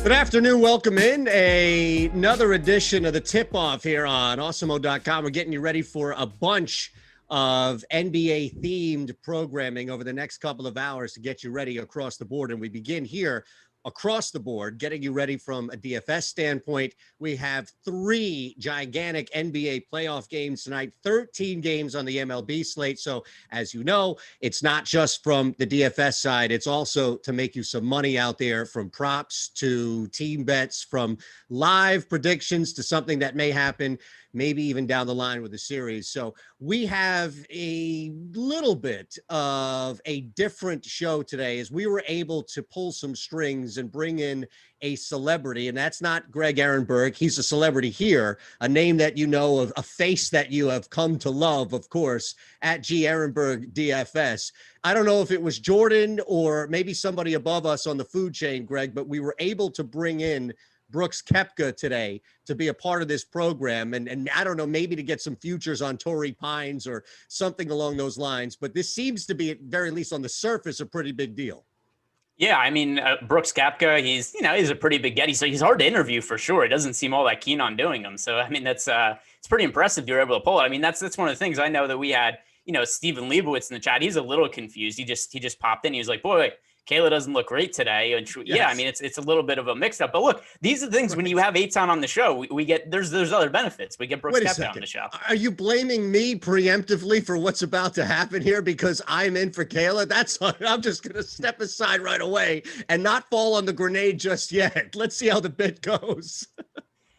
Good afternoon. Welcome in another edition of the tip-off here on Awesemo.com. We're getting you ready for a bunch of NBA-themed programming over the next couple of hours to get you ready across the board. And we begin here across the board, getting you ready from a DFS standpoint. We have 3 gigantic NBA playoff games tonight, 13 games on the MLB slate. So as you know, it's not just from the DFS side. It's also to make you some money out there, from props to team bets, from live predictions to something that may happen maybe even down the line with the series. So we have a little bit of a different show today, as we were able to pull some strings and bring in a celebrity. And that's not Greg Ehrenberg. He's a celebrity here, a name that you know of, a face that you have come to love, of course, at G Ehrenberg DFS. I don't know if it was Jordan or maybe somebody above us on the food chain, Greg, but we were able to bring in Brooks Koepka today to be a part of this program. And I don't know, maybe to get some futures on Torrey Pines or something along those lines. But this seems to be, at very least on the surface, a pretty big deal. Yeah, I mean, Brooks Koepka, he's a pretty big get. He's hard to interview for sure. He doesn't seem all that keen on doing them. So, I mean, it's pretty impressive you're able to pull it. I mean, that's one of the things I know that we had, Stephen Leibowitz in the chat. He's a little confused. He just popped in. He was like, boy, Kayla doesn't look great today. And yes. Yeah, I mean, it's a little bit of a mix up, but look, these are the things when you have Eytan on the show, we get, there's other benefits. We get Brooks Koepka on the show. Are you blaming me preemptively for what's about to happen here because I'm in for Kayla? I'm just going to step aside right away and not fall on the grenade just yet. Let's see how the bit goes.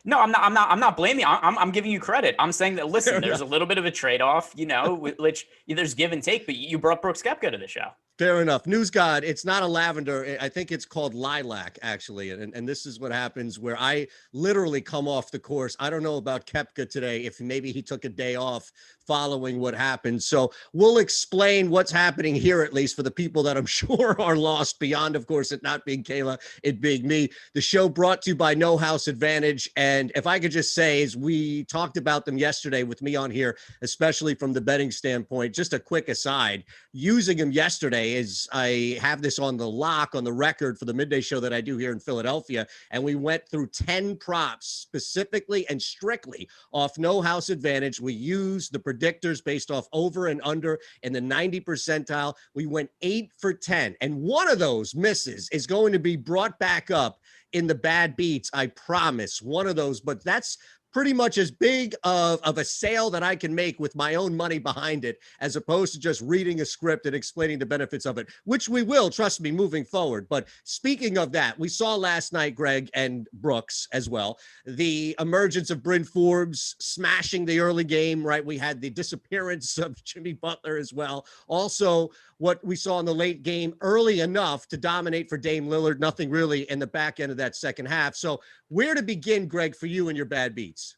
No, I'm not blaming you. I'm giving you credit. I'm saying that, listen, there's a little bit of a trade-off, which there's give and take, but you brought Brooks Koepka to the show. Fair enough. News God, it's not a lavender. I think it's called lilac, actually. And this is what happens where I literally come off the course. I don't know about Koepka today, if maybe he took a day off following what happened. So we'll explain what's happening here, at least for the people that I'm sure are lost, beyond, of course, it not being Kayla, it being me. The show brought to you by No House Advantage. And if I could just say, as we talked about them yesterday with me on here, especially from the betting standpoint, just a quick aside, using them yesterday is I have this on the lock, on the record for the midday show that I do here in Philadelphia. And we went through 10 props specifically and strictly off No House Advantage. We used the predictors based off over and under in the 90 percentile. We went 8 for 10. And one of those misses is going to be brought back up in the bad beats. I promise, one of those, but that's pretty much as big of a sale that I can make with my own money behind it, as opposed to just reading a script and explaining the benefits of it, which we will, trust me, moving forward. But speaking of that, we saw last night, Greg and Brooks as well, the emergence of Bryn Forbes smashing the early game, right? We had the disappearance of Jimmy Butler as well. Also, what we saw in the late game early enough to dominate for Dame Lillard, nothing really in the back end of that second half. So where to begin, Greg, for you and your bad beats?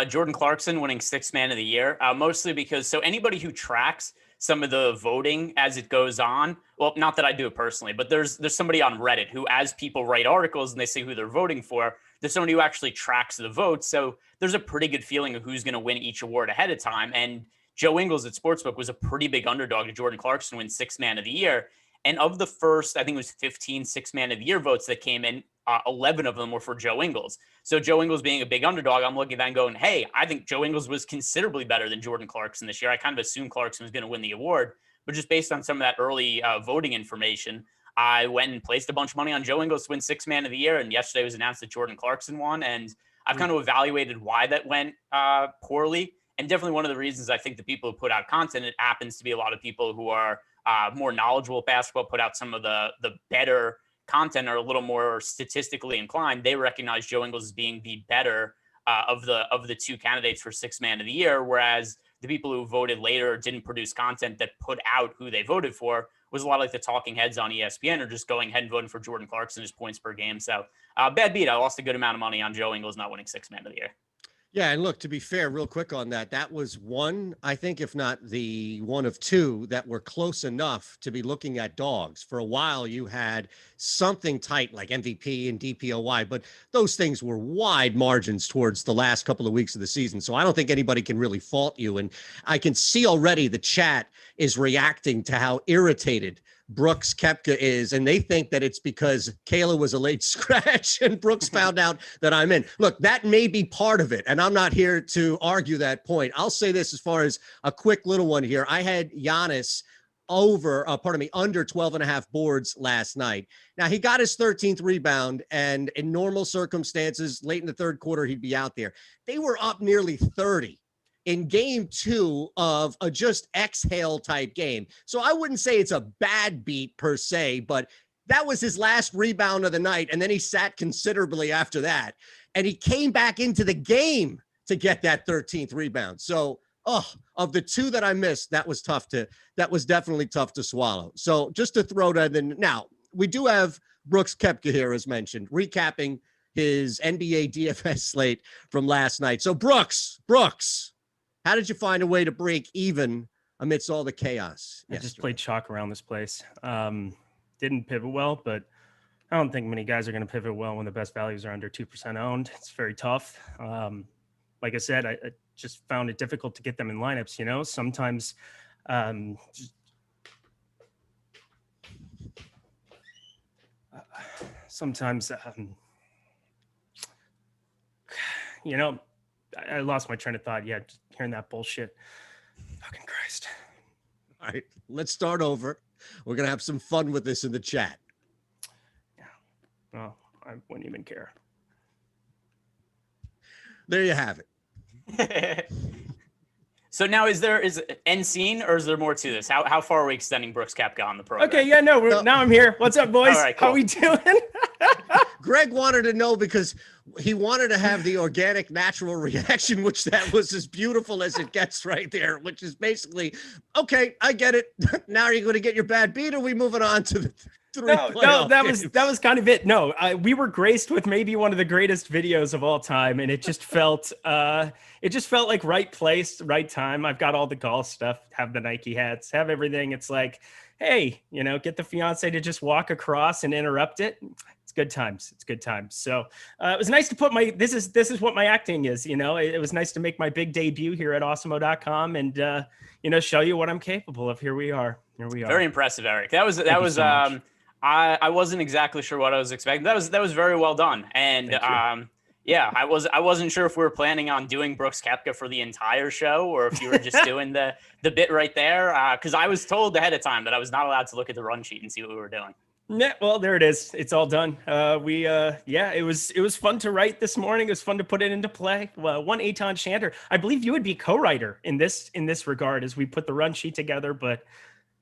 Jordan Clarkson winning sixth man of the year, mostly because so anybody who tracks some of the voting as it goes on, well, not that I do it personally, but there's somebody on Reddit who, as people write articles and they say who they're voting for, there's somebody who actually tracks the votes. So there's a pretty good feeling of who's going to win each award ahead of time. And Joe Ingles at Sportsbook was a pretty big underdog to Jordan Clarkson win sixth man of the year. And of the first, I think it was 15 sixth man of the year votes that came in, 11 of them were for Joe Ingles. So Joe Ingles being a big underdog, I'm looking at that and going, hey, I think Joe Ingles was considerably better than Jordan Clarkson this year. I kind of assumed Clarkson was going to win the award, but just based on some of that early voting information, I went and placed a bunch of money on Joe Ingles to win sixth man of the year. And yesterday was announced that Jordan Clarkson won. And I've kind of evaluated why that went poorly. And definitely one of the reasons I think the people who put out content, it happens to be a lot of people who are more knowledgeable basketball, put out some of the better content, are a little more statistically inclined. They recognize Joe Ingles as being the better of the two candidates for sixth man of the year, whereas the people who voted later didn't produce content that put out who they voted for was a lot like the talking heads on ESPN, or just going ahead and voting for Jordan Clarkson as points per game. So bad beat. I lost a good amount of money on Joe Ingles not winning sixth man of the year. Yeah, and look, to be fair, real quick on that, that was one, I think, if not the one of two that were close enough to be looking at dogs. For a while, you had something tight like MVP and DPOY, but those things were wide margins towards the last couple of weeks of the season. So I don't think anybody can really fault you. And I can see already the chat is reacting to how irritated Brooks Koepka is, and they think that it's because Kayla was a late scratch and Brooks found out that I'm in. Look, that may be part of it, and I'm not here to argue that point. I'll say this as far as a quick little one here. I had Giannis under 12 and a half boards last night. Now, he got his 13th rebound, and in normal circumstances, late in the third quarter, he'd be out there. They were up nearly 30 in game two of a just exhale type game. So I wouldn't say it's a bad beat per se, but that was his last rebound of the night. And then he sat considerably after that. And he came back into the game to get that 13th rebound. So, of the two that I missed, that was definitely tough to swallow. So just to throw that in. Now, we do have Brooks Koepka here, as mentioned, recapping his NBA DFS slate from last night. So Brooks, how did you find a way to break even amidst all the chaos? I just played chalk around this place. Didn't pivot well, but I don't think many guys are going to pivot well when the best values are under 2% owned. It's very tough. Like I said, I just found it difficult to get them in lineups. You know, sometimes you know, I lost my train of thought. Yeah, just hearing that bullshit. Fucking Christ. All right, let's start over. We're going to have some fun with this in the chat. Yeah. Well, I wouldn't even care. There you have it. So now is end scene, or is there more to this? How far are we extending Brooks Koepka on the program? Okay, yeah, no, now I'm here. What's up, boys? All right, cool. How we doing? Greg wanted to know because he wanted to have the organic, natural reaction, which that was as beautiful as it gets right there, which is basically, okay, I get it. Now are you going to get your bad beat, or are we moving on to the three? No, that was kind of it. No, we were graced with maybe one of the greatest videos of all time, and it just felt like right place, right time. I've got all the golf stuff, have the Nike hats, have everything. It's like, hey, you know, get the fiance to just walk across and interrupt it. It's good times. It's good times. So it was nice to put this is what my acting is. You know, it was nice to make my big debut here at Awesemo.com and, you know, show you what I'm capable of. Here we are. Very impressive, Eric. That was I wasn't exactly sure what I was expecting. That was very well done. And yeah, I wasn't sure if we were planning on doing Brooks Koepka for the entire show, or if you were just doing the bit right there. Because I was told ahead of time that I was not allowed to look at the run sheet and see what we were doing. Yeah, well, there it is. It's all done. It was fun to write this morning. It was fun to put it into play. Well, one Eytan Shander. I believe you would be co-writer in this regard as we put the run sheet together, but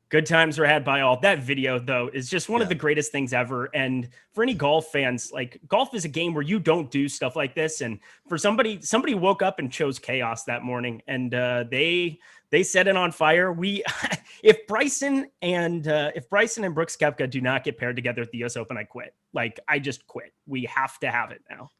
good times were had by all. That video, though, is just one of the greatest things ever. And for any golf fans, like, golf is a game where you don't do stuff like this. And for somebody woke up and chose chaos that morning, and they set it on fire. If Bryson and Brooks Koepka do not get paired together at the US Open, I quit. Like, I just quit. We have to have it now.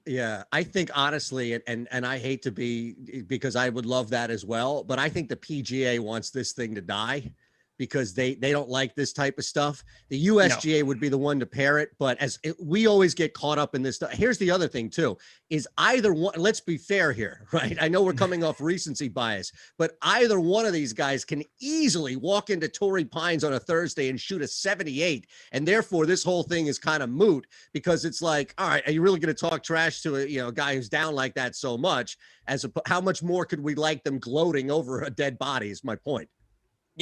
Yeah, I think honestly, and I hate to be, because I would love that as well, but I think the PGA wants this thing to die because they don't like this type of stuff. The USGA would be the one to pair it, but we always get caught up in this stuff. Here's the other thing too, is either one, let's be fair here, right? I know we're coming off recency bias, but either one of these guys can easily walk into Torrey Pines on a Thursday and shoot a 78. And therefore this whole thing is kind of moot, because it's like, all right, are you really going to talk trash to a guy who's down like that so much? How much more could we like them gloating over a dead body is my point.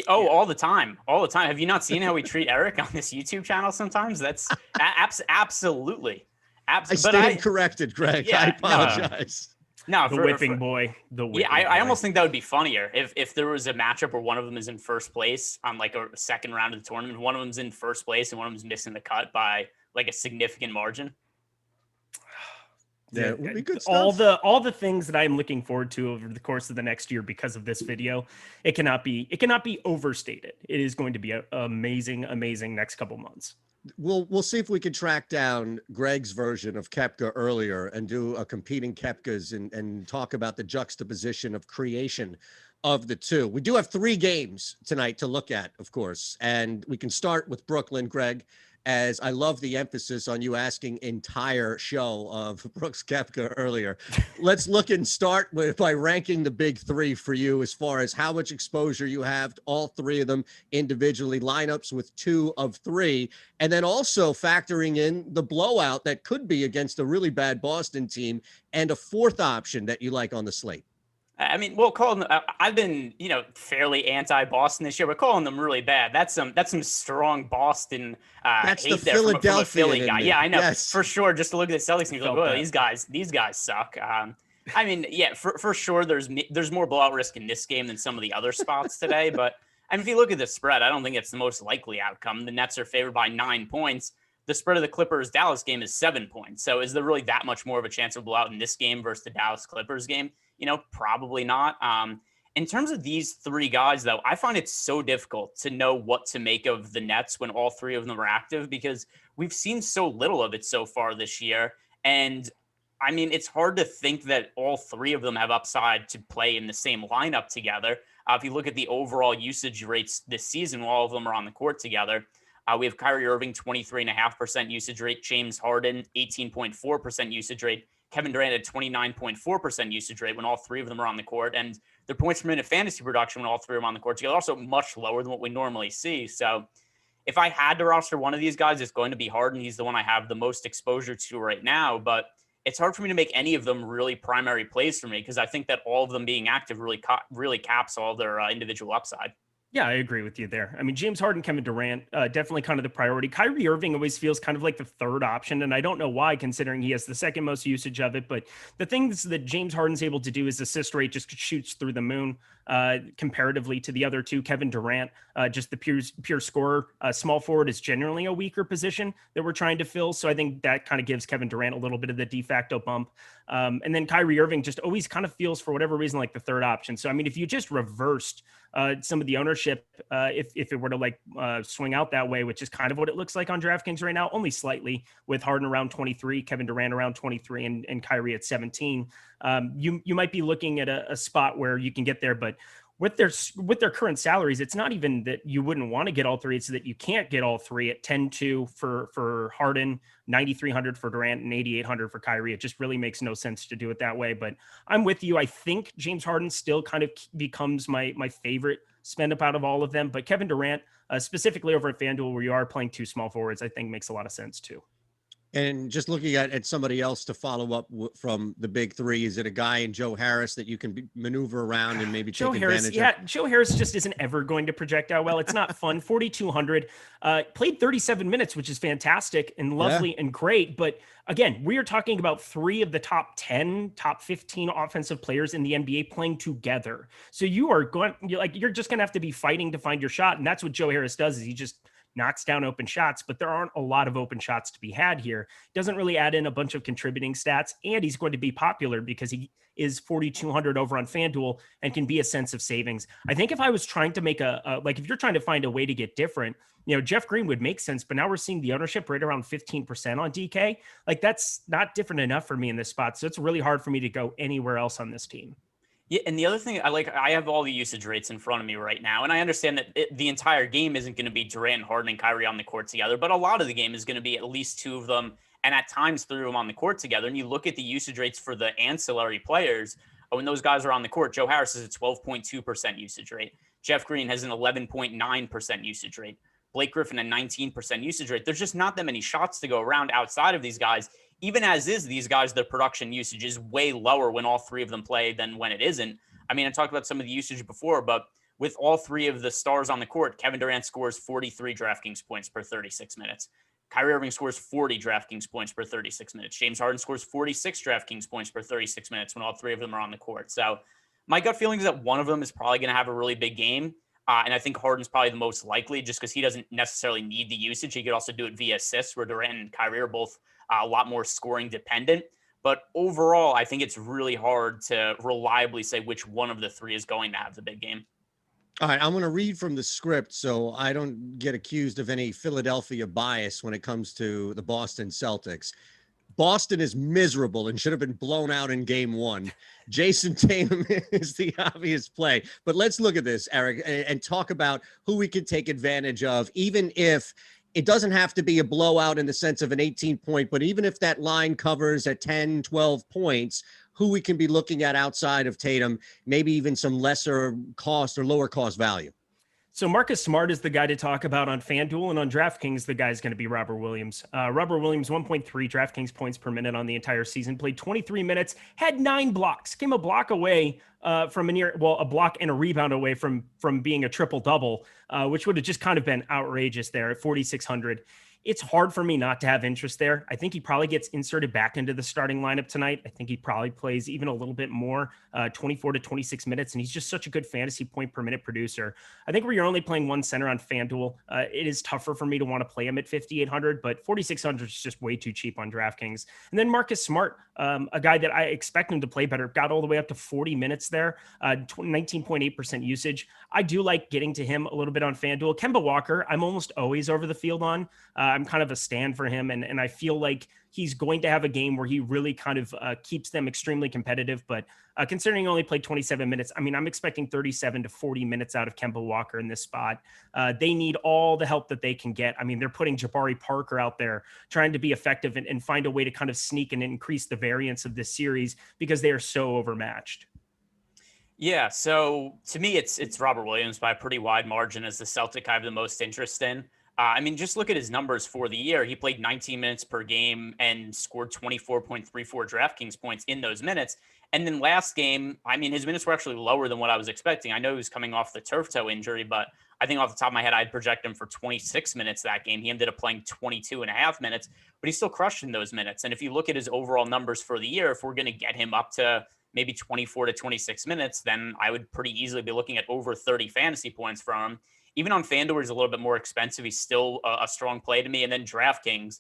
Oh, all the time. Have you not seen how we treat Eric on this YouTube channel sometimes? That's absolutely. I stand corrected, Greg. Yeah, I apologize. No, the whipping boy. I almost think that would be funnier if there was a matchup where one of them is in first place on like a second round of the tournament, one of them's in first place and one of them's missing the cut by like a significant margin. Yeah, it would be good stuff. All the things that I'm looking forward to over the course of the next year because of this video, it cannot be overstated. It is going to be an amazing next couple months. We'll see if we can track down Greg's version of Koepka earlier and do a competing Koepkas and talk about the juxtaposition of creation of the two. We do have 3 games tonight to look at, of course, and we can start with Brooklyn, Greg, as I love the emphasis on you asking entire show of Brooks Koepka earlier. Let's look and start by ranking the big 3 for you as far as how much exposure you have to all 3 of them individually, lineups with 2 of 3, and then also factoring in the blowout that could be against a really bad Boston team and a 4th option that you like on the slate. I mean, well, I've been, fairly anti-Boston this year, but calling them really bad. That's some strong Boston that's hate the there from a Philly guy. Yeah, I know, yes. For sure. Just to look at the Celtics and you go, well, these guys suck. I mean, yeah, for sure. There's more blowout risk in this game than some of the other spots today. But I mean, if you look at the spread, I don't think it's the most likely outcome. The Nets are favored by 9 points. The spread of the Clippers-Dallas game is 7 points. So is there really that much more of a chance of blowout in this game versus the Dallas-Clippers game? Probably not. In terms of these 3 guys, though, I find it so difficult to know what to make of the Nets when all 3 of them are active, because we've seen so little of it so far this year. And I mean, it's hard to think that all 3 of them have upside to play in the same lineup together. If you look at the overall usage rates this season, while all of them are on the court together, we have Kyrie Irving, 23.5% usage rate, James Harden, 18.4% usage rate, Kevin Durant at 29.4% usage rate when all 3 of them are on the court. And their points per minute fantasy production when all 3 of them are on the court together also much lower than what we normally see. So if I had to roster one of these guys, it's going to be Harden. He's the one I have the most exposure to right now, but it's hard for me to make any of them really primary plays for me because I think that all of them being active really caps all their individual upside. Yeah, I agree with you there. I mean, James Harden, Kevin Durant, definitely kind of the priority. Kyrie Irving always feels kind of like the 3rd option, and I don't know why, considering he has the 2nd most usage of it. But the things that James Harden's able to do is assist rate just shoots through the moon comparatively to the other 2. Kevin Durant, just the pure scorer. Small forward is generally a weaker position that we're trying to fill, so I think that kind of gives Kevin Durant a little bit of the de facto bump. And then Kyrie Irving just always kind of feels, for whatever reason, like the 3rd option. So, I mean, if you just reversed some of the ownership, if it were to swing out that way, which is kind of what it looks like on DraftKings right now, only slightly, with Harden around 23, Kevin Durant around 23, and Kyrie at 17, you might be looking at a spot where you can get there. But with their current salaries, it's not even that you wouldn't want to get all 3. It's that you can't get all 3 at 10-2 for Harden, 9,300 for Durant, and 8,800 for Kyrie. It just really makes no sense to do it that way. But I'm with you. I think James Harden still kind of becomes my favorite spend up out of all of them. But Kevin Durant, specifically over at Fanduel, where you are playing 2 small forwards, I think makes a lot of sense too. And just looking at somebody else to follow up from the big three, is it a guy in Joe Harris that you can maneuver around and maybe take advantage of? Joe Harris just isn't ever going to project out well. It's not fun. 4,200, played 37 minutes, which is fantastic and lovely and great. But again, we are talking about 3 of the top 10, top 15 offensive players in the NBA playing together. So you're just going to have to be fighting to find your shot. And that's what Joe Harris does, is he just knocks down open shots, but there aren't a lot of open shots to be had here. Doesn't really add in a bunch of contributing stats, and he's going to be popular because he is 4,200 over on Fanduel and can be a sense of savings. I think if I was trying to make if you're trying to find a way to get different, Jeff Green would make sense, but now we're seeing the ownership right around 15% on DK. Like, that's not different enough for me in this spot. So it's really hard for me to go anywhere else on this team. Yeah, and the other thing I have all the usage rates in front of me right now, and I understand that the entire game isn't going to be Durant, Harden, and Kyrie on the court together, but a lot of the game is going to be at least 2 of them, and at times 3 of them on the court together. And you look at the usage rates for the ancillary players, when those guys are on the court. Joe Harris is a 12.2% usage rate. Jeff Green has an 11.9% usage rate. Blake Griffin a 19% usage rate. There's just not that many shots to go around outside of these guys. Even as is, these guys, their production usage is way lower when all 3 of them play than when it isn't. I mean, I talked about some of the usage before, but with all 3 of the stars on the court, Kevin Durant scores 43 DraftKings points per 36 minutes. Kyrie Irving scores 40 DraftKings points per 36 minutes. James Harden scores 46 DraftKings points per 36 minutes when all 3 of them are on the court. So my gut feeling is that one of them is probably going to have a really big game. And I think Harden's probably the most likely, just because he doesn't necessarily need the usage. He could also do it via assists, where Durant and Kyrie are both a lot more scoring dependent. But overall, I think it's really hard to reliably say which one of the 3 is going to have the big game. All right, I'm going to read from the script so I don't get accused of any Philadelphia bias when it comes to the Boston Celtics. Boston is miserable and should have been blown out in game 1. Jason Tatum is the obvious play. But let's look at this, Eric, and talk about who we could take advantage of, even if it doesn't have to be a blowout in the sense of an 18-point, but even if that line covers at 10, 12 points, who we can be looking at outside of Tatum, maybe even some lesser cost or lower cost value. So Marcus Smart is the guy to talk about on FanDuel, and on DraftKings, the guy is going to be Robert Williams. Robert Williams, 1.3 DraftKings points per minute on the entire season, played 23 minutes, had 9 blocks, came a block away from a block and a rebound away from being a triple-double, which would have just kind of been outrageous there at 4,600. It's hard for me not to have interest there. I think he probably gets inserted back into the starting lineup tonight. I think he probably plays even a little bit more, 24 to 26 minutes, and he's just such a good fantasy point per minute producer. I think where you're only playing one center on FanDuel, it is tougher for me to want to play him at 5,800, but 4,600 is just way too cheap on DraftKings. And then Marcus Smart, a guy that I expect him to play better, got all the way up to 40 minutes there, 19.8% usage. I do like getting to him a little bit on FanDuel. Kemba Walker, I'm almost always over the field on. I'm kind of a stand for him, and I feel like he's going to have a game where he really kind of keeps them extremely competitive. But considering he only played 27 minutes, I mean, I'm expecting 37 to 40 minutes out of Kemba Walker in this spot. They need all the help that they can get. I mean, they're putting Jabari Parker out there trying to be effective and find a way to kind of sneak and increase the variance of this series because they are so overmatched. Yeah, so to me, it's Robert Williams by a pretty wide margin as the Celtic I have the most interest in. I mean, just look at his numbers for the year. He played 19 minutes per game and scored 24.34 DraftKings points in those minutes. And then last game, I mean, his minutes were actually lower than what I was expecting. I know he was coming off the turf toe injury, but I think off the top of my head, I'd project him for 26 minutes that game. He ended up playing 22 and a half minutes, but he still crushed in those minutes. And if you look at his overall numbers for the year, if we're going to get him up to maybe 24 to 26 minutes, then I would pretty easily be looking at over 30 fantasy points from him. Even on FanDuel, he's a little bit more expensive. He's still a strong play to me. And then DraftKings,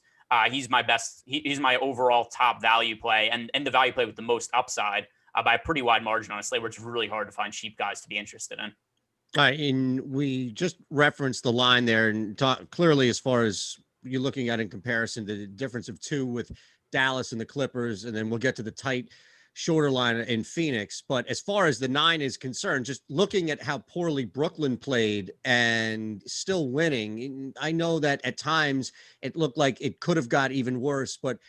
he's my best. He's my overall top value play and the value play with the most upside by a pretty wide margin on a slate where it's really hard to find cheap guys to be interested in. All right, and we just referenced the line there and talk clearly as far as you're looking at in comparison to the difference of 2 with Dallas and the Clippers, and then we'll get to the tight shorter line in Phoenix. But as far as the 9 is concerned, just looking at how poorly Brooklyn played and still winning, I know that at times it looked like it could have got even worse, but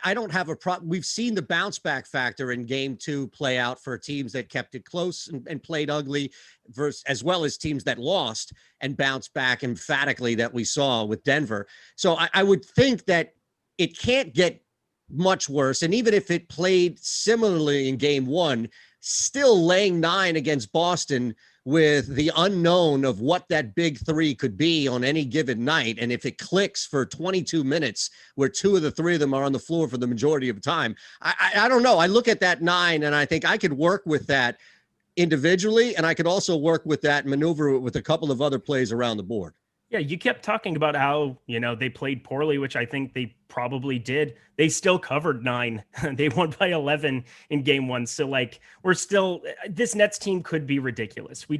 I don't have a problem. We've seen the bounce back factor in game 2 play out for teams that kept it close and played ugly versus, as well as teams that lost and bounced back emphatically that we saw with Denver. So I would think that it can't get much worse. And even if it played similarly in game one, still laying 9 against Boston with the unknown of what that big three could be on any given night. And if it clicks for 22 minutes, where 2 of the 3 of them are on the floor for the majority of the time, I don't know. I look at that 9 and I think I could work with that individually. And I could also work with that, maneuver it with a couple of other plays around the board. Yeah, you kept talking about how, they played poorly, which I think they probably did. They still covered 9. They won by 11 in game one. So this Nets team could be ridiculous. We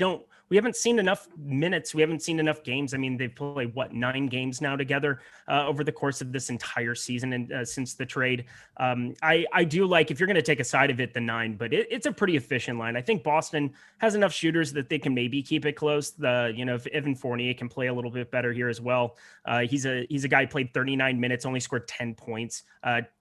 haven't seen enough minutes. We haven't seen enough games. I mean, they've played 9 games now together over the course of this entire season and since the trade. I do like, if you're going to take a side of it, the 9, but it's a pretty efficient line. I think Boston has enough shooters that they can maybe keep it close. If Evan Fournier can play a little bit better here as well. He's a guy who played 39 minutes, only scored 10 points,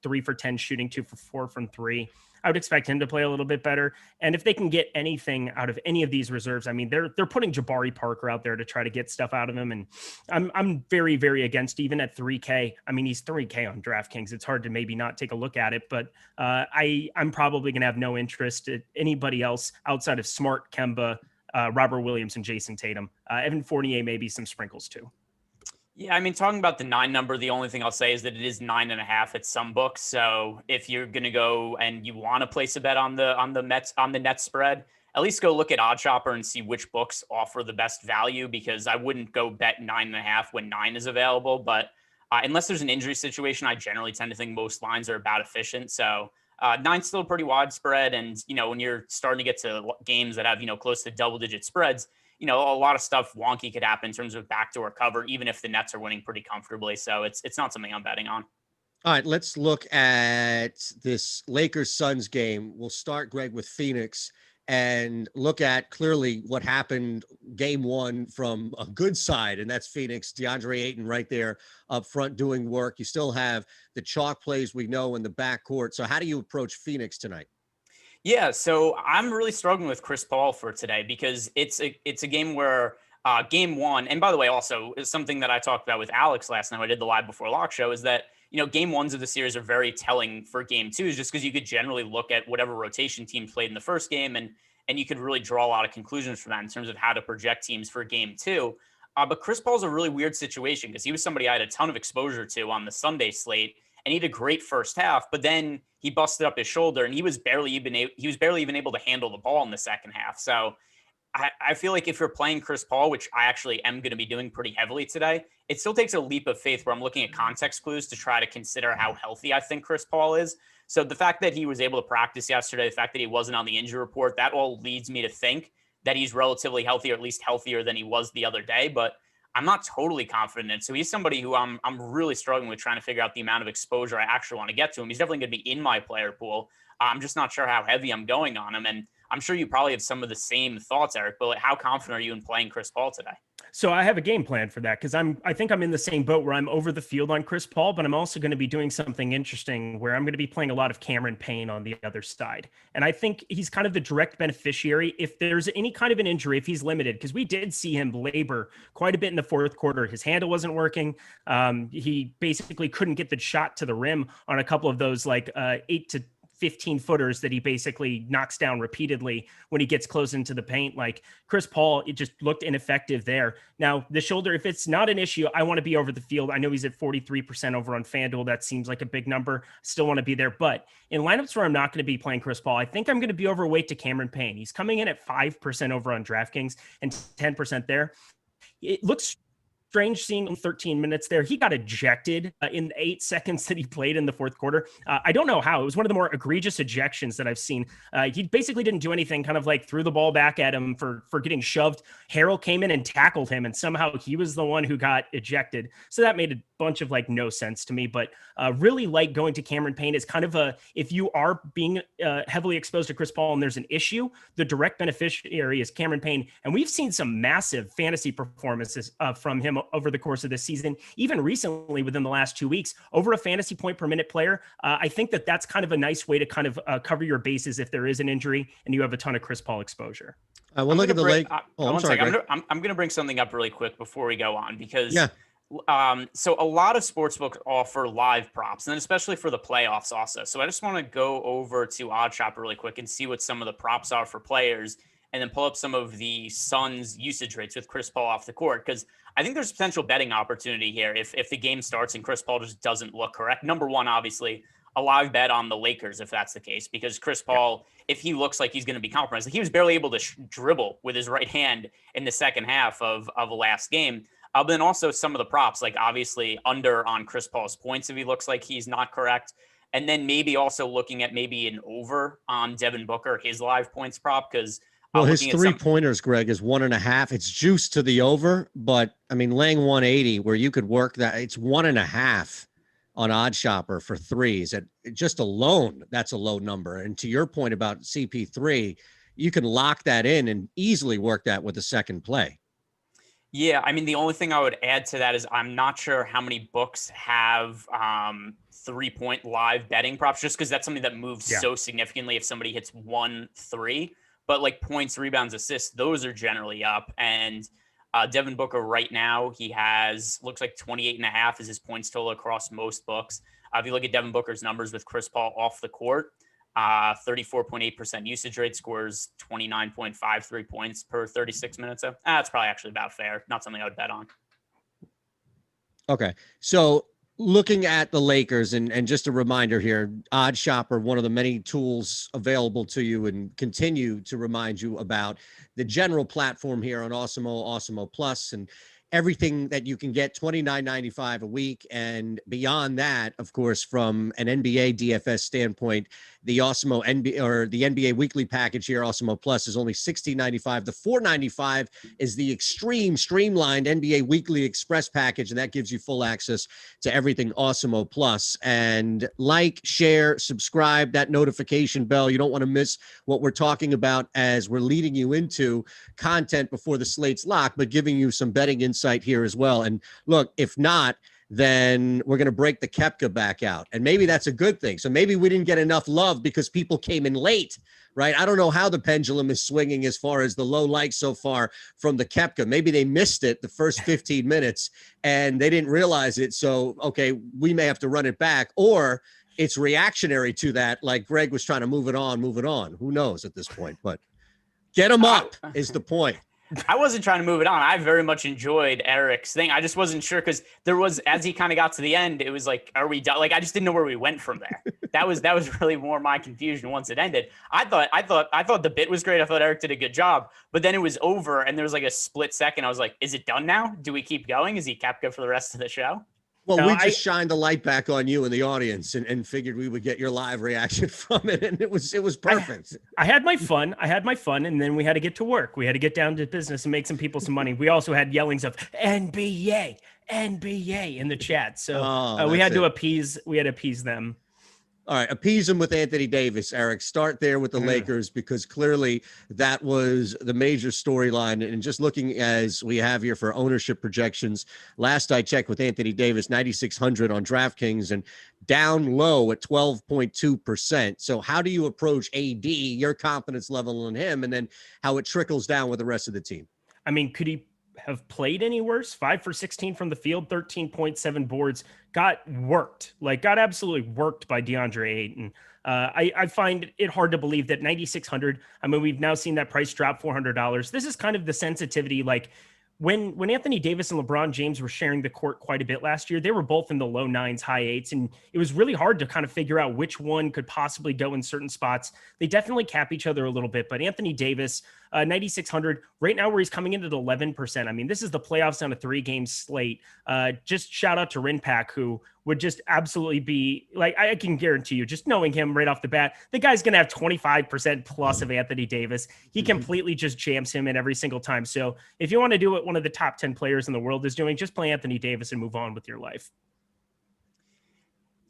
3 for 10 shooting, 2 for 4 from 3. I would expect him to play a little bit better. And if they can get anything out of any of these reserves, I mean, they're putting Jabari Parker out there to try to get stuff out of him. And I'm very, very against, even at 3K. I mean, he's 3K on DraftKings. It's hard to maybe not take a look at it, but I'm probably going to have no interest in anybody else outside of Smart, Kemba, Robert Williams, and Jason Tatum. Evan Fournier, maybe some sprinkles too. Yeah, I mean, talking about the 9 number, the only thing I'll say is that it is 9.5 at some books. So if you're going to go and you want to place a bet on the Nets spread, at least go look at OddsShopper and see which books offer the best value, because I wouldn't go bet 9.5 when 9 is available. But unless there's an injury situation, I generally tend to think most lines are about efficient. So 9's still pretty widespread. And, when you're starting to get to games that have, close to double-digit spreads, a lot of stuff wonky could happen in terms of backdoor cover, even if the Nets are winning pretty comfortably. So it's not something I'm betting on. All right, let's look at this Lakers-Suns game. We'll start, Greg, with Phoenix and look at clearly what happened game one from a good side, and that's Phoenix. DeAndre Ayton right there up front doing work. You still have the chalk plays we know in the backcourt. So how do you approach Phoenix tonight? Yeah, so I'm really struggling with Chris Paul for today, because it's a game where game one, and by the way, also is something that I talked about with Alex last night. I did the live before lock show, is that game ones of the series are very telling for game twos, just because you could generally look at whatever rotation team played in the first game, and you could really draw a lot of conclusions from that in terms of how to project teams for game two. But Chris Paul's a really weird situation, because he was somebody I had a ton of exposure to on the Sunday slate, and he had a great first half, but then he busted up his shoulder and he was barely even able to handle the ball in the second half. So I feel like if you're playing Chris Paul, which I actually am going to be doing pretty heavily today, it still takes a leap of faith where I'm looking at context clues to try to consider how healthy I think Chris Paul is. So the fact that he was able to practice yesterday, the fact that he wasn't on the injury report, that all leads me to think that he's relatively healthy, or at least healthier than he was the other day. But I'm not totally confident in. So he's somebody who I'm really struggling with trying to figure out the amount of exposure I actually want to get to him. He's definitely going to be in my player pool. I'm just not sure how heavy I'm going on him. And I'm sure you probably have some of the same thoughts, Eric, but how confident are you in playing Chris Paul today? So I have a game plan for that, because I think I'm in the same boat where I'm over the field on Chris Paul, but I'm also going to be doing something interesting where I'm going to be playing a lot of Cameron Payne on the other side. And I think he's kind of the direct beneficiary if there's any kind of an injury, if he's limited, because we did see him labor quite a bit in the fourth quarter. His handle wasn't working. He basically couldn't get the shot to the rim on a couple of those 8 to 15 footers that he basically knocks down repeatedly when he gets close into the paint. Like Chris Paul, it just looked ineffective there. Now the shoulder, if it's not an issue, I want to be over the field. I know he's at 43% over on Fanduel. That seems like a big number. Still want to be there. But in lineups where I'm not going to be playing Chris Paul, I think I'm going to be overweight to Cameron Payne. He's coming in at 5% over on DraftKings and 10% there. It looks strange seeing him 13 minutes there. He got ejected in the 8 seconds that he played in the fourth quarter. I don't know how. It was one of the more egregious ejections that I've seen. He basically didn't do anything, kind of threw the ball back at him for getting shoved. Harrell came in and tackled him, and somehow he was the one who got ejected. So that made a bunch of no sense to me, but really like going to Cameron Payne is kind of if you are being heavily exposed to Chris Paul and there's an issue, the direct beneficiary is Cameron Payne. And we've seen some massive fantasy performances from him over the course of this season, even recently within the last 2 weeks, over a fantasy point per minute player. I think that's kind of a nice way to kind of cover your bases if there is an injury and you have a ton of Chris Paul exposure. We'll look at the lake. I'm going to bring something up really quick before we go on, because So a lot of sportsbooks offer live props, and then especially for the playoffs also. So I just want to go over to OddsShopper really quick and see what some of the props are for players, and then pull up some of the Suns usage rates with Chris Paul off the court, because I think there's potential betting opportunity here if the game starts and Chris Paul just doesn't look correct. Number one, obviously, a live bet on the Lakers if that's the case, because Chris Paul, if he looks like he's going to be compromised, like he was barely able to dribble with his right hand in the second half of the last game. But then also some of the props, like obviously under on Chris Paul's points if he looks like he's not correct. And then maybe also looking at maybe an over on Devin Booker, his live points prop, because well, his 3-pointers, Greg, is 1.5. It's juiced to the over, but I mean, laying 180 where you could work that, it's 1.5 on OddsShopper for threes. At just alone, that's a low number. And to your point about CP3, you can lock that in and easily work that with the second play. Yeah, I mean, the only thing I would add to that is I'm not sure how many books have 3-point live betting props, just because that's something that moves so significantly if somebody hits 1-3. But like points, rebounds, assists, those are generally up. And Devin Booker right now, he has, looks like 28.5 is his points total across most books. If you look at Devin Booker's numbers with Chris Paul off the court, 34.8% usage rate, scores 29.53 points per 36 minutes. So that's probably actually about fair. Not something I would bet on. Okay. So looking at the Lakers, and just a reminder here, OddsShopper, one of the many tools available to you, and continue to remind you about the general platform here on Awesemo Plus, and everything that you can get, $29.95 a week. And beyond that, of course, from an NBA DFS standpoint, the Awesemo NBA or the NBA weekly package here, Awesemo Plus, is only $16.95. The $4.95 is the extreme streamlined NBA weekly express package, and that gives you full access to everything Awesemo Plus. And like, share, subscribe, that notification bell. You don't want to miss what we're talking about as we're leading you into content before the slate's locked, but giving you some betting insight here as well. And look, if not, then we're going to break the Koepka back out. And maybe that's a good thing. So maybe we didn't get enough love because people came in late, right? I don't know how the pendulum is swinging as far as the low likes so far from the Koepka. Maybe they missed it the first 15 minutes and they didn't realize it. So, okay, we may have to run it back, or it's reactionary to that. Like Greg was trying to move it on. Who knows at this point, but get them up is the point. I wasn't trying to move it on. I very much enjoyed Eric's thing. I just wasn't sure because there was, as he kind of got to the end, it was like, are we done? Like, I just didn't know where we went from there. That was really more my confusion once it ended. I thought the bit was great. I thought Eric did a good job, but then it was over and there was like a split second. I was like, is it done now? Do we keep going? Is he Koepka for the rest of the show? Well, no, we just shined the light back on you in the audience and figured we would get your live reaction from it. And it was perfect. I had my fun. And then we had to get to work. We had to get down to business and make some people some money. We also had yellings of NBA in the chat. So we had to appease them. All right, appease them with Anthony Davis, Eric. Start there with the Lakers, because clearly that was the major storyline. And just looking as we have here for ownership projections, last I checked with Anthony Davis, 9,600 on DraftKings and down low at 12.2%. So how do you approach AD, your confidence level on him, and then how it trickles down with the rest of the team? I mean, could he have played any worse? 5 for 16 from the field, 13.7 boards, got absolutely worked by DeAndre Ayton. I find it hard to believe that 9,600. I mean, we've now seen that price drop $400. This is kind of the sensitivity. Like when Anthony Davis and LeBron James were sharing the court quite a bit last year, they were both in the low 9s, high 8s, and it was really hard to kind of figure out which one could possibly go in certain spots. They definitely cap each other a little bit, but Anthony Davis, 9,600 right now, where he's coming in at 11%. I mean, this is the playoffs on a 3-game slate. Just shout out to Rynpak, who would just absolutely be like, I can guarantee you, just knowing him right off the bat, the guy's going to have 25% plus of Anthony Davis. He completely just jams him in every single time. So if you want to do what one of the top 10 players in the world is doing, just play Anthony Davis and move on with your life.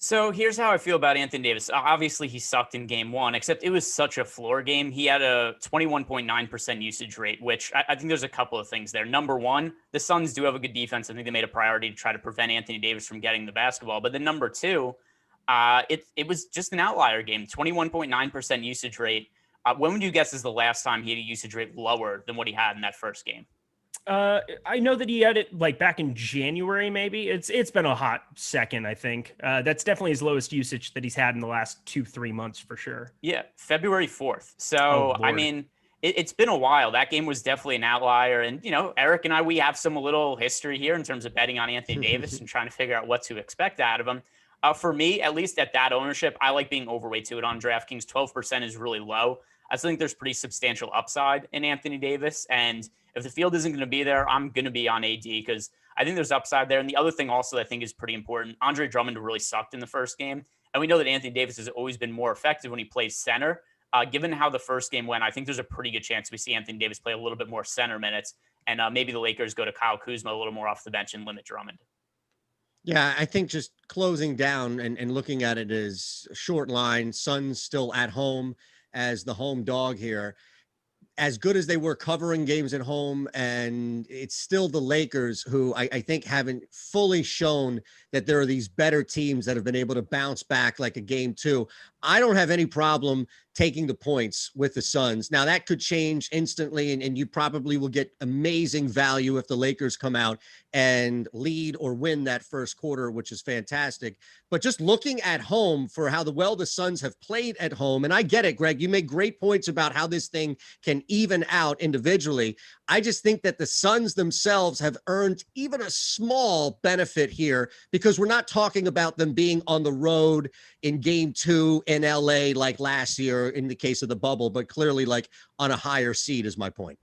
So here's how I feel about Anthony Davis. Obviously, he sucked in game one, except it was such a floor game. He had a 21.9% usage rate, which I think there's a couple of things there. Number one, the Suns do have a good defense. I think they made a priority to try to prevent Anthony Davis from getting the basketball. But then number two, it was just an outlier game, 21.9% usage rate. When would you guess is the last time he had a usage rate lower than what he had in that first game? I know that he had it like back in January, maybe. It's been a hot second, I think. That's definitely his lowest usage that he's had in the last 2-3 months for sure. Yeah, February 4th. So, Oh, I Lord. mean, it's been a while. That game was definitely an outlier. And, Eric and I, we have some little history here in terms of betting on Anthony Davis and trying to figure out what to expect out of him. For me, at least at that ownership, I like being overweight to it on DraftKings. 12% is really low. I still think there's pretty substantial upside in Anthony Davis. And if the field isn't going to be there, I'm going to be on AD because I think there's upside there. And the other thing also that I think is pretty important, Andre Drummond really sucked in the first game. And we know that Anthony Davis has always been more effective when he plays center. Given how the first game went, I think there's a pretty good chance we see Anthony Davis play a little bit more center minutes. And maybe the Lakers go to Kyle Kuzma a little more off the bench and limit Drummond. Yeah, I think just closing down and looking at it as a short line, Suns still at home as the home dog here. As good as they were covering games at home, and it's still the Lakers who I think haven't fully shown that there are these better teams that have been able to bounce back like a game two. I don't have any problem taking the points with the Suns. Now that could change instantly, and you probably will get amazing value if the Lakers come out and lead or win that first quarter, which is fantastic. But just looking at home for how the Suns have played at home, and I get it, Greg, you make great points about how this thing can even out individually. I just think that the Suns themselves have earned even a small benefit here because we're not talking about them being on the road in game two in LA like last year in the case of the bubble, but clearly like on a higher seed is my point.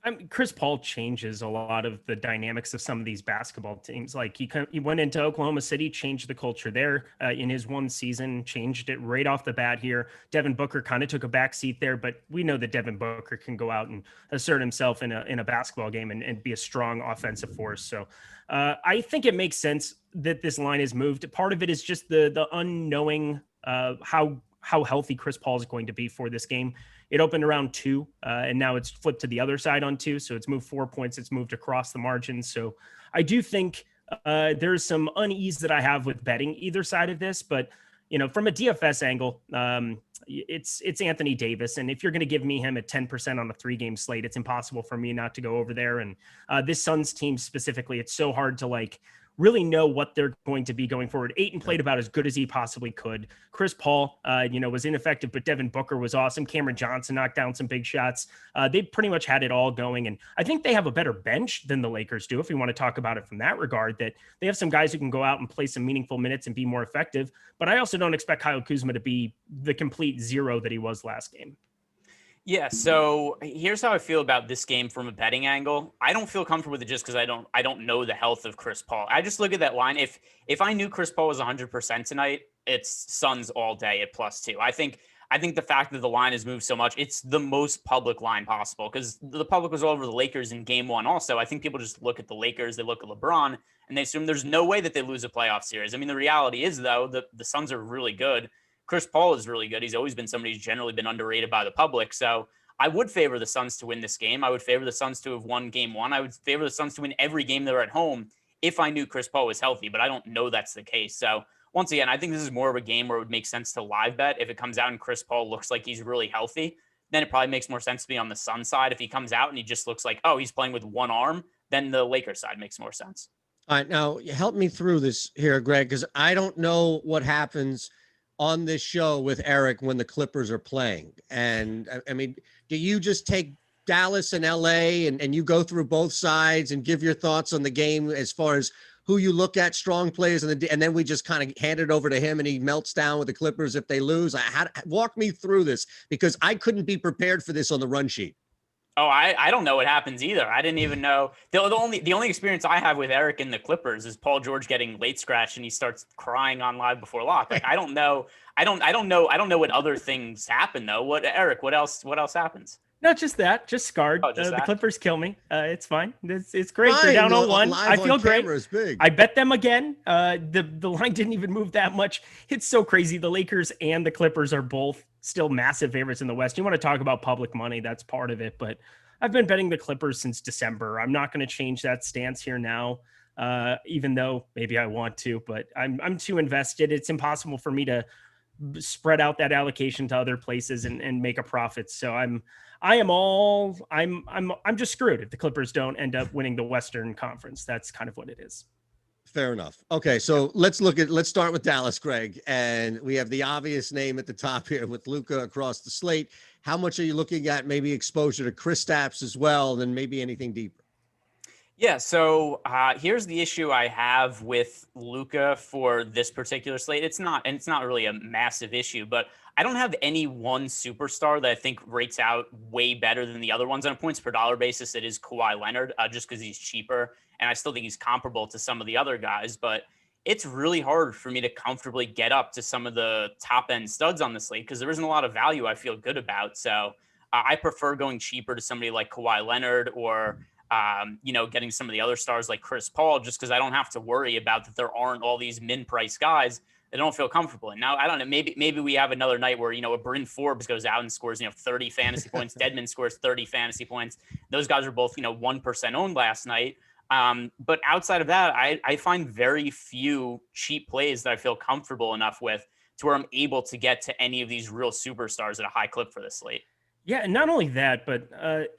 I mean, Chris Paul changes a lot of the dynamics of some of these basketball teams. Like he went into Oklahoma City, changed the culture there in his one season, changed it right off the bat here. Devin Booker kind of took a back seat there, but we know that Devin Booker can go out and assert himself in a basketball game and be a strong offensive force. So I think it makes sense that this line is moved. Part of it is just the unknowing how healthy Chris Paul is going to be for this game. It opened around 2, and now it's flipped to the other side on 2. So it's moved 4 points. It's moved across the margin. So I do think there's some unease that I have with betting either side of this. But, from a DFS angle, it's Anthony Davis. And if you're going to give me him at 10% on a 3-game slate, it's impossible for me not to go over there. And this Suns team specifically, it's so hard to really know what they're going to be going forward. Ayton played about as good as he possibly could. Chris Paul, was ineffective, but Devin Booker was awesome. Cameron Johnson knocked down some big shots. They pretty much had it all going. And I think they have a better bench than the Lakers do, if we want to talk about it from that regard, that they have some guys who can go out and play some meaningful minutes and be more effective. But I also don't expect Kyle Kuzma to be the complete zero that he was last game. Yeah, so here's how I feel about this game from a betting angle. I don't feel comfortable with it just because I don't know the health of Chris Paul. I just look at that line. If I knew Chris Paul was 100% tonight, it's Suns all day at +2. I think the fact that the line has moved so much, it's the most public line possible because the public was all over the Lakers in game one also. I think people just look at the Lakers, they look at LeBron, and they assume there's no way that they lose a playoff series. I mean, the reality is, though, the Suns are really good. Chris Paul is really good. He's always been somebody who's generally been underrated by the public. So I would favor the Suns to win this game. I would favor the Suns to have won game one. I would favor the Suns to win every game they're at home if I knew Chris Paul was healthy, but I don't know that's the case. So once again, I think this is more of a game where it would make sense to live bet. If it comes out and Chris Paul looks like he's really healthy, then it probably makes more sense to be on the Suns side. If he comes out and he just looks like, oh, he's playing with one arm, then the Lakers side makes more sense. All right, now help me through this here, Greg, because I don't know what happens on this show with Eric when the Clippers are playing. And I mean, do you just take Dallas and LA and you go through both sides and give your thoughts on the game as far as who you look at, strong players, and then we just kind of hand it over to him and he melts down with the Clippers if they lose? Walk me through this because I couldn't be prepared for this on the run sheet. Oh, I don't know what happens either. I didn't even know. The only experience I have with Eric and the Clippers is Paul George getting late scratch and he starts crying on Live Before Lock. Like I don't know what other things happen though. What else happens? Not just that, just scarred. Oh, just the Clippers kill me. It's fine. It's great. Fine. They're down 0-1. I feel great. Big. I bet them again. The line didn't even move that much. It's so crazy. The Lakers and the Clippers are both still massive favorites in the West. You want to talk about public money? That's part of it. But I've been betting the Clippers since December. I'm not going to change that stance here now, even though maybe I want to. But I'm too invested. It's impossible for me to spread out that allocation to other places and make a profit. So I'm just screwed if the Clippers don't end up winning the Western Conference. That's kind of what it is. Fair enough. Okay, so let's start with Dallas, Greg, and we have the obvious name at the top here with Luka across the slate. How much are you looking at? Maybe exposure to Kristaps as well, and then maybe anything deeper. Yeah, so here's the issue I have with Luka for this particular slate. It's not really a massive issue, but I don't have any one superstar that I think rates out way better than the other ones on a points per dollar basis. It is Kawhi Leonard, just because he's cheaper, and I still think he's comparable to some of the other guys. But it's really hard for me to comfortably get up to some of the top end studs on the slate because there isn't a lot of value I feel good about. So I prefer going cheaper to somebody like Kawhi Leonard or getting some of the other stars like Chris Paul, just because I don't have to worry about that there aren't all these min price guys that don't feel comfortable. And now I don't know, maybe we have another night where, a Bryn Forbes goes out and scores, 30 fantasy points. Dedmon scores 30 fantasy points. Those guys are both, 1% owned last night. But outside of that, I find very few cheap plays that I feel comfortable enough with to where I'm able to get to any of these real superstars at a high clip for this slate. Yeah, and not only that, but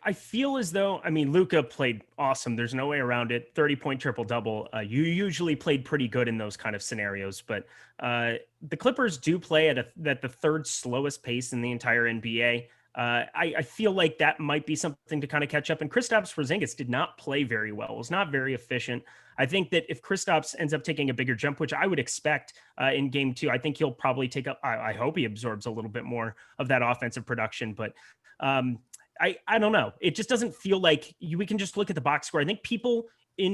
I feel as though, Luka played awesome. There's no way around it. 30-point triple-double. You usually played pretty good in those kind of scenarios, but the Clippers do play at the third slowest pace in the entire NBA. I feel like that might be something to kind of catch up. And Kristaps Porzingis did not play very well. Was not very efficient. I think that if Kristaps ends up taking a bigger jump, which I would expect in game 2, I think he'll probably take up. I hope he absorbs a little bit more of that offensive production. But I don't know. It just doesn't feel like we can just look at the box score. I think people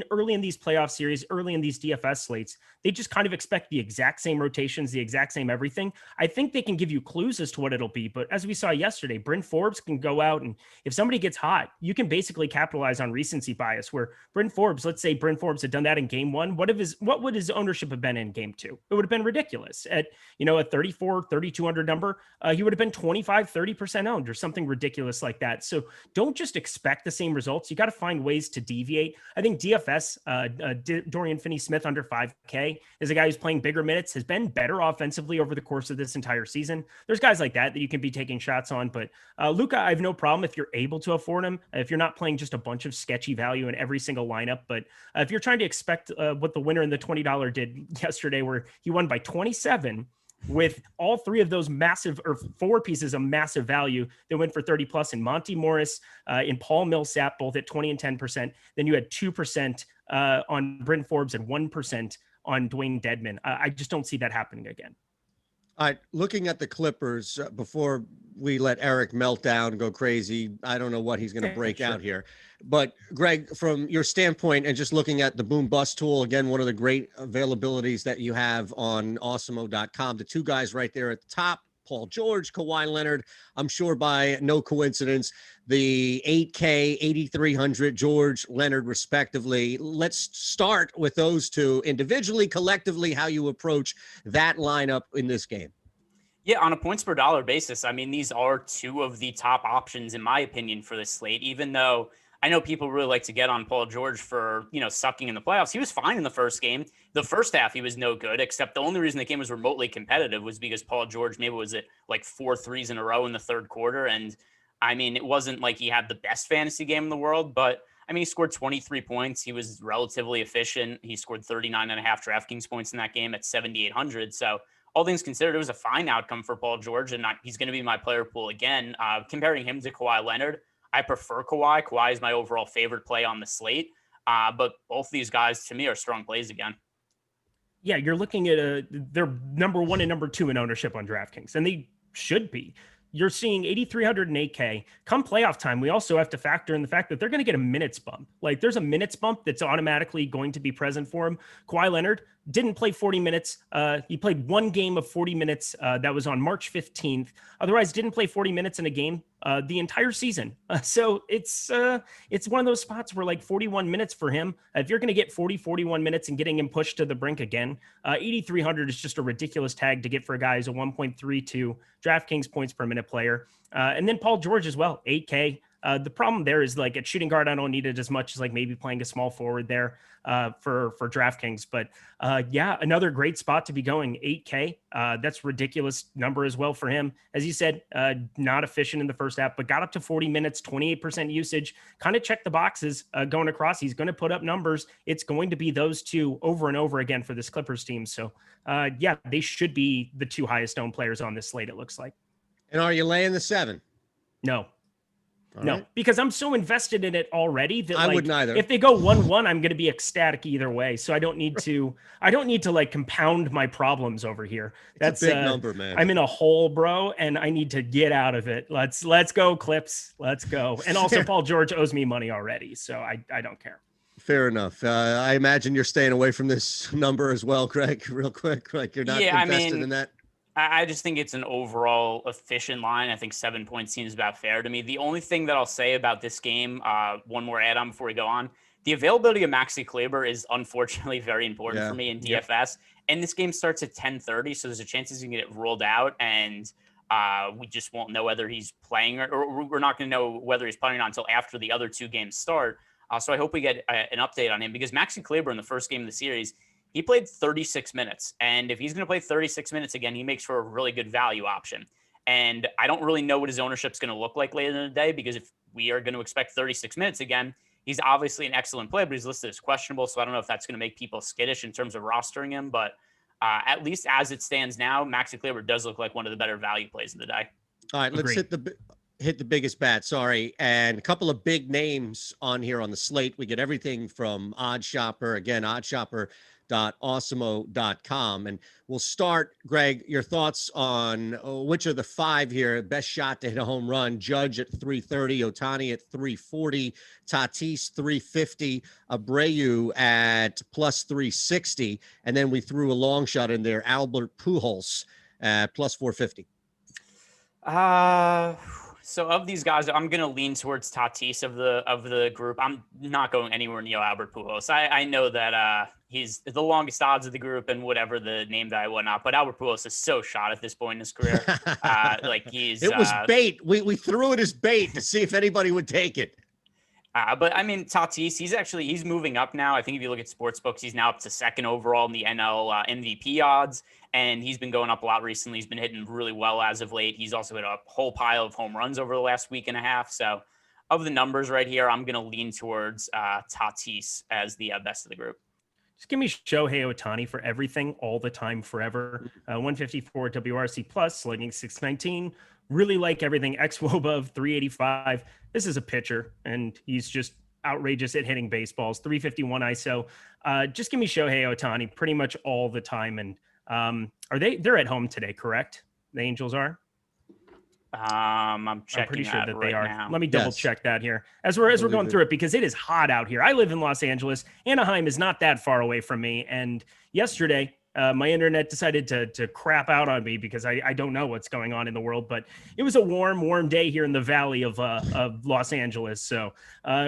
early in these playoff series, early in these DFS slates, they just kind of expect the exact same rotations, the exact same everything. I think they can give you clues as to what it'll be. But as we saw yesterday, Bryn Forbes can go out, and if somebody gets hot, you can basically capitalize on recency bias where Bryn Forbes, let's say Bryn Forbes had done that in game 1. What would his ownership have been in game 2? It would have been ridiculous. At, a 34, 3,200 number, he would have been 25, 30% owned or something ridiculous like that. So don't just expect the same results. You got to find ways to deviate. I think DFS, Dorian Finney-Smith under 5K is a guy who's playing bigger minutes, has been better offensively over the course of this entire season. There's guys like that you can be taking shots on, but Luka, I have no problem if you're able to afford him, if you're not playing just a bunch of sketchy value in every single lineup. But if you're trying to expect what the winner in the $20 did yesterday, where he won by 27, with all 3 of those massive, or 4 pieces of massive value that went for 30 plus in Monty Morris, in Paul Millsap, both at 20 and 10%. Then you had 2% on Bryn Forbes and 1% on Dwayne Dedmon. I just don't see that happening again. All right, looking at the Clippers, before we let Eric melt down and go crazy, I don't know what he's going to break out here. But Greg, from your standpoint and just looking at the boom bust tool, again, one of the great availabilities that you have on Awesemo.com, the 2 guys right there at the top, Paul George, Kawhi Leonard, I'm sure by no coincidence, the 8K, 8,300, George, Leonard, respectively. Let's start with those 2 individually, collectively, how you approach that lineup in this game. Yeah, on a points per dollar basis, these are 2 of the top options, in my opinion, for this slate, even though I know people really like to get on Paul George for, sucking in the playoffs. He was fine in the first game. The first half, he was no good, except the only reason the game was remotely competitive was because Paul George maybe was at like 4 threes in a row in the third quarter. And it wasn't like he had the best fantasy game in the world, but he scored 23 points. He was relatively efficient. He scored 39.5 DraftKings points in that game at 7,800. So all things considered, it was a fine outcome for Paul George, and he's going to be my player pool again. Comparing him to Kawhi Leonard, I prefer Kawhi. Kawhi is my overall favorite play on the slate. But both these guys, to me, are strong plays again. Yeah, you're looking at they're number 1 and number 2 in ownership on DraftKings, and they should be. You're seeing 8,300 and 8K. Come playoff time, we also have to factor in the fact that they're going to get a minutes bump. Like, there's a minutes bump that's automatically going to be present for him. Kawhi Leonard didn't play 40 minutes. He played 1 game of 40 minutes. That was on March 15th. Otherwise, didn't play 40 minutes in a game the entire season. So it's one of those spots where, like, 41 minutes for him, if you're going to get 41 minutes and getting him pushed to the brink again, 8,300 is just a ridiculous tag to get for a guy who's a 1.32 DraftKings points per minute player. And then Paul George as well, 8K. The problem there is like at shooting guard, I don't need it as much as like maybe playing a small forward there for DraftKings. But yeah, another great spot to be going. 8K. That's ridiculous number as well for him. As you said, not efficient in the first half, but got up to 40 minutes, 28% usage. Kind of checked the boxes going across. He's going to put up numbers. It's going to be those two over and over again for this Clippers team. So yeah, they should be the two highest owned players on this slate, it looks like. And are you laying the 7? No. All no, right. because I'm so invested in it already that I like, wouldn't either. If they go 1-1, I'm going to be ecstatic either way. So I don't need to like compound my problems over here. That's a big number, man. I'm in a hole, bro, and I need to get out of it. Let's go, Clips. Let's go. And also Paul George owes me money already, so I don't care. Fair enough. I imagine you're staying away from this number as well, Greg, real quick. Like you're not invested in that. I just think it's an overall efficient line. I think 7 points seems about fair to me. The only thing that I'll say about this game, one more add-on before we go on, the availability of Maxi Kleber is unfortunately very important for me in DFS. Yep. And this game starts at 10:30, so there's a chance he's going to get rolled out, and we just won't know whether he's playing or we're not going to know whether he's playing or not until after the other two games start. So I hope we get an update on him because Maxi Kleber in the first game of the series, he played 36 minutes. And if he's going to play 36 minutes again, he makes for a really good value option. And I don't really know what his ownership's going to look like later in the day because if we are going to expect 36 minutes again, he's obviously an excellent player, but he's listed as questionable. So I don't know if that's going to make people skittish in terms of rostering him. But at least as it stands now, Maxi Kleber does look like one of the better value plays of the day. All right, let's hit the biggest bat. Sorry. And a couple of big names on here on the slate. We get everything from Odd Shopper. Again, oddshopper.awesemo.com. And we'll start, Greg, your thoughts on which of the 5 here, best shot to hit a home run. Judge at 330, Ohtani at 340, Tatis 350, Abreu at plus 360. And then we threw a long shot in there, Albert Pujols at plus 450. So of these guys, I'm going to lean towards Tatis of the group. I'm not going anywhere near Albert Pujols. I know that he's the longest odds of the group and whatever the name that I whatnot, but Albert Pujols is so shot at this point in his career. It was bait. We threw it as bait to see if anybody would take it. But I mean, Tatis, he's moving up now. I think if you look at sports books, he's now up to 2nd overall in the NL MVP odds. And he's been going up a lot recently. He's been hitting really well as of late. He's also hit a whole pile of home runs over the last week and a half. So of the numbers right here, I'm going to lean towards Tatis as the best of the group. Just give me Shohei Ohtani for everything, all the time, forever. 154 WRC plus, slugging 619. Really like everything. xWOBA of 385. This is a pitcher, and he's just outrageous at hitting baseballs. 351 ISO. Just give me Shohei Ohtani pretty much all the time. And they're at home today, correct? The Angels are? I'm checking. I'm pretty sure that right they are. now. Let me double check that here as we're going through it because it is hot out here. I live in Los Angeles. Anaheim is not that far away from me. And yesterday, my internet decided to crap out on me because I don't know what's going on in the world. But it was a warm day here in the valley of Los Angeles. So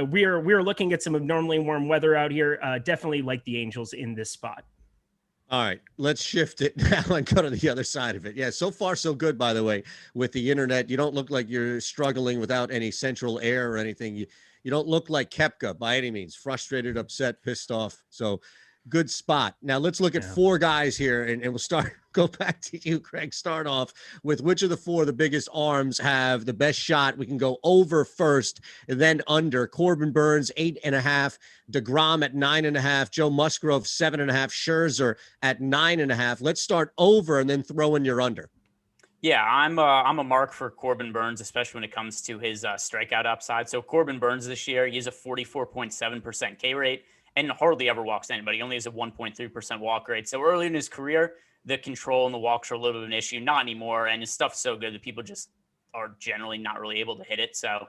we are looking at some abnormally warm weather out here. Definitely like the Angels in this spot. All right, let's shift it now and go to the other side of it. Yeah, so far so good, by the way, with the internet. You don't look like you're struggling without any central air or anything. You don't look like Koepka by any means. Frustrated, upset, pissed off. So good spot. Now let's look at 4 guys here and we'll go back to you, Craig. Start off with which of the 4 the biggest arms have the best shot. We can go over first and then under. Corbin Burns 8.5, DeGrom at 9.5, Joe Musgrove 7.5, Scherzer at 9.5. Let's start over and then throw in your under. Yeah, I'm a mark for Corbin Burns, especially when it comes to his strikeout upside. So Corbin Burns this year, he has a 44.7% K rate and hardly ever walks anybody. He only has a 1.3% walk rate. So early in his career, the control and the walks are a little bit of an issue. Not anymore. And his stuff's so good that people just are generally not really able to hit it. So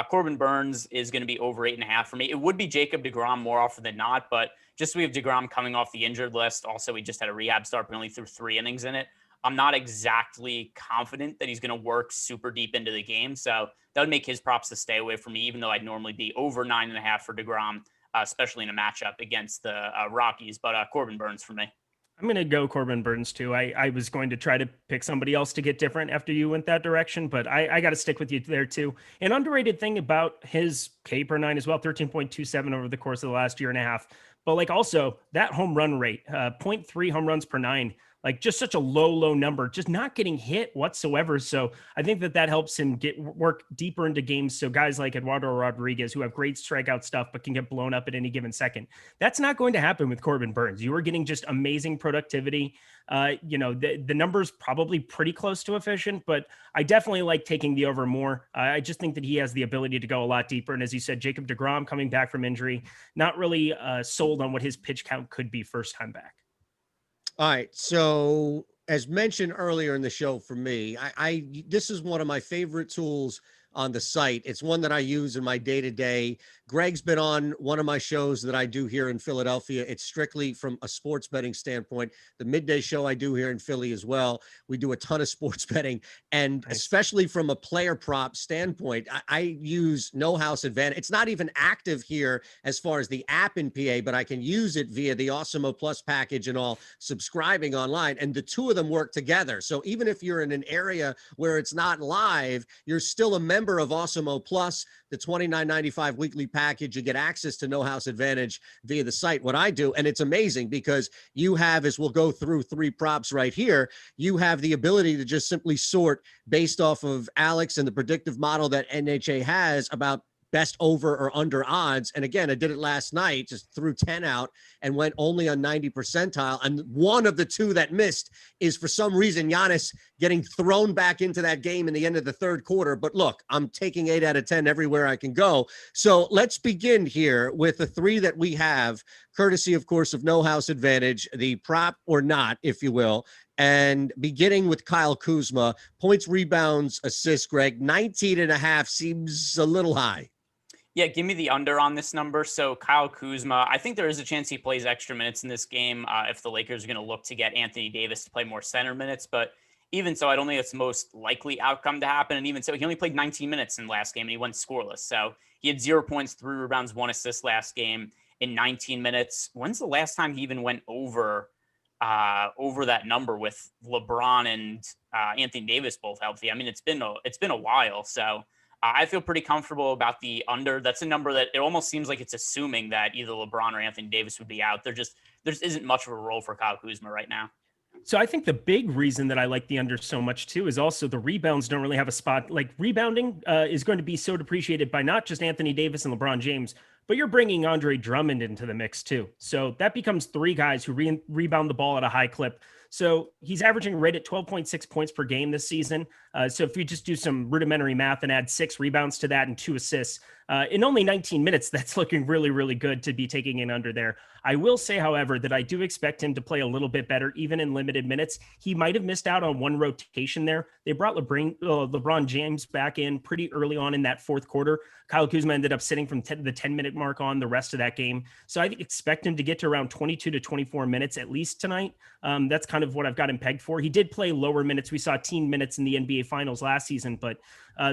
Corbin Burns is going to be over 8.5 for me. It would be Jacob deGrom more often than not, but just we have deGrom coming off the injured list. Also, he just had a rehab start, but only threw 3 innings in it. I'm not exactly confident that he's going to work super deep into the game. So that would make his props to stay away from me, even though I'd normally be over 9.5 for deGrom. Especially in a matchup against the Rockies, but Corbin Burns for me. I'm going to go Corbin Burns too. I was going to try to pick somebody else to get different after you went that direction, but I got to stick with you there too. An underrated thing about his K per nine as well, 13.27 over the course of the last year and a half. But like also that home run rate, 0.3 home runs per nine, like just such a low number, just not getting hit whatsoever. So I think that helps him work deeper into games. So guys like Eduardo Rodriguez, who have great strikeout stuff, but can get blown up at any given second. That's not going to happen with Corbin Burns. You are getting just amazing productivity. The numbers probably pretty close to efficient, but I definitely like taking the over more. I just think that he has the ability to go a lot deeper. And as you said, Jacob deGrom coming back from injury, not really sold on what his pitch count could be first time back. All right. So as mentioned earlier in the show, for me, this is one of my favorite tools on the site. It's one that I use in my day-to-day. Greg's been on one of my shows that I do here in Philadelphia. It's strictly from a sports betting standpoint. The midday show I do here in Philly as well. We do a ton of sports betting, and especially from a player prop standpoint, I use No House Advantage. It's not even active here as far as the app in PA, but I can use it via the Awesemo Plus package and all, subscribing online, and the two of them work together. So even if you're in an area where it's not live, you're still a member of Awesemo Plus, the $29.95 weekly package. You get access to No House Advantage via the site. What I do, and it's amazing because you have, as we'll go through three props right here, you have the ability to just simply sort based off of Alex and the predictive model that NHA has about best over or under odds. And again, I did it last night, just threw 10 out and went only on 90 percentile. And one of the two that missed is for some reason Giannis getting thrown back into that game in the end of the third quarter. But look, I'm taking 8 out of 10 everywhere I can go. So let's begin here with the three that we have, courtesy, of course, of No House Advantage, the prop or not, if you will. And beginning with Kyle Kuzma, points, rebounds, assists, Greg, 19.5 seems a little high. Yeah, give me the under on this number. So Kyle Kuzma, I think there is a chance he plays extra minutes in this game if the Lakers are going to look to get Anthony Davis to play more center minutes. But even so, I don't think it's the most likely outcome to happen. And even so, he only played 19 minutes in the last game and he went scoreless. So he had 0 points, 3 rebounds, 1 assist last game in 19 minutes. When's the last time he even went over that number with LeBron and Anthony Davis both healthy? I mean, it's been a while. So I feel pretty comfortable about the under. That's a number that it almost seems like it's assuming that either LeBron or Anthony Davis would be out. There isn't much of a role for Kyle Kuzma right now. So I think the big reason that I like the under so much too is also the rebounds don't really have a spot. Like rebounding is going to be so depreciated by not just Anthony Davis and LeBron James, but you're bringing Andre Drummond into the mix too. So that becomes 3 guys who rebound the ball at a high clip. So he's averaging right at 12.6 points per game this season. So if we just do some rudimentary math and add 6 rebounds to that and 2 assists, in only 19 minutes, that's looking really, really good to be taking in under there. I will say, however, that I do expect him to play a little bit better, even in limited minutes. He might have missed out on one rotation there. They brought LeBron James back in pretty early on in that fourth quarter. Kyle Kuzma ended up sitting from the 10-minute mark on the rest of that game. So I expect him to get to around 22 to 24 minutes at least tonight. That's kind of what I've got him pegged for. He did play lower minutes. We saw teen minutes in the NBA Finals last season, but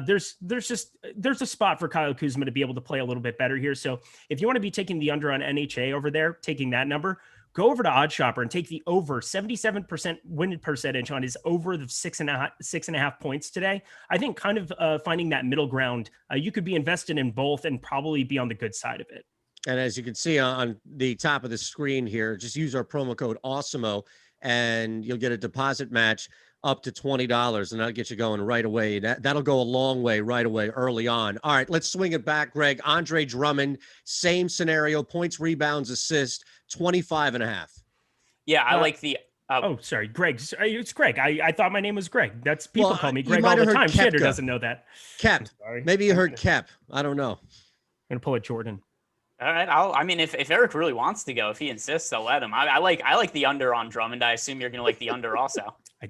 there's a spot for Kyle Kuzma to be able to play a little bit better here. So if you want to be taking the under on NHA over there, taking that number, go over to OddsShopper and take the over 77% win percentage on his over the 6.5 points today. I think kind of finding that middle ground, you could be invested in both and probably be on the good side of it. And as you can see on the top of the screen here, just use our promo code Awesemo and you'll get a deposit match up to $20, and that'll get you going right away. That'll go a long way right away early on. All right, let's swing it back, Greg. Andre Drummond, same scenario, points, rebounds, assist, 25.5. Yeah, I like the... sorry, Greg. It's Greg. I thought my name was Greg. That's people call me Greg all the time. Koepka. Shander doesn't know that. Kep. Maybe you heard Kep. I don't know. I'm going to pull it Jordan. All right. If Eric really wants to go, if he insists, I'll let him. I like the under on Drummond. I assume you're going to like the under also. I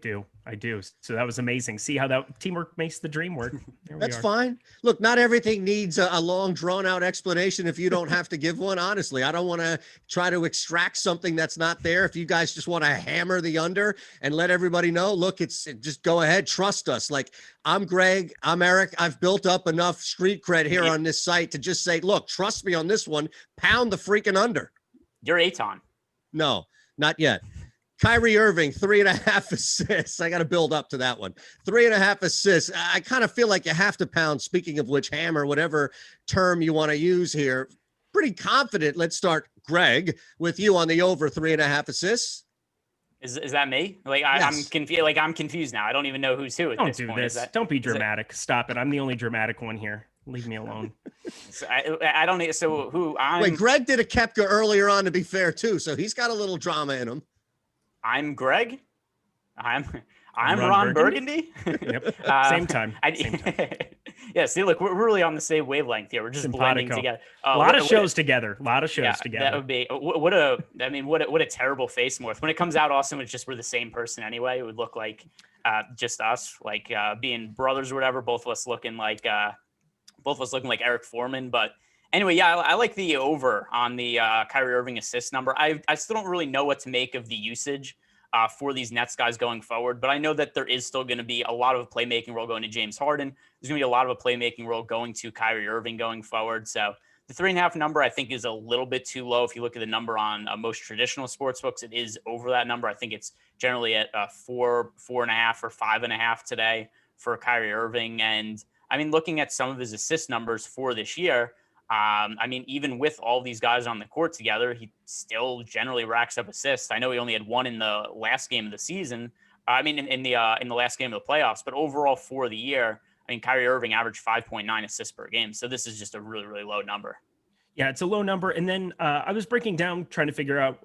do. So that was amazing. See how that teamwork makes the dream work. That's fine. Look, not everything needs a long, drawn-out explanation if you don't have to give one. Honestly, I don't want to try to extract something that's not there. If you guys just want to hammer the under and let everybody know, look, just go ahead. Trust us. Like, I'm Greg. I'm Eric. I've built up enough street cred here on this site to just say, look, trust me on this one. Pound the freaking under. You're Eytan. No, not yet. Kyrie Irving, 3.5 assists. I got to build up to that one. 3.5 assists. I kind of feel like you have to pound, speaking of which, hammer, whatever term you want to use here. Pretty confident. Let's start, Greg, with you on the over 3.5 assists. Is that me? Like Yes. I'm confused. Like I'm confused now. I don't even know who's who at Don't this do point. this. Don't be dramatic. Stop it. I'm the only dramatic one here. Leave me alone. So I don't need. So who? Wait, Greg did a Koepka earlier on, to be fair, too. So he's got a little drama in him. I'm Greg. I'm Ron Ron Burgundy. Yep. Same time. Same time. Yeah. See, look, we're really on the same wavelength here. We're just blending together. A lot of shows together. A lot of shows together. That would be what a terrible face morph. When it comes out, Austin, it's just we're the same person anyway. It would look like just us, like being brothers or whatever. Both of us looking like Eric Foreman. But anyway, yeah, I like the over on the Kyrie Irving assist number. I still don't really know what to make of the usage for these Nets guys going forward, but I know that there is still going to be a lot of a playmaking role going to James Harden. There's going to be a lot of a playmaking role going to Kyrie Irving going forward. So the 3.5 number, I think, is a little bit too low. If you look at the number on most traditional sports books, it is over that number. I think it's generally at 4.5 or 5.5 today for Kyrie Irving. And I mean, looking at some of his assist numbers for this year, I mean, even with all these guys on the court together, he still generally racks up assists. I know he only had one in the last game of the season. I mean, in the last game of the playoffs, but overall for the year, I mean, Kyrie Irving averaged 5.9 assists per game. So this is just a really, really low number. Yeah, it's a low number. And then I was breaking down, trying to figure out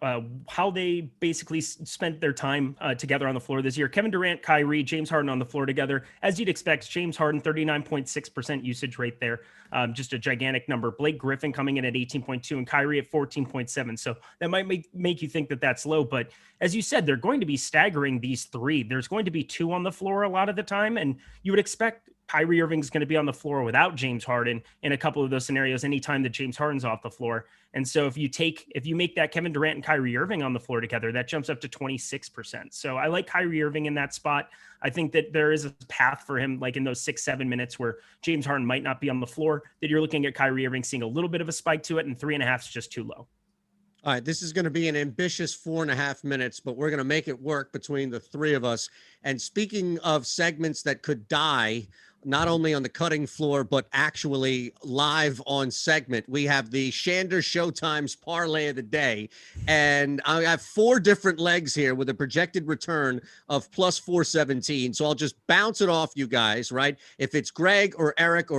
how they basically spent their time together on the floor this year. Kevin Durant, Kyrie, James Harden on the floor together. As you'd expect, James Harden, 39.6% usage rate there. Just a gigantic number. Blake Griffin coming in at 18.2 and Kyrie at 14.7. So that might make you think that that's low. But as you said, they're going to be staggering these three. There's going to be two on the floor a lot of the time. And you would expect Kyrie Irving's going to be on the floor without James Harden in a couple of those scenarios anytime that James Harden's off the floor. And so if you make that Kevin Durant and Kyrie Irving on the floor together, that jumps up to 26%. So I like Kyrie Irving in that spot. I think that there is a path for him, like in those 6-7 minutes where James Harden might not be on the floor, that you're looking at Kyrie Irving seeing a little bit of a spike to it, and 3.5 is just too low. All right, this is going to be an ambitious 4.5 minutes, but we're going to make it work between the three of us. And speaking of segments that could die, not only on the cutting floor, but actually live on segment, we have the ShanderShowtime's parlay of the day. And I have 4 different legs here with a projected return of plus 417. So I'll just bounce it off you guys, right? If it's Greg or Eric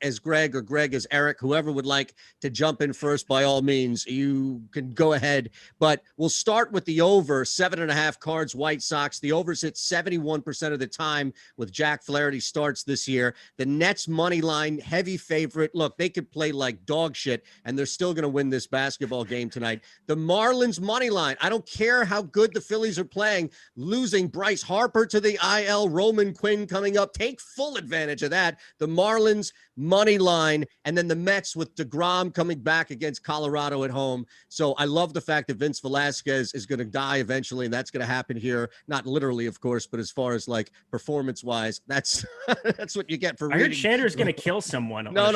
as Greg or Greg as Eric, whoever would like to jump in first, by all means, you can go ahead. But we'll start with the over, 7.5 Cards, White Sox. The overs hit 71% of the time with Jack Flaherty starts this year. The Nets money line, heavy favorite. Look, they could play like dog shit, and they're still going to win this basketball game tonight. The Marlins money line. I don't care how good the Phillies are playing. Losing Bryce Harper to the IL, Roman Quinn coming up. Take full advantage of that. The Marlins money line, and then the Mets with DeGrom coming back against Colorado at home. So I love the fact that Vince Velasquez is going to die eventually, and that's going to happen here. Not literally, of course, but as far as like performance-wise, that's that's what you get for reading. I heard Shander's going to kill someone. No.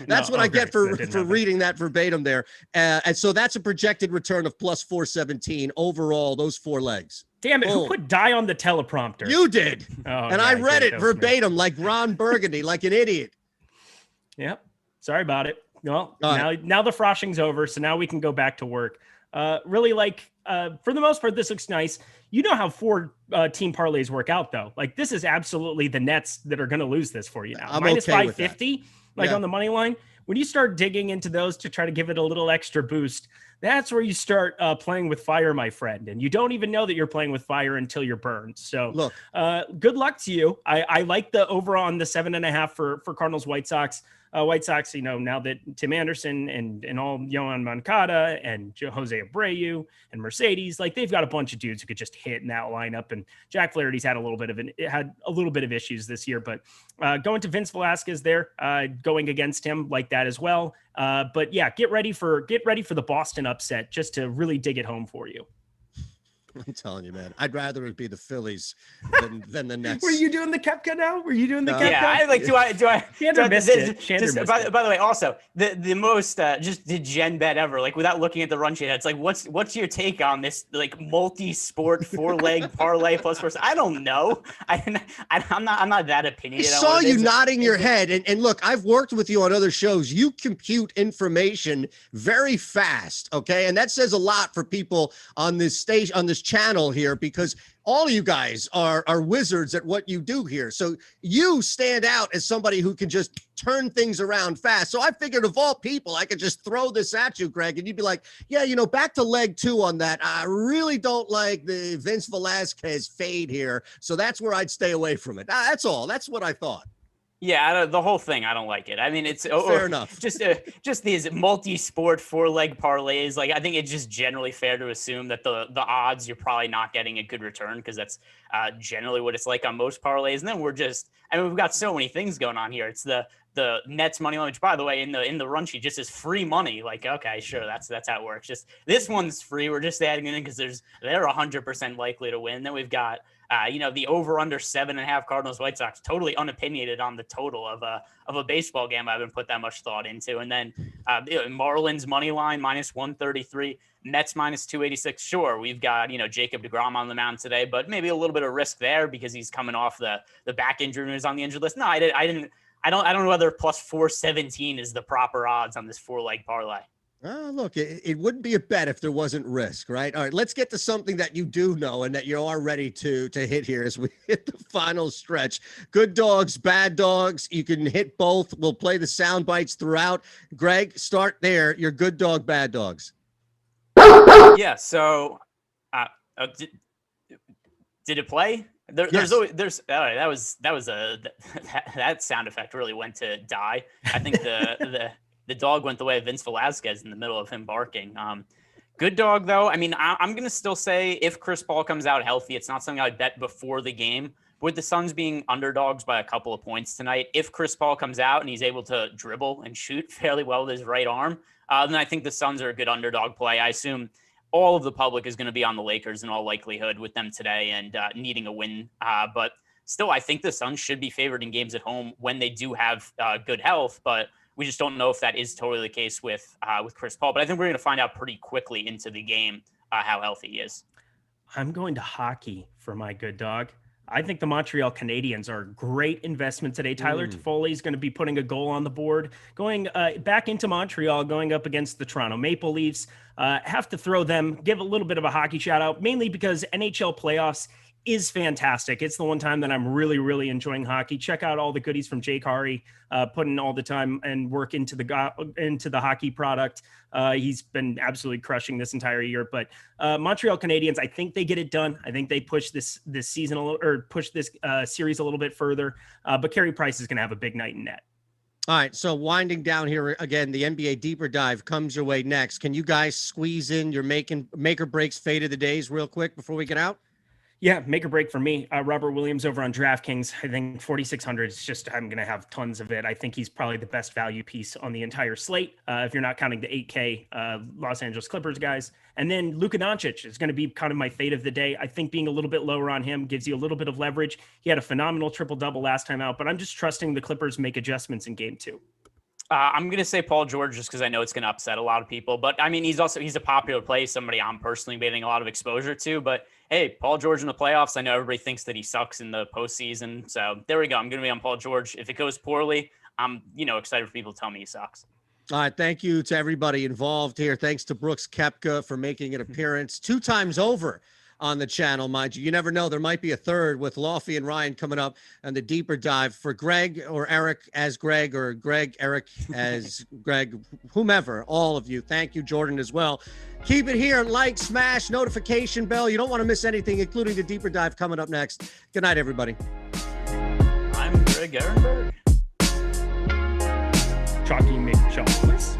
That's what I get for reading that verbatim there. And so that's a projected return of plus 417 overall, those 4 legs. Damn it, who put die on the teleprompter? You did. And I read it verbatim like Ron Burgundy, like an idiot. Yep. Sorry about it. Well, now the froshing's over, so now we can go back to work. Really, like, for the most part, this looks nice. You know how 4 team parlays work out, though. Like, this is absolutely the Nets that are going to lose this for you now. I'm Minus okay 550, on the money line. When you start digging into those to try to give it a little extra boost, that's where you start playing with fire, my friend. And you don't even know that you're playing with fire until you're burned. So look, good luck to you. I like the over on the 7.5 for Cardinals White Sox. White Sox, now that Tim Anderson and all Yohan Moncada and Jose Abreu and Mercedes, like they've got a bunch of dudes who could just hit in that lineup. And Jack Flaherty's had a little bit of issues this year, but going to Vince Velasquez there, going against him like that as well. But yeah, get ready for the Boston upset just to really dig it home for you. I'm telling you, man. I'd rather it be the Phillies than the Nets. Were you doing the Koepka now? Were you doing the Koepka? Yeah, I like. Do I? Shander missed it. Shander missed it. By the way, also the most just degen bet ever. Like without looking at the run sheet, it's like what's your take on this like multi-sport 4-leg parlay plus first? I don't know. I'm not that opinionated. I saw you nodding your head, and look, I've worked with you on other shows. You compute information very fast, okay, and that says a lot for people on this stage, on this channel here, because all of you guys are wizards at what you do here. So you stand out as somebody who can just turn things around fast. So I figured of all people, I could just throw this at you, Greg, and you'd be like, yeah, back to leg 2 on that. I really don't like the Vince Velasquez fade here. So that's where I'd stay away from it. That's all. That's what I thought. Yeah, the whole thing, I don't like it. I mean, it's fair enough. Just these multi-sport 4-leg parlays. Like, I think it's just generally fair to assume that the odds you're probably not getting a good return because that's generally what it's like on most parlays. And then we've got so many things going on here. It's the Nets money line, which by the way, in the run sheet just is free money. Like, okay, sure, that's how it works. Just this one's free. We're just adding it in because they're 100% likely to win. Then we've got the over under 7.5 Cardinals White Sox, totally unopinionated on the total of a baseball game. I haven't put that much thought into. And then Marlins money line -133, Mets -286. Sure, we've got Jacob deGrom on the mound today, but maybe a little bit of risk there because he's coming off the back injury and is on the injured list. No, I don't know whether +417 is the proper odds on this 4-leg parlay. Look, it wouldn't be a bet if there wasn't risk, right? All right, let's get to something that you do know and that you are ready to hit here as we hit the final stretch. Good dogs, bad dogs. You can hit both. We'll play the sound bites throughout. Greg, start there. Your good dog, bad dogs. Yeah. So, did it play? Yes. That sound effect really went to die. I think the dog went the way of Vince Velasquez in the middle of him barking. Good dog, though. I mean, I'm going to still say if Chris Paul comes out healthy, it's not something I'd bet before the game. With the Suns being underdogs by a couple of points tonight, if Chris Paul comes out and he's able to dribble and shoot fairly well with his right arm, then I think the Suns are a good underdog play. I assume all of the public is going to be on the Lakers in all likelihood with them today and needing a win. But still, I think the Suns should be favored in games at home when they do have good health. But we just don't know if that is totally the case with Chris Paul. But I think we're going to find out pretty quickly into the game how healthy he is. I'm going to hockey for my good dog. I think the Montreal Canadiens are a great investment today. Tyler Toffoli is going to be putting a goal on the board, going back into Montreal, going up against the Toronto Maple Leafs. Have to throw them, give a little bit of a hockey shout out, mainly because NHL playoffs is fantastic. It's the one time that I'm really, really enjoying hockey. Check out all the goodies from Jake Hari, putting all the time and work into the hockey product. He's been absolutely crushing this entire year. But Montreal Canadiens, I think they get it done. I think they push this season push this series a little bit further. But Carey Price is going to have a big night in net. All right, so winding down here again, the NBA Deeper Dive comes your way next. Can you guys squeeze in your make or breaks fade of the days real quick before we get out? Yeah, make or break for me. Robert Williams over on DraftKings. I think 4,600 is just, I'm going to have tons of it. I think he's probably the best value piece on the entire slate, if you're not counting the 8K Los Angeles Clippers guys. And then Luka Doncic is going to be kind of my fade of the day. I think being a little bit lower on him gives you a little bit of leverage. He had a phenomenal triple-double last time out, but I'm just trusting the Clippers make adjustments in game 2. I'm going to say Paul George just because I know it's going to upset a lot of people. But, I mean, he's a popular play, somebody I'm personally getting a lot of exposure to. But, hey, Paul George in the playoffs, I know everybody thinks that he sucks in the postseason. So there we go. I'm going to be on Paul George. If it goes poorly, I'm excited for people to tell me he sucks. All right, thank you to everybody involved here. Thanks to Brooks Koepka for making an appearance 2 times over on the channel, mind you. You never know. There might be a third with Loughran and Rayen coming up on the Deeper Dive. For Greg or Eric as Greg, or Greg, Eric as Greg, whomever, all of you. Thank you, Jordan, as well. Keep it here and like, smash, notification bell. You don't want to miss anything, including the Deeper Dive coming up next. Good night, everybody. I'm Greg Ehrenberg. Chalky McChalklist.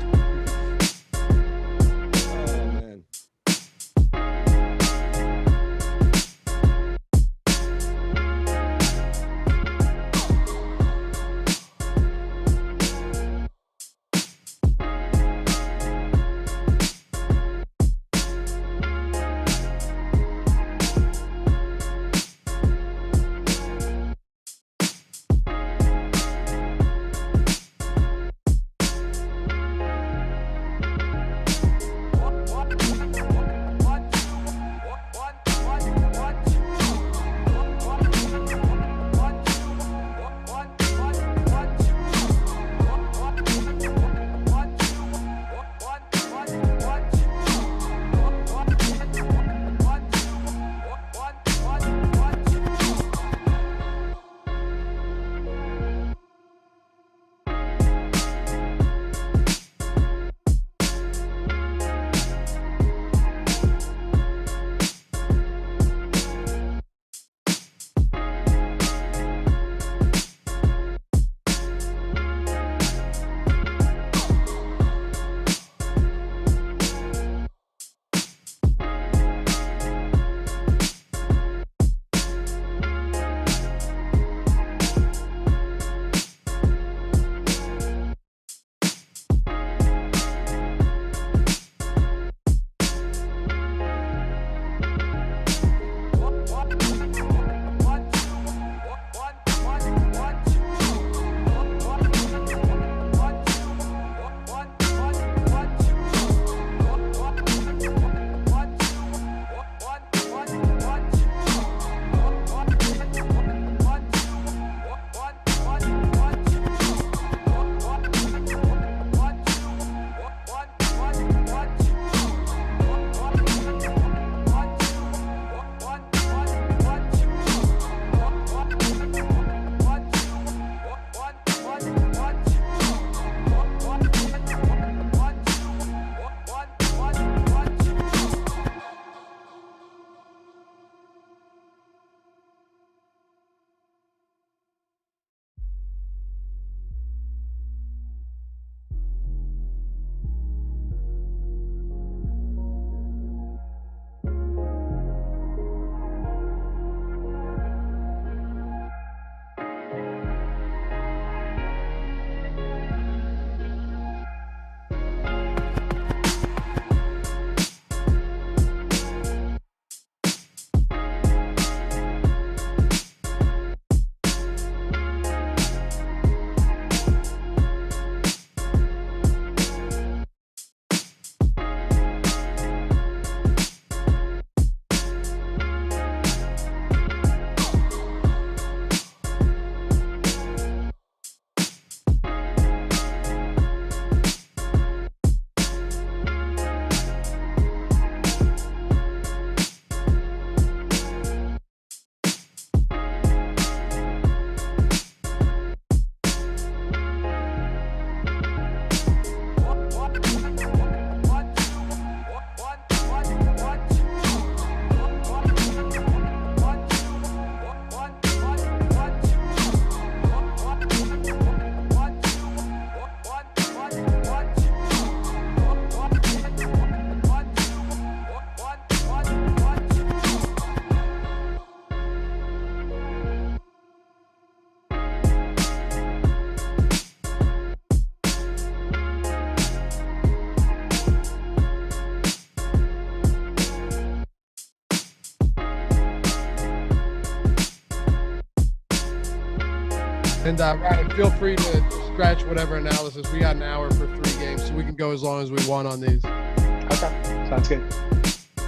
And Ryan, feel free to scratch whatever analysis. We got an hour for 3 games, so we can go as long as we want on these. Okay, sounds good.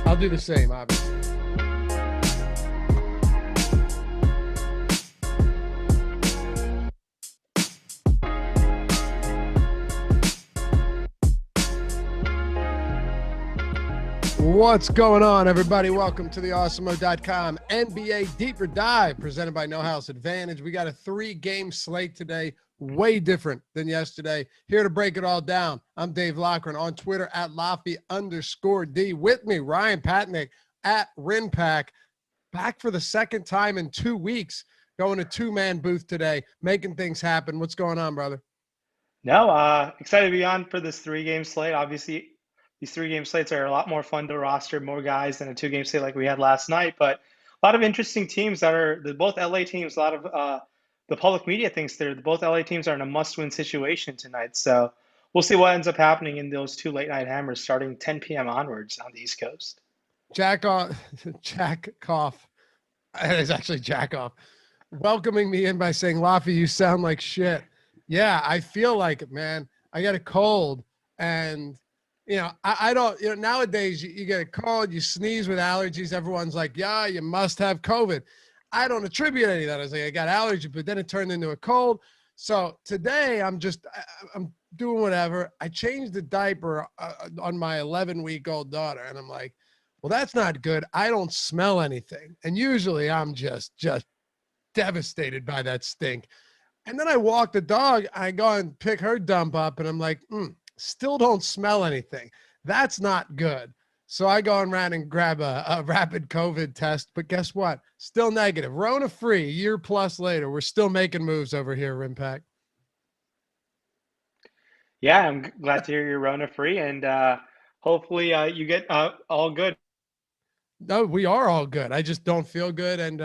I'll do the same, obviously. What's going on, everybody? Welcome to the Awesemo.com NBA Deeper Dive presented by No House Advantage. We got a 3-game slate today, way different than yesterday. Here to break it all down, I'm Dave Loughran on Twitter at Laffy_D. With me, Ryan Patnaik at Rynpak. Back for the second time in 2 weeks, going to 2-man booth today, making things happen. What's going on, brother? No, excited to be on for this 3-game slate. Obviously, these 3-game slates are a lot more fun to roster, more guys than a 2-game slate like we had last night. But a lot of interesting teams that are both LA teams. A lot of the public media thinks both LA teams are in a must-win situation tonight. So we'll see what ends up happening in those 2 late-night hammers starting 10 p.m. onwards on the East Coast. Jack Off. It's actually Jack Off. Welcoming me in by saying, Laffy, you sound like shit. Yeah, I feel like it, man. I got a cold and I don't, nowadays you get a cold, you sneeze with allergies. Everyone's like, yeah, you must have COVID. I don't attribute any of that. I was like, I got allergy, but then it turned into a cold. So today I'm doing whatever. I changed the diaper on my 11-week-old daughter. And I'm like, well, that's not good. I don't smell anything. And usually I'm just devastated by that stink. And then I walk the dog. I go and pick her dump up and I'm like, still don't smell anything. That's not good. So I go and ran and grab a rapid COVID test, but guess what? Still negative. Rona free, a year plus later. We're still making moves over here, Rynpak. Yeah, I'm glad to hear you're Rona free, and hopefully you get all good. No, we are all good. I just don't feel good, and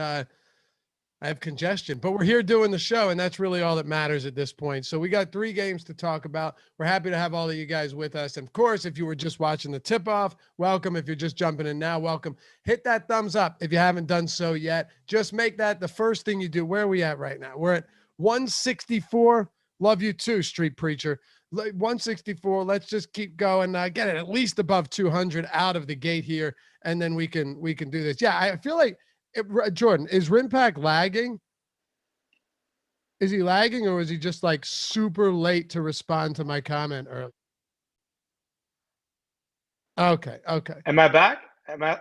I have congestion, but we're here doing the show, and that's really all that matters at this point. So we got 3 games to talk about. We're happy to have all of you guys with us. And of course, if you were just watching the tip-off, welcome. If you're just jumping in now, welcome. Hit that thumbs up if you haven't done so yet. Just make that the first thing you do. Where are we at right now? We're at 164. Love you too, Street Preacher. 164. Let's just keep going. Get it at least above 200 out of the gate here, and then we can do this. Yeah, I feel like Jordan, is Rynpak lagging? Is he lagging, or is he just like super late to respond to my comment earlier? Okay. Am I back? All right,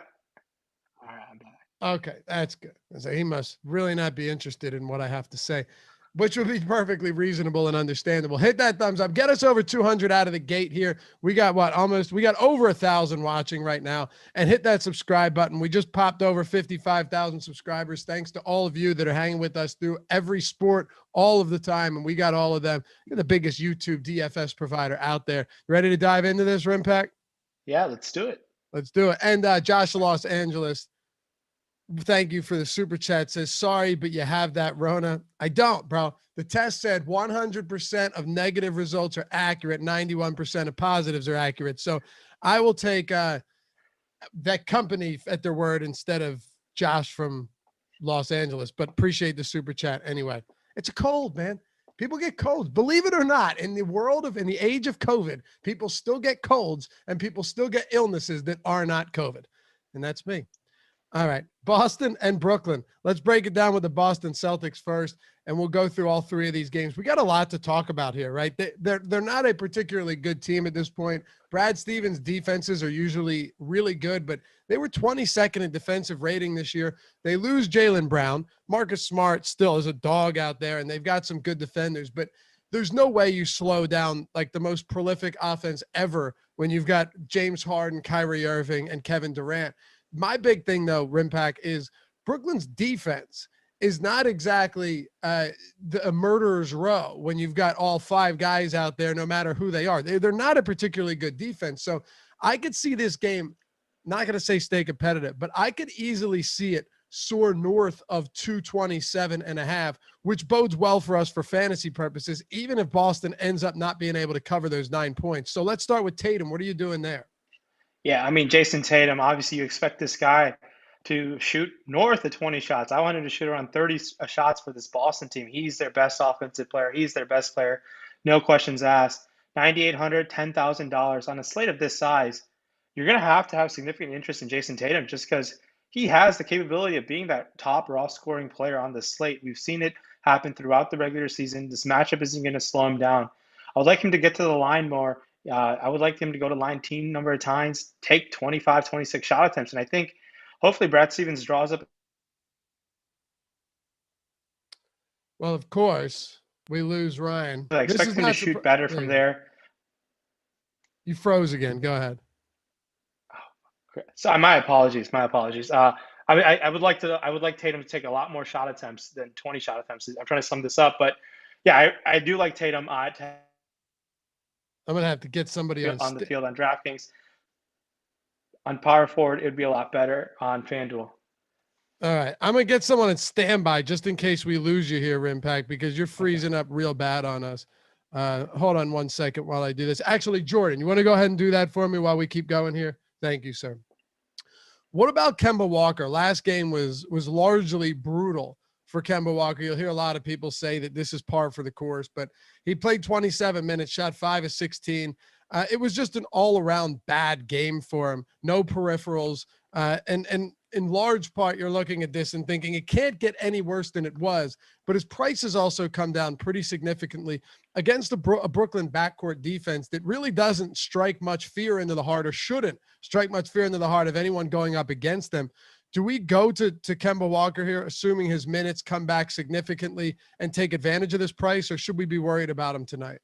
I'm back. Okay, that's good. So he must really not be interested in what I have to say, which would be perfectly reasonable and understandable. Hit that thumbs up. Get us over 200 out of the gate here. We got we got over 1,000 watching right now, and hit that subscribe button. We just popped over 55,000 subscribers. Thanks to all of you that are hanging with us through every sport all of the time. And we got all of them. You're the biggest YouTube DFS provider out there. Ready to dive into this, Rynpak? Yeah, let's do it. Let's do it. And Josh Los Angeles, thank you for the super chat. Says, sorry, but you have that Rona. I don't, bro. The test said 100% of negative results are accurate. 91% of positives are accurate. So I will take that company at their word instead of Josh from Los Angeles, but appreciate the super chat anyway. It's a cold, man. People get colds. Believe it or not, in the age of COVID, people still get colds and people still get illnesses that are not COVID. And that's me. All right, Boston and Brooklyn. Let's break it down with the Boston Celtics first, and we'll go through all 3 of these games. We got a lot to talk about here, right? They're not a particularly good team at this point. Brad Stevens' defenses are usually really good, but they were 22nd in defensive rating this year. They lose Jaylen Brown. Marcus Smart still is a dog out there, and they've got some good defenders, but there's no way you slow down like the most prolific offense ever when you've got James Harden, Kyrie Irving, and Kevin Durant. My big thing, though, Rynpak, is Brooklyn's defense is not exactly a murderer's row when you've got all 5 guys out there, no matter who they are. They're not a particularly good defense. So I could see this game, not going to say stay competitive, but I could easily see it soar north of 227.5, which bodes well for us for fantasy purposes, even if Boston ends up not being able to cover those 9 points. So let's start with Tatum. What are you doing there? Yeah, I mean, Jason Tatum, obviously you expect this guy to shoot north of 20 shots. I want him to shoot around 30 shots for this Boston team. He's their best offensive player. He's their best player. No questions asked. $9,800, $10,000 on a slate of this size. You're going to have significant interest in Jason Tatum just because he has the capability of being that top raw scoring player on the slate. We've seen it happen throughout the regular season. This matchup isn't going to slow him down. I would like him to get to the line more. I would like him to go to line team number of times, take 25, 26 shot attempts. And I think hopefully Brad Stevens draws up. Well, of course, we lose Rayen. I expect him to shoot better from there. You froze again. Go ahead. So my apologies. I would like Tatum to take a lot more shot attempts than 20 shot attempts. I'm trying to sum this up, but yeah, I do like Tatum. I'm gonna have to get somebody on the field on DraftKings. On power forward, it would be a lot better on Fanduel. All right, I'm gonna get someone on standby just in case we lose you here, Rynpak, because you're freezing up real bad on us. Hold on 1 second while I do this. Actually, Jordan, you want to go ahead and do that for me while we keep going here? Thank you, sir. What about Kemba Walker? Last game was largely brutal for Kemba Walker. You'll hear a lot of people say that this is par for the course, but he played 27 minutes, shot 5 of 16. It was just an all-around bad game for him. No peripherals. And in large part, you're looking at this and thinking it can't get any worse than it was, but his price has also come down pretty significantly against a Brooklyn backcourt defense that really doesn't strike much fear into the heart, or shouldn't strike much fear into the heart of anyone going up against them. Do we go to Kemba Walker here, assuming his minutes come back significantly, and take advantage of this price, or should we be worried about him tonight?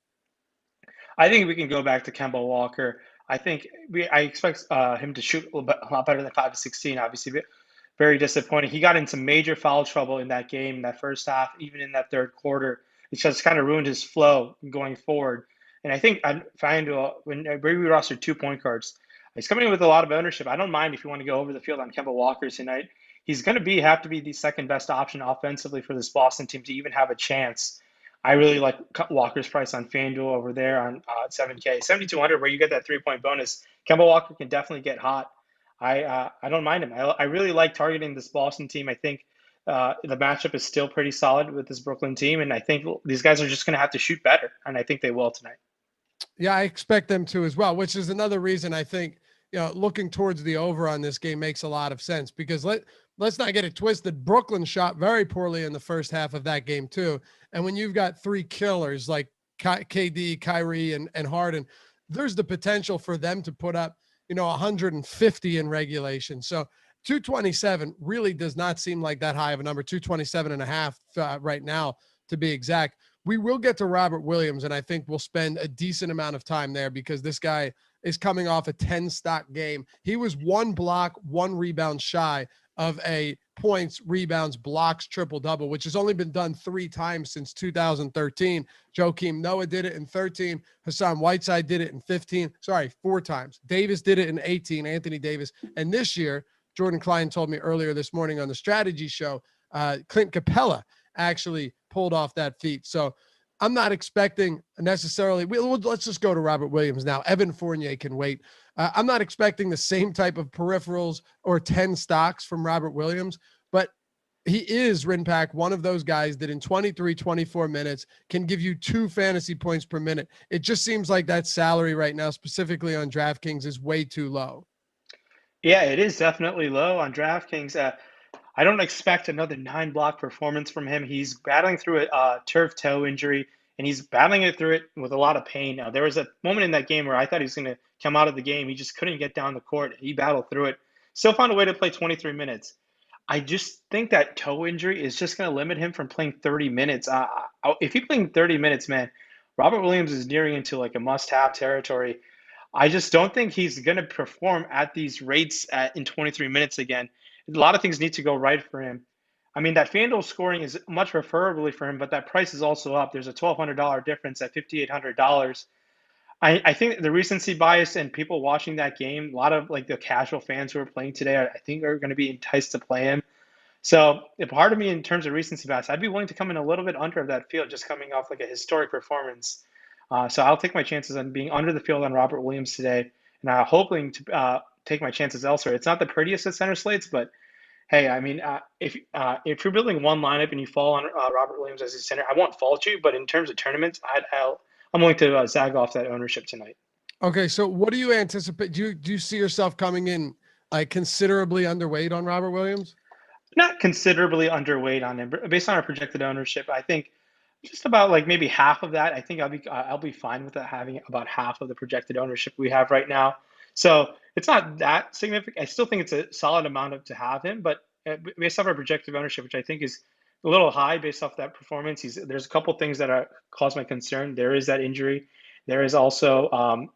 I think we can go back to Kemba Walker. I expect him to shoot a lot better than 5 of 16. Obviously, very disappointing. He got into major foul trouble in that game, in that first half, even in that third quarter. It just kind of ruined his flow going forward. And I think when we rostered 2 point guards, he's coming in with a lot of ownership. I don't mind if you want to go over the field on Kemba Walker tonight. He's going to have to be the second best option offensively for this Boston team to even have a chance. I really like Walker's price on FanDuel over there on 7K, 7,200, where you get that 3-point bonus. Kemba Walker can definitely get hot. I don't mind him. I really like targeting this Boston team. I think the matchup is still pretty solid with this Brooklyn team, and I think these guys are just going to have to shoot better, and I think they will tonight. Yeah, I expect them to as well, which is another reason I think, looking towards the over on this game makes a lot of sense, because let's not get it twisted. Brooklyn shot very poorly in the first half of that game too. And when you've got 3 killers like KD, Kyrie, and Harden, there's the potential for them to put up, 150 in regulation. So 227 really does not seem like that high of a number. 227.5 right now, to be exact. We will get to Robert Williams, and I think we'll spend a decent amount of time there because this guy is coming off a 10 stock game. He was 1 block, 1 rebound shy of a points, rebounds, blocks, triple-double, which has only been done 3 times since 2013. Joakim Noah did it in 13. Hassan Whiteside did it in 15. 4 times. Davis did it in 18, Anthony Davis. And this year, Jordan Klein told me earlier this morning on the strategy show, Clint Capella actually pulled off that feat. So I'm not expecting necessarily, let's just go to Robert Williams now. Evan Fournier can wait. I'm not expecting the same type of peripherals or 10 stocks from Robert Williams, but he is, Rynpak, one of those guys that in 23, 24 minutes can give you 2 fantasy points per minute. It just seems like that salary right now, specifically on DraftKings, is way too low. Yeah, it is definitely low on DraftKings. I don't expect another 9-block performance from him. He's battling through a turf toe injury, and he's battling through it with a lot of pain. Now, there was a moment in that game where I thought he was going to come out of the game. He just couldn't get down the court. He battled through it. Still found a way to play 23 minutes. I just think that toe injury is just going to limit him from playing 30 minutes. If he's playing 30 minutes, man, Robert Williams is nearing into like a must-have territory. I just don't think he's going to perform at these rates in 23 minutes again. A lot of things need to go right for him. I mean, that FanDuel scoring is much preferably for him, but that price is also up. There's a $1,200 difference at $5,800. I think the recency bias and people watching that game, a lot of like the casual fans who are playing today, I think are going to be enticed to play him. So if part of me in terms of recency bias, I'd be willing to come in a little bit under that field, just coming off like a historic performance. So I'll take my chances on being under the field on Robert Williams today, and hoping to take my chances elsewhere. It's not the prettiest of center slates, but hey, I mean, if you're building one lineup and you fall on Robert Williams as his center, I won't fault you. But in terms of tournaments, I'm willing to zag off that ownership tonight. Okay, so what do you anticipate? Do you see yourself coming in like considerably underweight on Robert Williams? Not considerably underweight on him, but based on our projected ownership. I think just about like maybe half of that. I think I'll be fine with that, having about half of the projected ownership we have right now. So it's not that significant. I still think it's a solid amount to have him, but based off our projected ownership, which I think is a little high based off that performance, there's a couple things that are cause my concern. There is that injury. There is also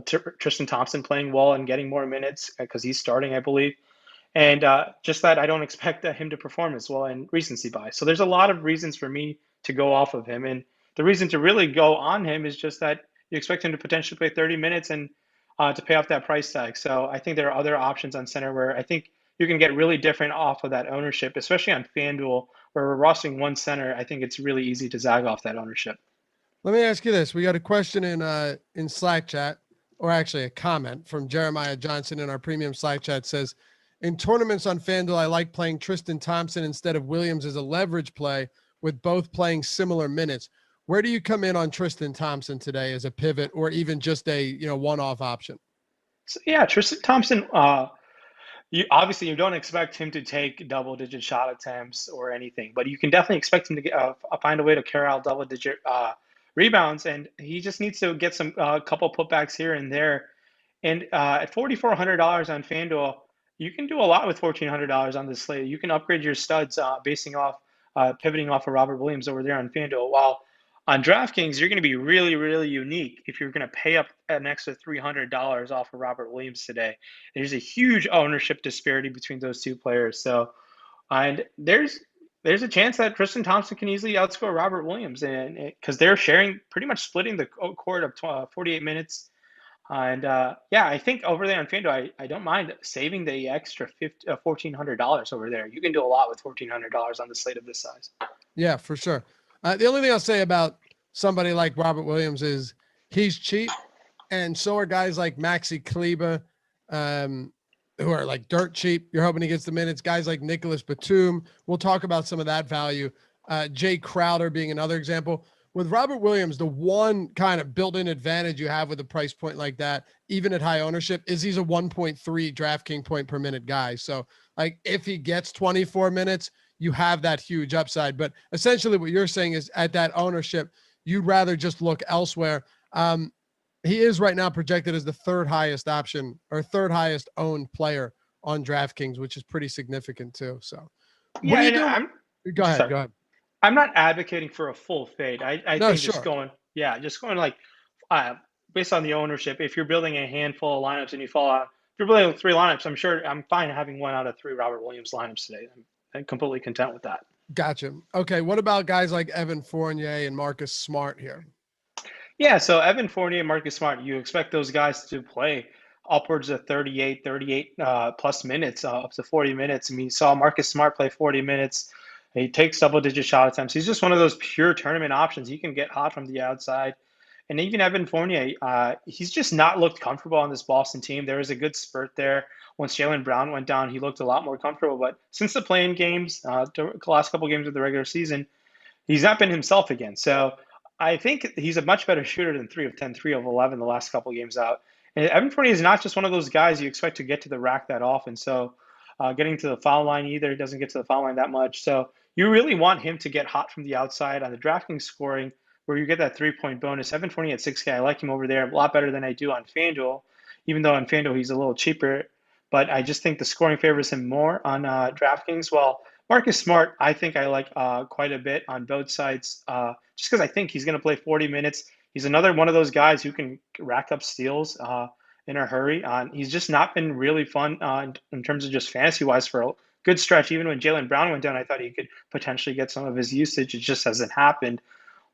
Tristan Thompson playing well and getting more minutes because he's starting, I believe. And just that I don't expect him to perform as well in recency bias. So there's a lot of reasons for me to go off of him. And the reason to really go on him is just that you expect him to potentially play 30 minutes and to pay off that price tag. So I think there are other options on center where I think you can get really different off of that ownership, especially on FanDuel where we're rostering one center. I think it's really easy to zag off that ownership. Let me ask you this. We got a question in Slack chat, or actually a comment from Jeremiah Johnson in our premium Slack chat. Says, in tournaments on FanDuel, I like playing Tristan Thompson instead of Williams as a leverage play with both playing similar minutes. Where do you come in on Tristan Thompson today as a pivot or even just a one-off option? So, yeah, Tristan Thompson, you don't expect him to take double-digit shot attempts or anything, but you can definitely expect him to find a way to carry out double-digit rebounds, and he just needs to get some couple putbacks here and there. And at $4,400 on FanDuel, you can do a lot with $1,400 on this slate. You can upgrade your studs pivoting off of Robert Williams over there on FanDuel. While on DraftKings, you're going to be really, really unique if you're going to pay up an extra $300 off of Robert Williams today. There's a huge ownership disparity between those two players. So, and there's a chance that Tristan Thompson can easily outscore Robert Williams, and because they're pretty much splitting the court of 48 minutes. And I think over there on FanDuel, I don't mind saving the extra $1,400 over there. You can do a lot with $1,400 on the slate of this size. Yeah, for sure. The only thing I'll say about somebody like Robert Williams is he's cheap, and so are guys like Maxi Kleber, who are like dirt cheap. You're hoping he gets the minutes. Guys like Nicholas Batum. We'll talk about some of that value. Jay Crowder being another example. With Robert Williams, the one kind of built-in advantage you have with a price point like that, even at high ownership, is he's a 1.3 DraftKings point per minute guy. So, like, if he gets 24 minutes, you have that huge upside. But essentially what you're saying is at that ownership, you'd rather just look elsewhere. He is right now projected as the third highest option or third highest owned player on DraftKings, which is pretty significant too. So, Go ahead. Go ahead. I'm not advocating for a full fade. I think sure. just going like based on the ownership. If you're building a handful of lineups and you fall out, if you're building 3 lineups, I'm fine having 1 out of 3 Robert Williams lineups today. I'm completely content with that. Gotcha. Okay. What about guys like Evan Fournier and Marcus Smart here? Yeah. So Evan Fournier and Marcus Smart, you expect those guys to play upwards of 38 plus minutes, up to 40 minutes. I mean, you saw Marcus Smart play 40 minutes. He takes double-digit shot attempts. He's just one of those pure tournament options. He can get hot from the outside. And even Evan Fournier, he's just not looked comfortable on this Boston team. There was a good spurt there. Once Jaylen Brown went down, he looked a lot more comfortable. But since the play-in games, the last couple games of the regular season, he's not been himself again. So I think he's a much better shooter than 3 of 10, 3 of 11 the last couple games out. And Evan Fournier is not just one of those guys you expect to get to the rack that often. So getting to the foul line either, he doesn't get to the foul line that much. So you really want him to get hot from the outside on the DraftKings scoring where you get that 3-point bonus. Evan Fournier at 6K, I like him over there a lot better than I do on FanDuel, even though on FanDuel he's a little cheaper. But I just think the scoring favors him more on DraftKings. While Marcus Smart, I think I like quite a bit on both sides just because I think he's going to play 40 minutes. He's another one of those guys who can rack up steals in a hurry. He's just not been really fun in terms of just fantasy-wise for a good stretch. Even when Jaylen Brown went down, I thought he could potentially get some of his usage. It just hasn't happened.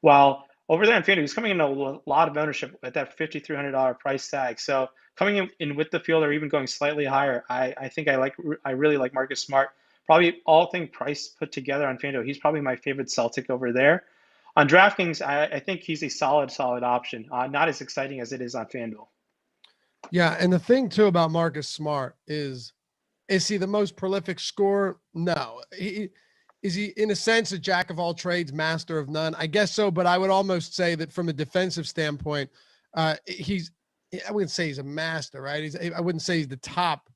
While over there in FanDuel, he's coming in a lot of ownership at that $5,300 price tag. So coming in with the field or even going slightly higher, I think I really like Marcus Smart. Probably all thing price put together on FanDuel, he's probably my favorite Celtic over there. On DraftKings, I think he's a solid option. Not as exciting as it is on FanDuel. Yeah, and the thing too about Marcus Smart is Is he the most prolific scorer? No. Is he, in a sense, a jack of all trades, master of none? I guess so, but I would almost say that from a defensive standpoint, I wouldn't say he's a master, right? I wouldn't say he's the top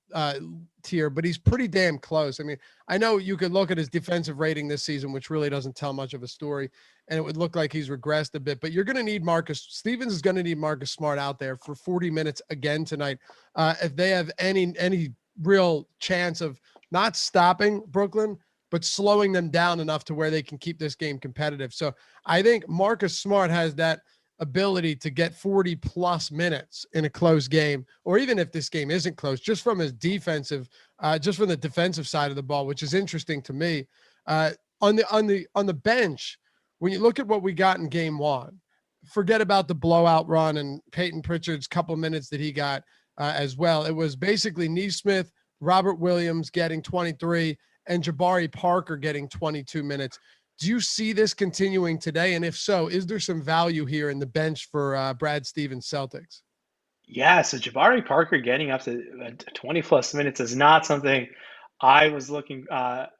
tier, but he's pretty damn close. I mean, I know you could look at his defensive rating this season, which really doesn't tell much of a story, and it would look like he's regressed a bit, but you're going to need Stevens is going to need Marcus Smart out there for 40 minutes again tonight. If they have any real chance of not stopping Brooklyn, but slowing them down enough to where they can keep this game competitive. So I think Marcus Smart has that ability to get 40 plus minutes in a close game, or even if this game isn't close, just from his defensive, just from the defensive side of the ball, which is interesting to me. On the bench, when you look at what we got in game one, forget about the blowout run and Peyton Pritchard's couple minutes that he got as well. It was basically Nesmith, Robert Williams getting 23, and Jabari Parker getting 22 minutes. Do you see this continuing today? And if so, is there some value here in the bench for Brad Stevens Celtics? Yeah, so Jabari Parker getting up to 20 plus minutes is not something I was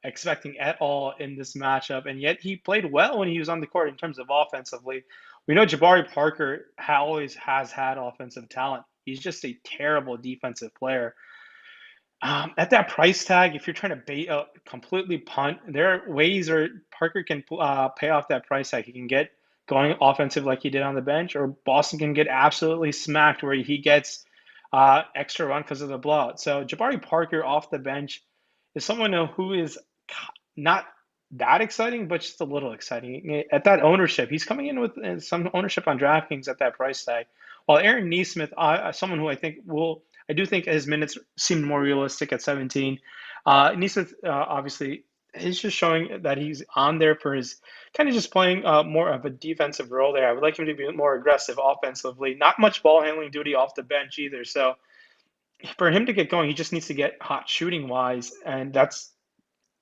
expecting at all in this matchup. And yet he played well when he was on the court in terms of offensively. We know Jabari Parker always has had offensive talent. He's just a terrible defensive player. At that price tag, if you're trying to completely punt, there are ways where Parker can pay off that price tag. He can get going offensive like he did on the bench, or Boston can get absolutely smacked where he gets extra run because of the blowout. So Jabari Parker off the bench is someone who is not that exciting, but just a little exciting. At that ownership, he's coming in with some ownership on DraftKings at that price tag. While Aaron Nesmith, someone who I do think his minutes seem more realistic at 17. Nesmith obviously is just showing that he's on there for his kind of just playing more of a defensive role there. I would like him to be more aggressive offensively. Not much ball handling duty off the bench either. So for him to get going, he just needs to get hot shooting wise, and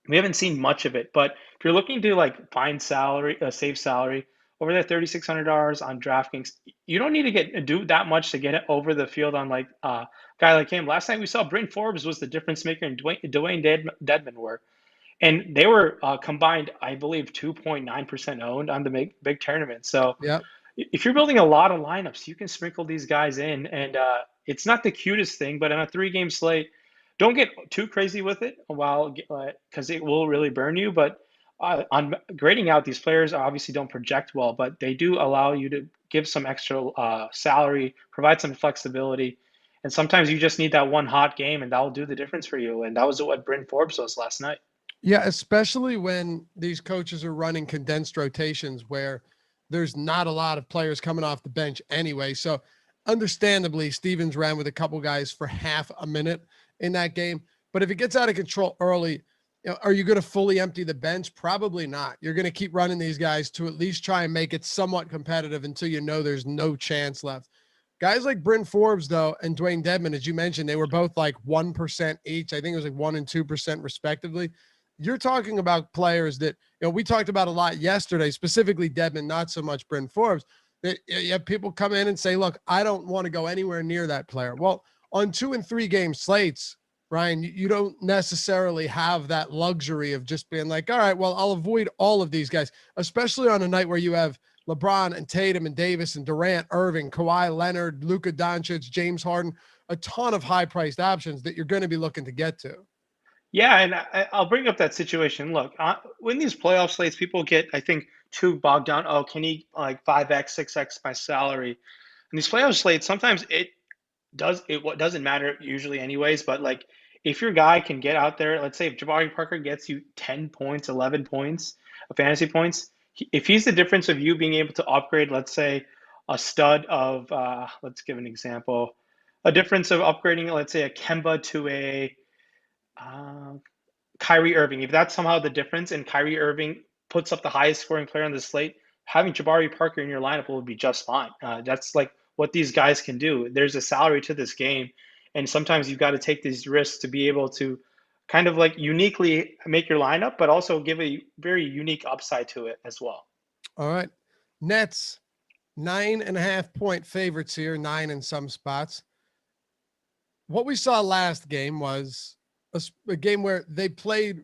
we haven't seen much of it. But if you're looking to find save salary over that $3,600 on DraftKings, you don't need to do that much to get it over the field on a guy like him. Last night we saw Bryn Forbes was the difference maker, and Dwayne Dedman were. And they were combined, I believe, 2.9% owned on the big tournament. So yeah, if you're building a lot of lineups, you can sprinkle these guys in. And it's not the cutest thing, but on a 3-game slate, don't get too crazy with it because it will really burn you. But on grading out, these players obviously don't project well, but they do allow you to give some extra salary, provide some flexibility. And sometimes you just need that one hot game, and that will do the difference for you. And that was what Bryn Forbes was last night. Yeah, especially when these coaches are running condensed rotations where there's not a lot of players coming off the bench anyway. So understandably, Stevens ran with a couple guys for half a minute in that game. But if it gets out of control early, are you going to fully empty the bench? Probably not. You're going to keep running these guys to at least try and make it somewhat competitive until you know there's no chance left. Guys like Bryn Forbes, though, and Dwayne Dedman, as you mentioned, they were both 1% each. I think it was 1% and 2% respectively. You're talking about players that, we talked about a lot yesterday, specifically Dedman, not so much Bryn Forbes. That you have people come in and say, look, I don't want to go anywhere near that player. Well, on 2 and 3 game slates, Ryan, you don't necessarily have that luxury of just being all right, well, I'll avoid all of these guys, especially on a night where you have LeBron and Tatum and Davis and Durant, Irving, Kawhi Leonard, Luka Doncic, James Harden, a ton of high-priced options that you're going to be looking to get to. Yeah, and I'll bring up that situation. Look, when these playoff slates, people get, I think, too bogged down. Oh, can he 5x, 6x my salary? And these playoff slates, sometimes it doesn't matter usually anyways, but if your guy can get out there, let's say if Jabari Parker gets you 10 points, 11 points, fantasy points, if he's the difference of you being able to upgrade, let's say a stud of, let's give an example, a difference of upgrading, let's say a Kemba to a Kyrie Irving, if that's somehow the difference and Kyrie Irving puts up the highest scoring player on the slate, having Jabari Parker in your lineup will be just fine. That's what these guys can do. There's a salary to this game, and sometimes you've got to take these risks to be able to kind of uniquely make your lineup, but also give a very unique upside to it as well. All right. Nets, 9.5 point favorites here, 9 in some spots. What we saw last game was a game where they played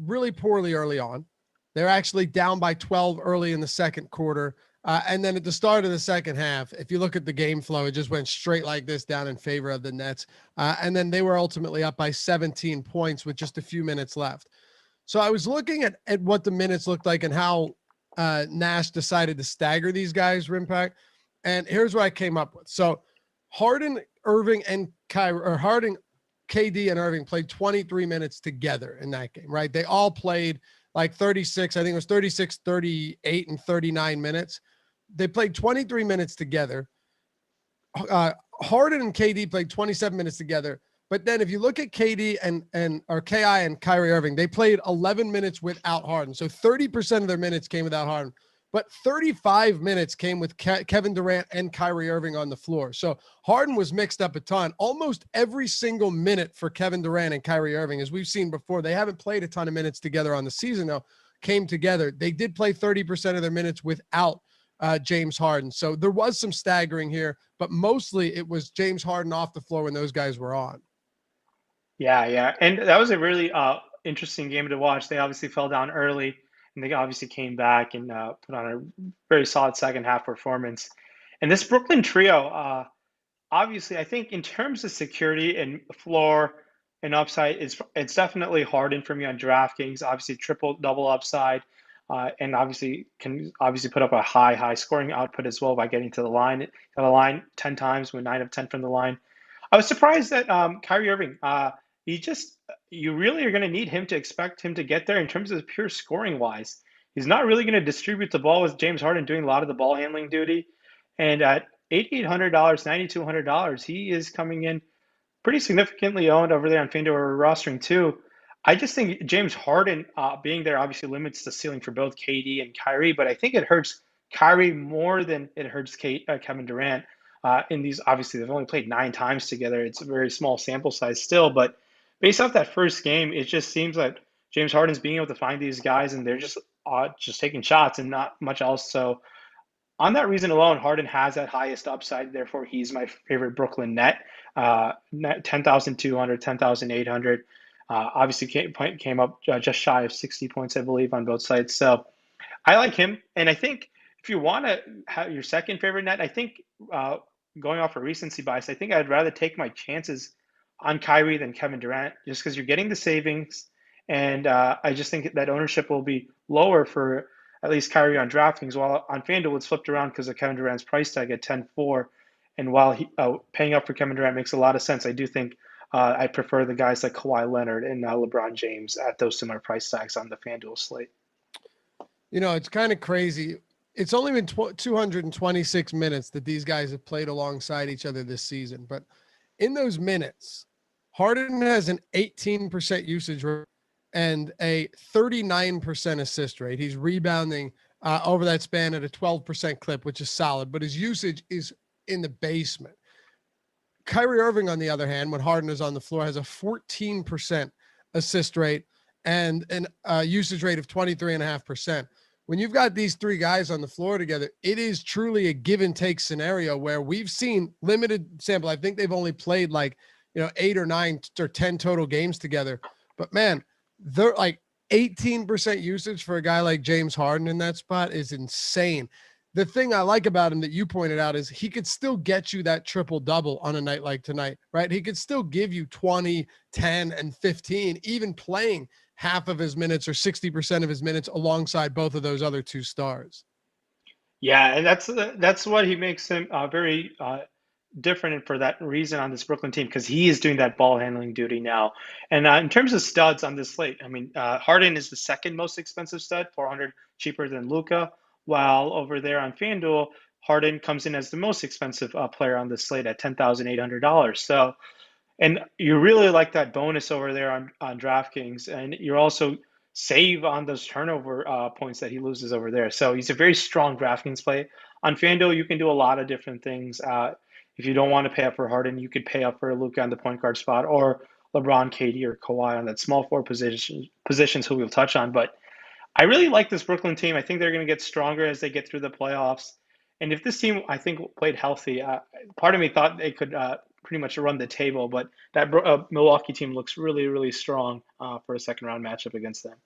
really poorly early on. They're actually down by 12 early in the second quarter. And then at the start of the second half, if you look at the game flow, it just went straight like this down in favor of the Nets. And then they were ultimately up by 17 points with just a few minutes left. So I was looking at what the minutes looked like and how Nash decided to stagger these guys, Rynpak. And here's what I came up with. So Harden, Irving, and Harden, KD, and Irving played 23 minutes together in that game, right? They all played like 36, I think it was 36, 38, and 39 minutes. They played 23 minutes together. Harden and KD played 27 minutes together. But then if you look at KD or KI and Kyrie Irving, they played 11 minutes without Harden. So 30% of their minutes came without Harden. But 35 minutes came with Kevin Durant and Kyrie Irving on the floor. So Harden was mixed up a ton. Almost every single minute for Kevin Durant and Kyrie Irving, as we've seen before, they haven't played a ton of minutes together on the season, though, came together. They did play 30% of their minutes without James Harden. So there was some staggering here, but mostly it was James Harden off the floor when those guys were on. Yeah. And that was a really interesting game to watch. They obviously fell down early, and they obviously came back and put on a very solid second half performance. And this Brooklyn trio, obviously, I think in terms of security and floor and upside, it's definitely Harden for me on DraftKings. Obviously, triple-double upside, and obviously can put up a high scoring output as well by getting to the line. Got a line 10 times, with 9 of 10 from the line. I was surprised that Kyrie Irving, you really are going to need him to expect him to get there in terms of pure scoring wise. He's not really going to distribute the ball with James Harden doing a lot of the ball handling duty. And at $8,800, $9,200, he is coming in pretty significantly owned over there on Fanduel or rostering too. I just think James Harden being there obviously limits the ceiling for both KD and Kyrie, but I think it hurts Kyrie more than it hurts Kevin Durant. In these, obviously, they've only played 9 times together. It's a very small sample size still, but based off that first game, it just seems like James Harden's being able to find these guys, and they're just taking shots and not much else. So on that reason alone, Harden has that highest upside. Therefore, he's my favorite Brooklyn net. 10,200, 10,800. Obviously came up just shy of 60 points, I believe, on both sides. So I like him. And I think if you want to have your second favorite net, I think going off a recency bias, I think I'd rather take my chances on Kyrie than Kevin Durant, just because you're getting the savings. And I just think that ownership will be lower for at least Kyrie on DraftKings, while on FanDuel it's flipped around because of Kevin Durant's price tag at 10.4. And while paying up for Kevin Durant makes a lot of sense, I do think I prefer the guys like Kawhi Leonard and LeBron James at those similar price tags on the FanDuel slate. You know, it's kind of crazy. It's only been 226 minutes that these guys have played alongside each other this season. But in those minutes, Harden has an 18% usage rate and a 39% assist rate. He's rebounding over that span at a 12% clip, which is solid, but his usage is in the basement. Kyrie Irving, on the other hand, when Harden is on the floor, has a 14% assist rate and a usage rate of 23.5%. When you've got these three guys on the floor together, it is truly a give and take scenario where we've seen limited sample. I think they've only played 8 or 9 or 10 total games together, but man, they're like 18% usage for a guy like James Harden in that spot is insane. The thing I like about him that you pointed out is he could still get you that triple double on a night like tonight, right? He could still give you 20, 10, and 15, even playing half of his minutes or 60% of his minutes alongside both of those other two stars. Yeah, and that's what he makes him very different for that reason on this Brooklyn team, because he is doing that ball handling duty now. And in terms of studs on this slate, I mean, Harden is the second most expensive stud, $400 cheaper than Luka, while over there on FanDuel, Harden comes in as the most expensive player on this slate at $10,800. So, and you really like that bonus over there on DraftKings, and you're also save on those turnover points that he loses over there. So he's a very strong DraftKings play. On FanDuel, you can do a lot of different things. If you don't want to pay up for Harden, you could pay up for Luka on the point guard spot, or LeBron, KD, or Kawhi on that small forward positions who we'll touch on. But I really like this Brooklyn team. I think they're going to get stronger as they get through the playoffs. And if this team, I think, played healthy, part of me thought they could pretty much run the table. But that Milwaukee team looks really, really strong for a second round matchup against them.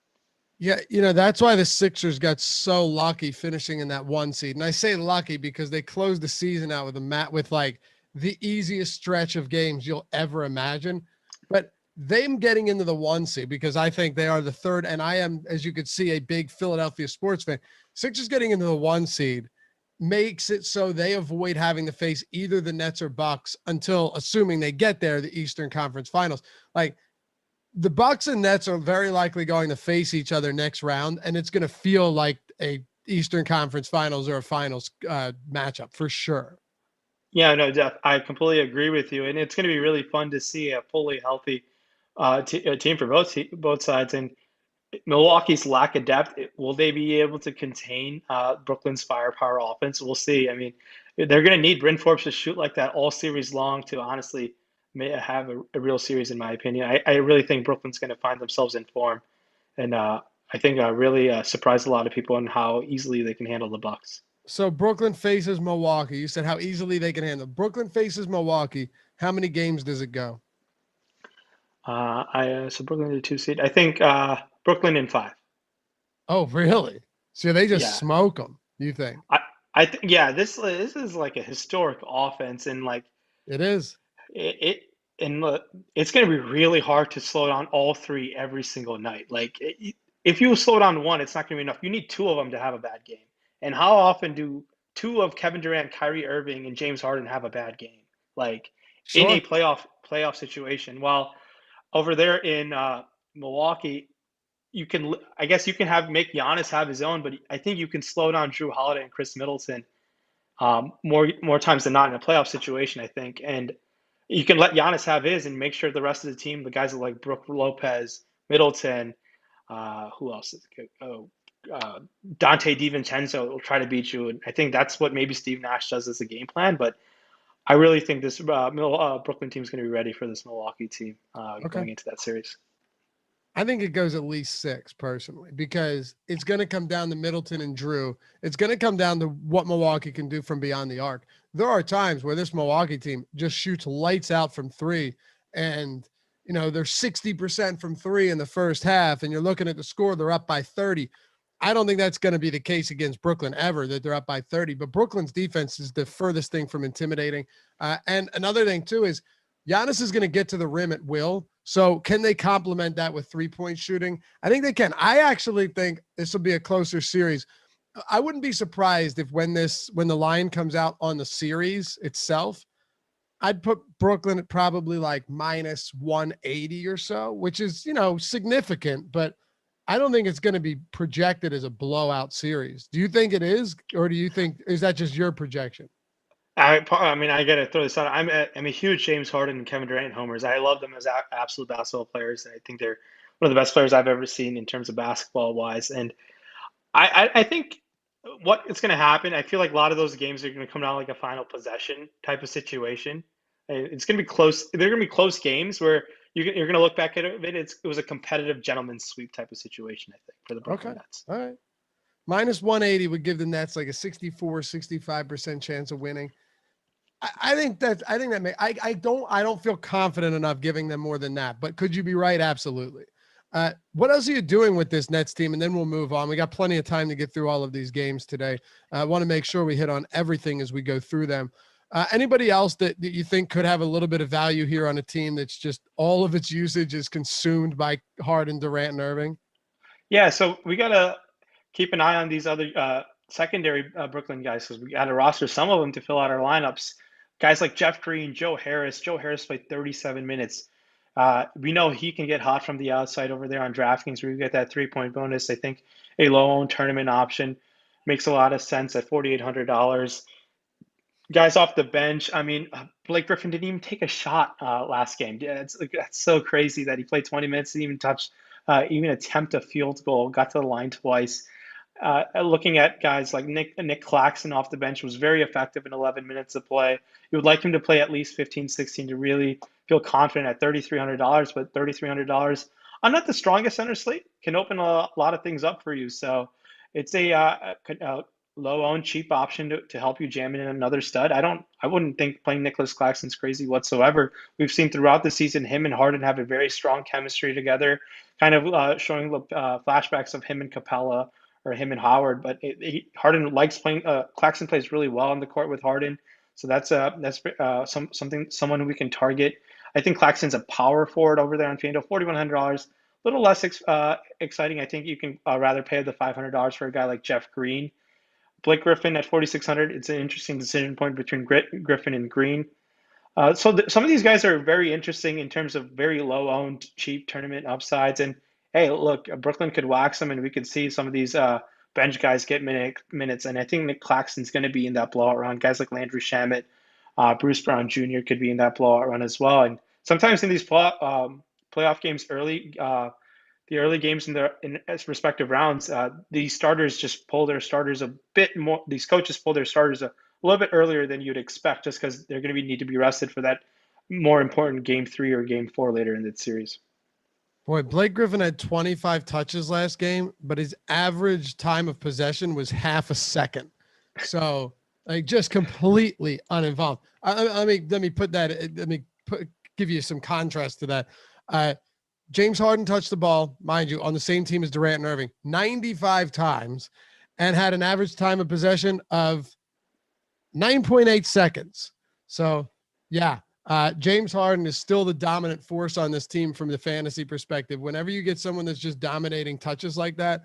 Yeah, that's why the Sixers got so lucky finishing in that 1 seed. And I say lucky because they closed the season out with like the easiest stretch of games you'll ever imagine. But them getting into the 1 seed, because I think they are the third, and I am, as you could see, a big Philadelphia sports fan. Sixers getting into the 1 seed makes it so they avoid having to face either the Nets or Bucks until, assuming they get there, the Eastern Conference Finals. Like, the Bucks and Nets are very likely going to face each other next round, and it's going to feel like a Eastern Conference Finals or a Finals matchup for sure. Yeah, no, Jeff, I completely agree with you, and it's going to be really fun to see a fully healthy team for both sides. And Milwaukee's lack of depth, will they be able to contain Brooklyn's firepower offense? We'll see. I mean, they're going to need Bryn Forbes to shoot like that all series long to honestly have a real series, in my opinion. I really think Brooklyn's going to find themselves in form, and I think really surprised a lot of people on how easily they can handle the Bucks. So Brooklyn faces Milwaukee. You said how easily they can handle. Brooklyn faces Milwaukee. How many games does it go? So Brooklyn the 2 seed. I think Brooklyn in 5. Oh, really? So they just smoke them, you think? I think, yeah, this is like a historic offense, and like it is. It's going to be really hard to slow down all three every single night. Like, if you slow down one, it's not going to be enough. You need 2 of them to have a bad game. And how often do 2 of Kevin Durant, Kyrie Irving, and James Harden have a bad game? Like, in a playoff situation. While over there in Milwaukee, I guess you can make Giannis have his own, but I think you can slow down Drew Holiday and Chris Middleton more times than not in a playoff situation, I think. And you can let Giannis have his and make sure the rest of the team, the guys like Brook Lopez, Middleton, who else is good? Dante DiVincenzo will try to beat you. And I think that's what maybe Steve Nash does as a game plan. But I really think this Brooklyn team is going to be ready for this Milwaukee team going into that series. I think it goes at least 6 personally, because it's going to come down to Middleton and Drew. It's going to come down to what Milwaukee can do from beyond the arc. There are times where this Milwaukee team just shoots lights out from 3, and they're 60% from 3 in the first half, and you're looking at the score, they're up by 30. I don't think that's going to be the case against Brooklyn ever, that they're up by 30, but Brooklyn's defense is the furthest thing from intimidating. And another thing too is Giannis is going to get to the rim at will. So can they complement that with 3-point shooting? I think they can. I actually think this will be a closer series. I wouldn't be surprised if when the line comes out on the series itself, I'd put Brooklyn at probably like minus 180 or so, which is, significant, but I don't think it's going to be projected as a blowout series. Do you think it is? Or is that just your projection? I mean, I got to throw this out. I'm a huge James Harden and Kevin Durant homers. I love them as absolute basketball players. I think they're one of the best players I've ever seen in terms of basketball wise. And I think what is going to happen, I feel like a lot of those games are going to come down like a final possession type of situation. It's going to be close. They're going to be close games where you're going to look back at it. It was a competitive gentleman's sweep type of situation, I think, for the Brooklyn Nets. All right. Minus 180 would give the Nets like a 65% chance of winning. I don't feel confident enough giving them more than that, but could you be right? Absolutely. What else are you doing with this Nets team? And then we'll move on. We got plenty of time to get through all of these games today. I want to make sure we hit on everything as we go through them. Anybody else that you think could have a little bit of value here on a team that's just all of its usage is consumed by Harden, Durant, and Irving? Yeah, so we got to keep an eye on these other secondary Brooklyn guys, because we got to roster some of them to fill out our lineups. Guys like Jeff Green, Joe Harris. Joe Harris played 37 minutes. We know he can get hot from the outside over there on Draftkings, where you get that 3-point bonus. I think a low-owned tournament option makes a lot of sense at $4,800. Guys off the bench. I mean, Blake Griffin didn't even take a shot last game. Yeah, that's so crazy that he played 20 minutes, didn't even touch, even attempt a field goal, got to the line twice. Looking at guys like Nick Claxton off the bench was very effective in 11 minutes of play. You would like him to play at least 15, 16 to really feel confident at $3,300, but $3,300 on not the strongest center slate can open a lot of things up for you. So it's a low owned, cheap option to help you jam in another stud. I wouldn't think playing Nicholas Claxton's crazy whatsoever. We've seen throughout the season him and Harden have a very strong chemistry together, kind of showing flashbacks of him and Capella or him and Howard. But Harden likes playing. Claxton plays really well on the court with Harden, so that's someone who we can target. I think Claxton's a power forward over there on Fanduel, $4,100. A little less exciting. I think you can rather pay the $500 for a guy like Jeff Green. Blake Griffin at 4,600. It's an interesting decision point between Griffin and Green. Some of these guys are very interesting in terms of very low owned, cheap tournament upsides. And hey, look, Brooklyn could wax them, and we could see some of these bench guys get minutes. And I think Nick Claxton's going to be in that blowout run. Guys like Landry Shamet, Bruce Brown Jr. could be in that blowout run as well. And sometimes in these playoff games early, the early games in its respective rounds, these starters just pull their starters a bit more. These coaches pull their starters a little bit earlier than you'd expect, just because they're going to need to be rested for that more important game 3 or game 4 later in the series. Boy, Blake Griffin had 25 touches last game, but his average time of possession was half a second. So like just completely uninvolved. Let me put that. Give you some contrast to that. James Harden touched the ball, mind you, on the same team as Durant and Irving, 95 times, and had an average time of possession of 9.8 seconds. So, yeah, James Harden is still the dominant force on this team from the fantasy perspective. Whenever you get someone that's just dominating touches like that,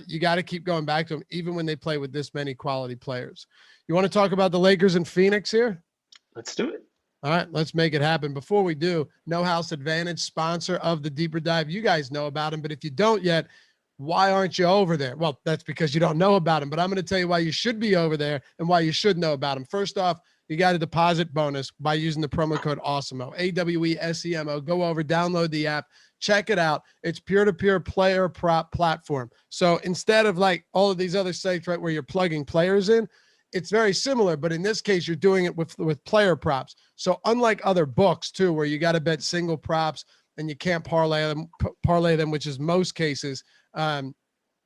you got to keep going back to them, even when they play with this many quality players. You want to talk about the Lakers and Phoenix here? Let's do it. All right, let's make it happen. Before we do, No House Advantage, sponsor of the Deeper Dive. You guys know about him, but if you don't yet, why aren't you over there? Well, that's because you don't know about him, but I'm going to tell you why you should be over there and why you should know about him. First off, you got a deposit bonus by using the promo code Awesemo, AWESEMO. Go over, download the app, check it out. It's peer-to-peer player prop platform. So instead of like all of these other sites, right, where you're plugging players in, it's very similar, but in this case, you're doing it with player props. So unlike other books too, where you got to bet single props and you can't parlay them, which is most cases. And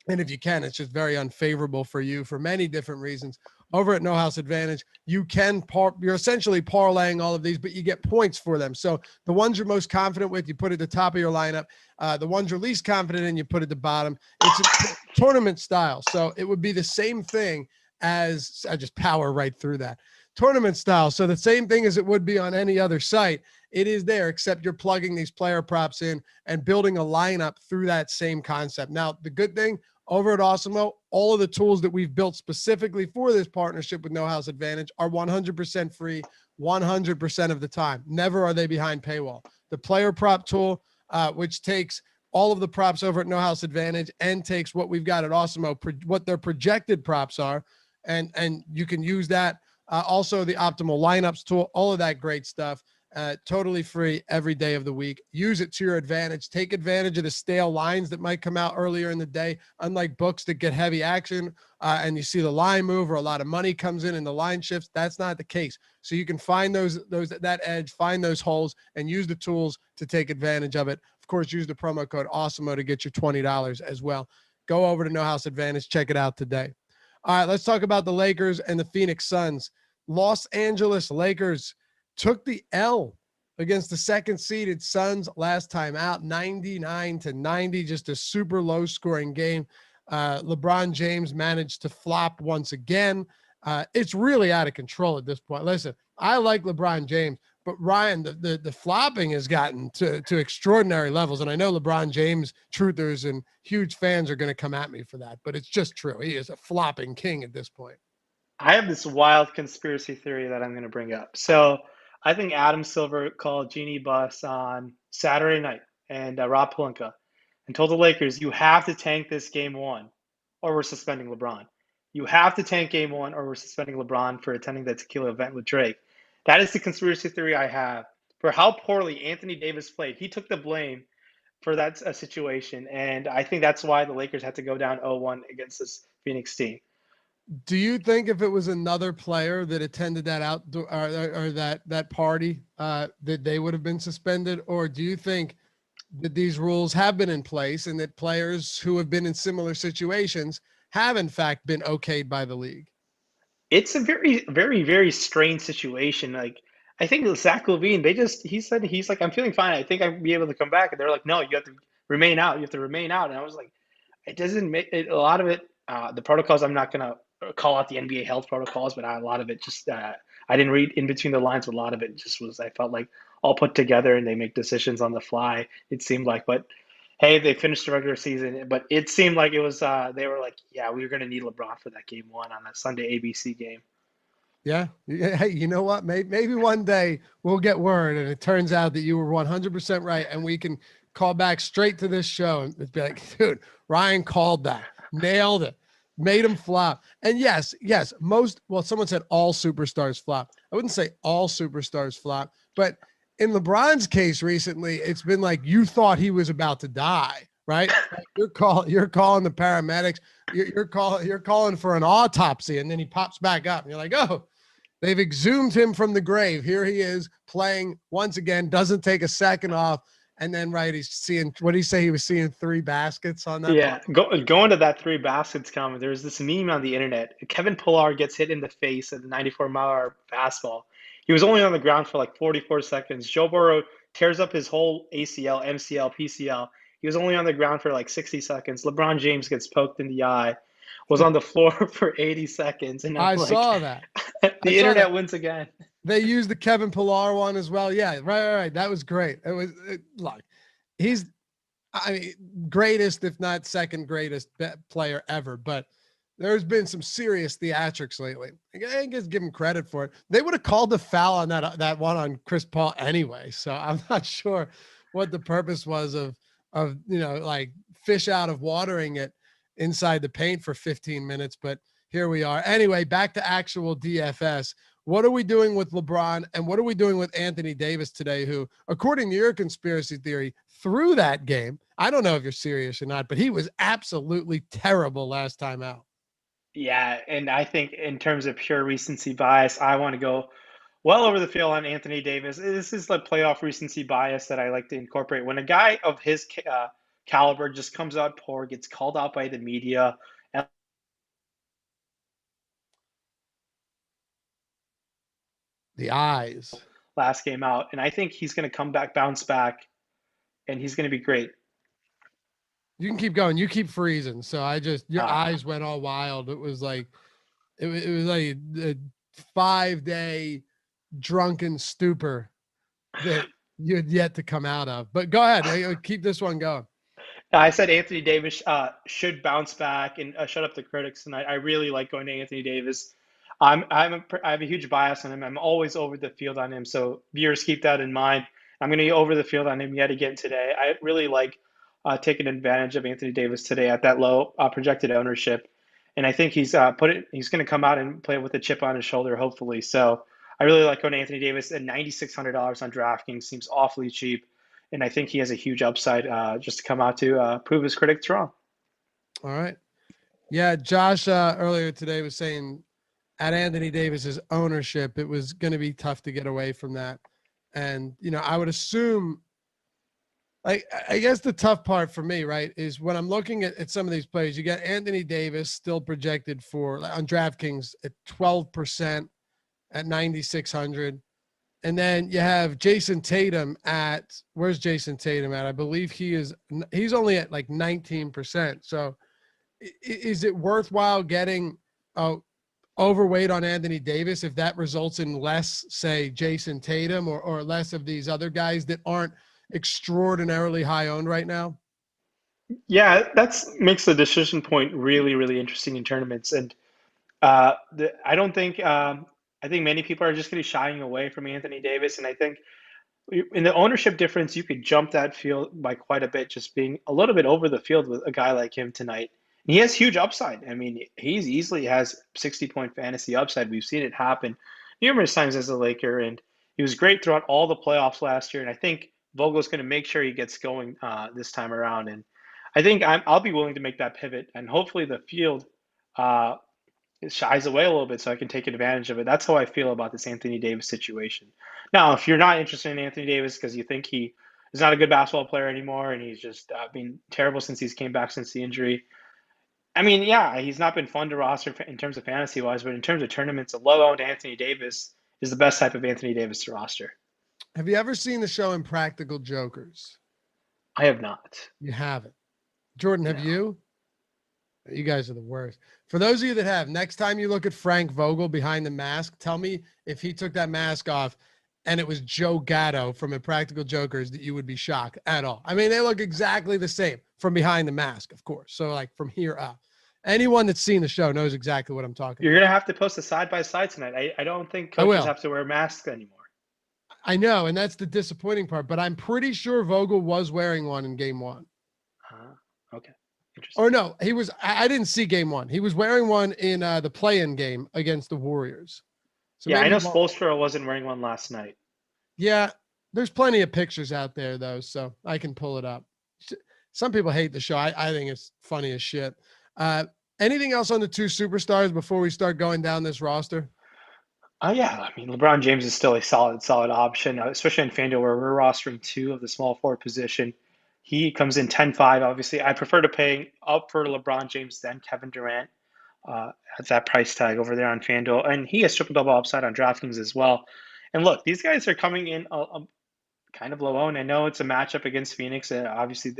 if you can, it's just very unfavorable for you for many different reasons. Over at No House Advantage, you're essentially parlaying all of these, but you get points for them. So the ones you're most confident with, you put at the top of your lineup. The ones you're least confident in, you put at the bottom. It's a tournament style. So it would be the same thing as I just power right through that tournament style. So the same thing as it would be on any other site, it is there, except you're plugging these player props in and building a lineup through that same concept. Now, the good thing over at Awesemo, all of the tools that we've built specifically for this partnership with No House Advantage are 100% free, 100% of the time. Never are they behind paywall. The player prop tool, which takes all of the props over at No House Advantage and takes what we've got at Awesemo, what their projected props are, and you can use that. Also the optimal lineups tool, all of that great stuff, totally free every day of the week. Use it to your advantage. Take advantage of the stale lines that might come out earlier in the day. Unlike books that get heavy action and you see the line move or a lot of money comes in and the line shifts, that's not the case. So you can find that edge, find those holes, and use the tools to take advantage of it. Of course, use the promo code Awesemo to get your $20 as well. Go over to No House Advantage. Check it out today. All right, let's talk about the Lakers and the Phoenix Suns. Los Angeles Lakers took the L against the second-seeded Suns last time out, 99-90, just a super low-scoring game. LeBron James managed to flop once again. It's really out of control at this point. Listen, I like LeBron James, but Ryan, the flopping has gotten to extraordinary levels. And I know LeBron James truthers and huge fans are going to come at me for that, but it's just true. He is a flopping king at this point. I have this wild conspiracy theory that I'm going to bring up. So I think Adam Silver called Jeannie Buss on Saturday night and Rob Pelinka and told the Lakers, you have to tank this game 1 or we're suspending LeBron. You have to tank game 1 or we're suspending LeBron for attending the tequila event with Drake. That is the conspiracy theory I have for how poorly Anthony Davis played. He took the blame for that situation, and I think that's why the Lakers had to go down 0-1 against this Phoenix team. Do you think if it was another player that attended that outdoor or that party, that they would have been suspended, or do you think that these rules have been in place and that players who have been in similar situations have in fact been okayed by the league. It's a very, very, very strange situation. Like, I think Zach LaVine, he said, he's like, I'm feeling fine. I think I'll be able to come back. And they're like, no, you have to remain out. You have to remain out. And I was like, it doesn't make it, a lot of it, the protocols, I'm not going to call out the NBA health protocols, but a lot of it just, I didn't read in between the lines. But a lot of it just was, I felt like all put together and they make decisions on the fly, it seemed like. But hey, they finished the regular season, but it seemed like it was, they were like, yeah, we were going to need LeBron for that game one on that Sunday ABC game. Yeah. Hey, you know what? Maybe one day we'll get word and it turns out that you were 100% right. And we can call back straight to this show and be like, dude, Rayen called that, nailed it, made him flop. And yes, someone said all superstars flop. I wouldn't say all superstars flop, but in LeBron's case recently, it's been like you thought he was about to die, right? You're calling the paramedics, you're calling for an autopsy, and then he pops back up, and you're like, oh, they've exhumed him from the grave. Here he is playing once again, doesn't take a second off, and then he's seeing, what did he say? He was seeing 3 baskets on that. Yeah, going to that 3 baskets comment. There's this meme on the internet. Kevin Pillar gets hit in the face at the 94-mile-an-hour fastball. He was only on the ground for like 44 seconds. Joe Burrow tears up his whole ACL, MCL, PCL. He was only on the ground for like 60 seconds. LeBron James gets poked in the eye, was on the floor for 80 seconds. And I saw that. The internet wins again. They used the Kevin Pillar one as well. Yeah, right. That was great. Look, he's, greatest, if not second greatest player ever. But there's been some serious theatrics lately. I guess give him credit for it. They would have called the foul on that one on Chris Paul anyway. So I'm not sure what the purpose was of like fish out of watering it inside the paint for 15 minutes. But here we are. Anyway, back to actual DFS. What are we doing with LeBron and what are we doing with Anthony Davis today, who, according to your conspiracy theory, threw that game? I don't know if you're serious or not, but he was absolutely terrible last time out. Yeah, and I think in terms of pure recency bias, I want to go well over the field on Anthony Davis. This is like playoff recency bias that I like to incorporate. When a guy of his caliber just comes out poor, gets called out by the media, and the eyes last game out, and I think he's going to come back, bounce back, and he's going to be great. You can keep going. You keep freezing. So your eyes went all wild. It was like a 5-day drunken stupor that you had yet to come out of. But go ahead. Keep this one going. I said Anthony Davis should bounce back and shut up the critics. And I really like going to Anthony Davis. I have a huge bias on him. I'm always over the field on him. So viewers, keep that in mind. I'm going to be over the field on him yet again today. I really like taking advantage of Anthony Davis today at that low projected ownership. And I think he's going to come out and play with a chip on his shoulder, hopefully. So I really like going to Anthony Davis at $9,600 on DraftKings. Seems awfully cheap. And I think he has a huge upside just to come out to prove his critics wrong. All right. Yeah, Josh earlier today was saying at Anthony Davis's ownership, it was going to be tough to get away from that. And, I would assume, I guess the tough part for me, right, is when I'm looking at some of these players, you got Anthony Davis still projected on DraftKings at 12% at 9,600. And then you have Jason Tatum where's Jason Tatum at? I believe he's only at like 19%. So is it worthwhile getting overweight on Anthony Davis if that results in less, say, Jason Tatum or less of these other guys that aren't extraordinarily high owned right now? Yeah, that makes the decision point really, really interesting in tournaments. And I think many people are just going to be shying away from Anthony Davis. And I think in the ownership difference, you could jump that field by quite a bit, just being a little bit over the field with a guy like him tonight. And he has huge upside. I mean, he's easily has 60-point fantasy upside. We've seen it happen numerous times as a Laker, and he was great throughout all the playoffs last year. And I think Vogel's going to make sure he gets going this time around. And I think I'll be willing to make that pivot, and hopefully the field shies away a little bit so I can take advantage of it. That's how I feel about this Anthony Davis situation. Now, if you're not interested in Anthony Davis because you think he is not a good basketball player anymore and he's just been terrible since he's came back since the injury, I mean, yeah, he's not been fun to roster in terms of fantasy wise, but in terms of tournaments, a low-owned Anthony Davis is the best type of Anthony Davis to roster. Have you ever seen the show Impractical Jokers? I have not. You haven't. Jordan, have No. you? You guys are the worst. For those of you that have, next time you look at Frank Vogel behind the mask, tell me if he took that mask off and it was Joe Gatto from Impractical Jokers that you would be shocked at all. I mean, they look exactly the same from behind the mask, of course. So like from here up. Anyone that's seen the show knows exactly what I'm talking You're about. going to have to post a side-by-side tonight. I don't think coaches have to wear masks anymore. I know, and that's the disappointing part, but I'm pretty sure Vogel was wearing one in game one. Okay. Interesting. Or no, he was. I didn't see game one. He was wearing one in the play-in game against the Warriors. So yeah, I know maybe Spoelstra wasn't wearing one last night. Yeah, there's plenty of pictures out there, though, so I can pull it up. Some people hate the show. I think it's funny as shit. Anything else on the two superstars before we start going down this roster? Yeah, I mean, LeBron James is still a solid option, especially in FanDuel where we're rostering two of the small forward position. He comes in 10-5. Obviously, I prefer to pay up for LeBron James than Kevin Durant at that price tag over there on FanDuel. And he has triple-double upside on DraftKings as well. And look, these guys are coming in kind of low-owned. I know it's a matchup against Phoenix. Obviously,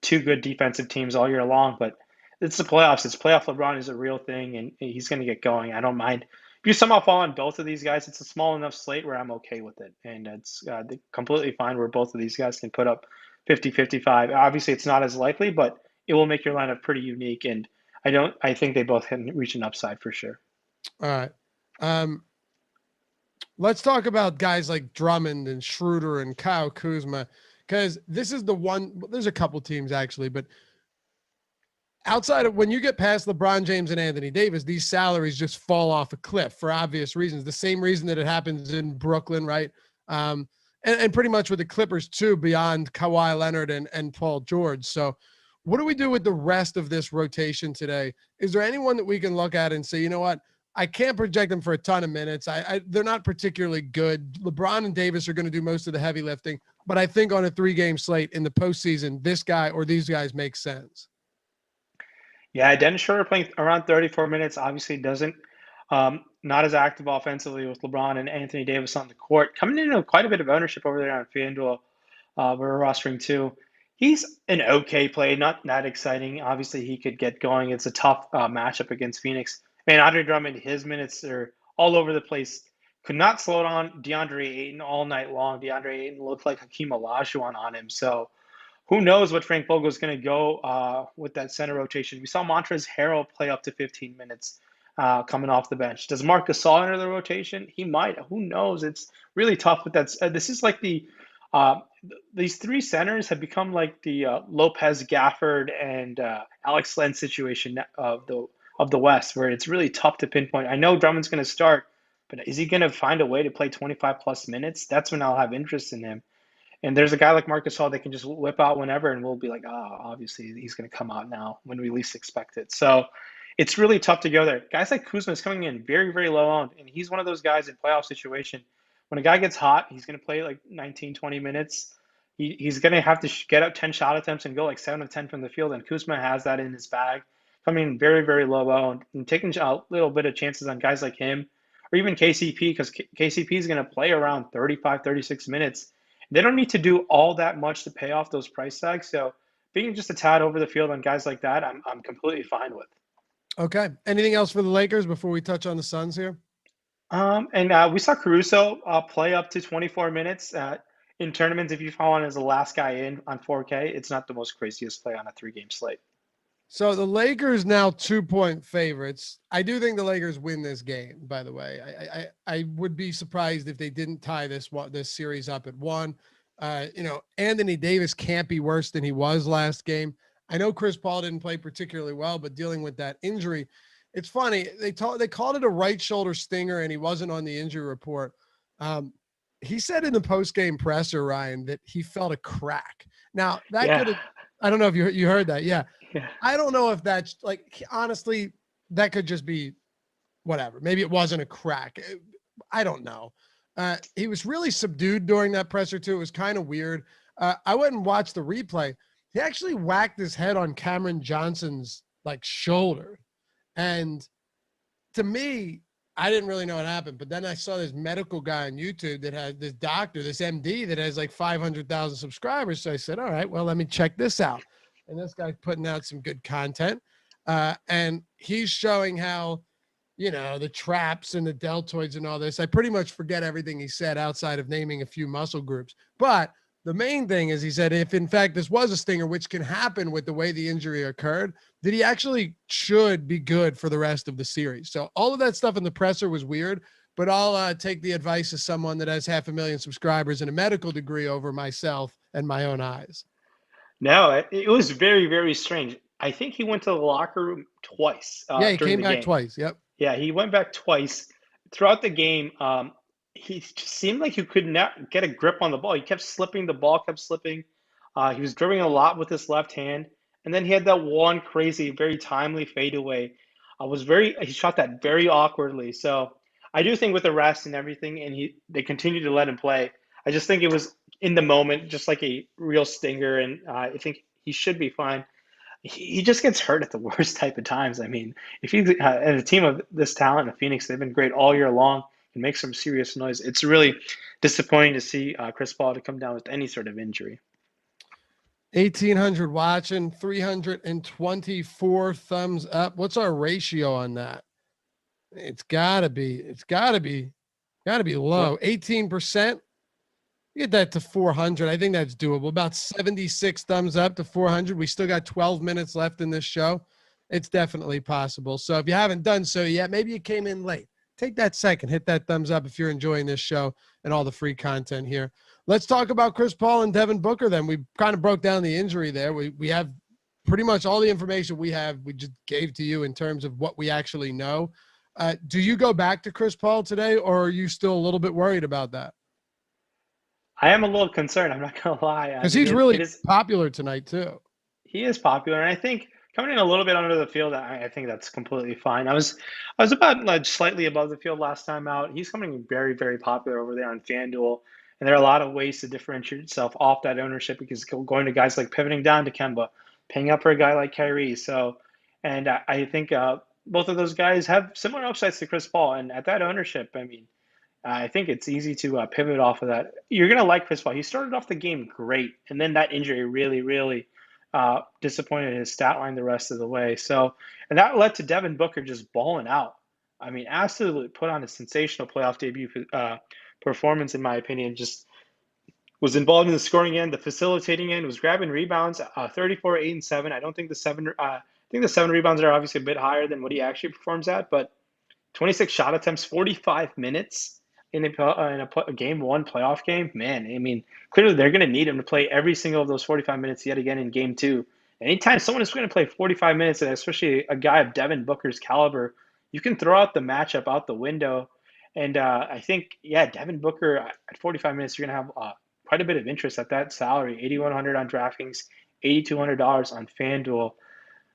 two good defensive teams all year long, but it's the playoffs. It's playoff LeBron is a real thing, and he's going to get going. I don't mind. If you somehow fall on both of these guys, it's a small enough slate where I'm okay with it. And it's completely fine where both of these guys can put up 50, 55. Obviously, it's not as likely, but it will make your lineup pretty unique. And I think they both can reach an upside for sure. All right. Let's talk about guys like Drummond and Schroeder and Kyle Kuzma, because this is the one. There's a couple teams actually, but outside of when you get past LeBron James and Anthony Davis, these salaries just fall off a cliff for obvious reasons. The same reason that it happens in Brooklyn, right? And pretty much with the Clippers too, beyond Kawhi Leonard and Paul George. So what do we do with the rest of this rotation today? Is there anyone that we can look at and say, you know what? I can't project them for a ton of minutes. They're not particularly good. LeBron and Davis are going to do most of the heavy lifting, but I think on a 3-game slate in the postseason, this guy or these guys make sense. Yeah, Dennis Schroeder playing around 34 minutes obviously doesn't not as active offensively with LeBron and Anthony Davis on the court. Coming into quite a bit of ownership over there on FanDuel. We're rostering two. He's an okay play, not that exciting. Obviously, he could get going. It's a tough matchup against Phoenix. Man, Andre Drummond, his minutes are all over the place. Could not slow down DeAndre Ayton all night long. DeAndre Ayton looked like Hakeem Olajuwon on him. So who knows what Frank Vogel is going to go with that center rotation. We saw Montrezl Harrell play up to 15 minutes coming off the bench. Does Marc Gasol enter the rotation? He might. Who knows? It's really tough with that. This is like these three centers have become like the Lopez, Gafford, and Alex Len situation of the West, where it's really tough to pinpoint. I know Drummond's going to start, but is he going to find a way to play 25-plus minutes? That's when I'll have interest in him. And there's a guy like Marc Gasol that can just whip out whenever, and we'll be like, obviously he's going to come out now when we least expect it. So it's really tough to go there. Guys like Kuzma is coming in very, very low owned, and he's one of those guys in playoff situation. When a guy gets hot, he's going to play like 19, 20 minutes. He's going to have to get up 10 shot attempts and go like 7 of 10 from the field, and Kuzma has that in his bag. Coming in very, very low owned and taking a little bit of chances on guys like him or even KCP, because KCP is going to play around 35, 36 minutes. They don't need to do all that much to pay off those price tags. So being just a tad over the field on guys like that, I'm completely fine with. Okay. Anything else for the Lakers before we touch on the Suns here? And we saw Caruso play up to 24 minutes in tournaments. If you follow on as the last guy in on 4K, it's not the most craziest play on a 3-game slate. So the Lakers now 2-point favorites. I do think the Lakers win this game, by the way. I would be surprised if they didn't tie this series up at 1. Anthony Davis can't be worse than he was last game. I know Chris Paul didn't play particularly well, but dealing with that injury, it's funny. They called it a right shoulder stinger, and he wasn't on the injury report. He said in the post-game presser, Ryan, that he felt a crack. Now, that could have – I don't know if you heard that. Yeah. I don't know if that's – like, honestly, that could just be whatever. Maybe it wasn't a crack. I don't know. He was really subdued during that presser, too. It was kind of weird. I went and watched the replay. He actually whacked his head on Cameron Johnson's like shouldered. And to me, I didn't really know what happened, but then I saw this medical guy on YouTube that has this doctor, this MD that has like 500,000 subscribers. So I said, all right, well, let me check this out. And this guy's putting out some good content. And he's showing how, the traps and the deltoids and all this. I pretty much forget everything he said outside of naming a few muscle groups. But the main thing is he said, if in fact this was a stinger, which can happen with the way the injury occurred, that he actually should be good for the rest of the series. So all of that stuff in the presser was weird, but I'll take the advice of someone that has 500,000 subscribers and a medical degree over myself and my own eyes. No, it was very, very strange. I think he went to the locker room twice. Yeah, he during came the back game. twice. Yep. Yeah, he went back twice throughout the game. He just seemed like he could not get a grip on the ball. He kept slipping. The ball kept slipping. He was dribbling a lot with his left hand, and then he had that one crazy, very timely fadeaway. He shot that very awkwardly. So I do think with the rest and everything, and they continued to let him play. I just think it was in the moment, just like a real stinger, and I think he should be fine. He just gets hurt at the worst type of times. I mean, if you and a team of this talent in Phoenix, they've been great all year long and make some serious noise. It's really disappointing to see Chris Paul to come down with any sort of injury. 1,800 watching, 324 thumbs up. What's our ratio on that? It's gotta be low. 18%. Get that to 400. I think that's doable. About 76 thumbs up to 400. We still got 12 minutes left in this show. It's definitely possible. So if you haven't done so yet, maybe you came in late. Take that second, hit that thumbs up if you're enjoying this show and all the free content here. Let's talk about Chris Paul and Devin Booker then. We kind of broke down the injury there. We have pretty much all the information we just gave to you in terms of what we actually know. Do you go back to Chris Paul today, or are you still a little bit worried about that? I am a little concerned. I'm not going to lie. Because he's really popular tonight too. He is popular, and I think coming in a little bit under the field, I think that's completely fine. I was about like slightly above the field last time out. He's coming very, very popular over there on Fanduel, and there are a lot of ways to differentiate yourself off that ownership, because going to guys like pivoting down to Kemba, paying up for a guy like Kyrie. So, and I think both of those guys have similar upsides to Chris Paul, and at that ownership, I mean, I think it's easy to pivot off of that. You're going to like Chris Paul. He started off the game great, and then that injury really, really disappointed his stat line the rest of the way. So, and that led to Devin Booker just balling out. I mean, absolutely put on a sensational playoff debut performance, in my opinion. Just was involved in the scoring end, the facilitating end, was grabbing rebounds, 34, 8, and 7. I don't think the 7 rebounds are obviously a bit higher than what he actually performs at, but 26 shot attempts, 45 minutes in a game one playoff game. Man, I mean, clearly they're going to need him to play every single of those 45 minutes yet again in game two. Anytime someone is going to play 45 minutes, and especially a guy of Devin Booker's caliber, you can throw out the matchup out the window. And I think, Devin Booker at 45 minutes, you're going to have quite a bit of interest at that salary. $8,100 on Draftkings, $8,200 on Fanduel.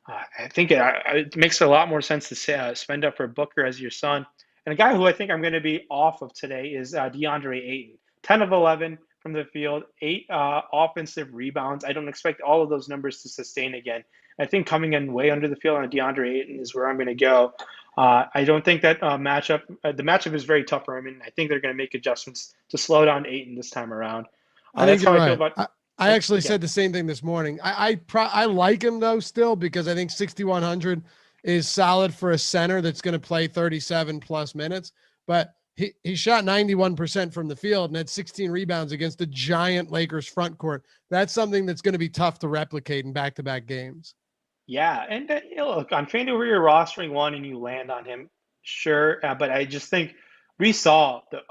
I think it makes a lot more sense to spend up for Booker as your son. And a guy who I think I'm going to be off of today is DeAndre Ayton. 10 of 11 from the field, 8 offensive rebounds. I don't expect all of those numbers to sustain again. I think coming in way under the field on DeAndre Ayton is where I'm going to go. I don't think that the matchup is very tough for him, and I think they're going to make adjustments to slow down Ayton this time around. I think you're right. I actually said the same thing this morning. I like him though still, because I think 6,100 is solid for a center that's going to play 37 plus minutes. But he shot 91% from the field and had 16 rebounds against the giant Lakers front court. That's something that's going to be tough to replicate in back-to-back games. Yeah, and look, on FanDuel where you're rostering one and you land on him, sure. But I just think we saw the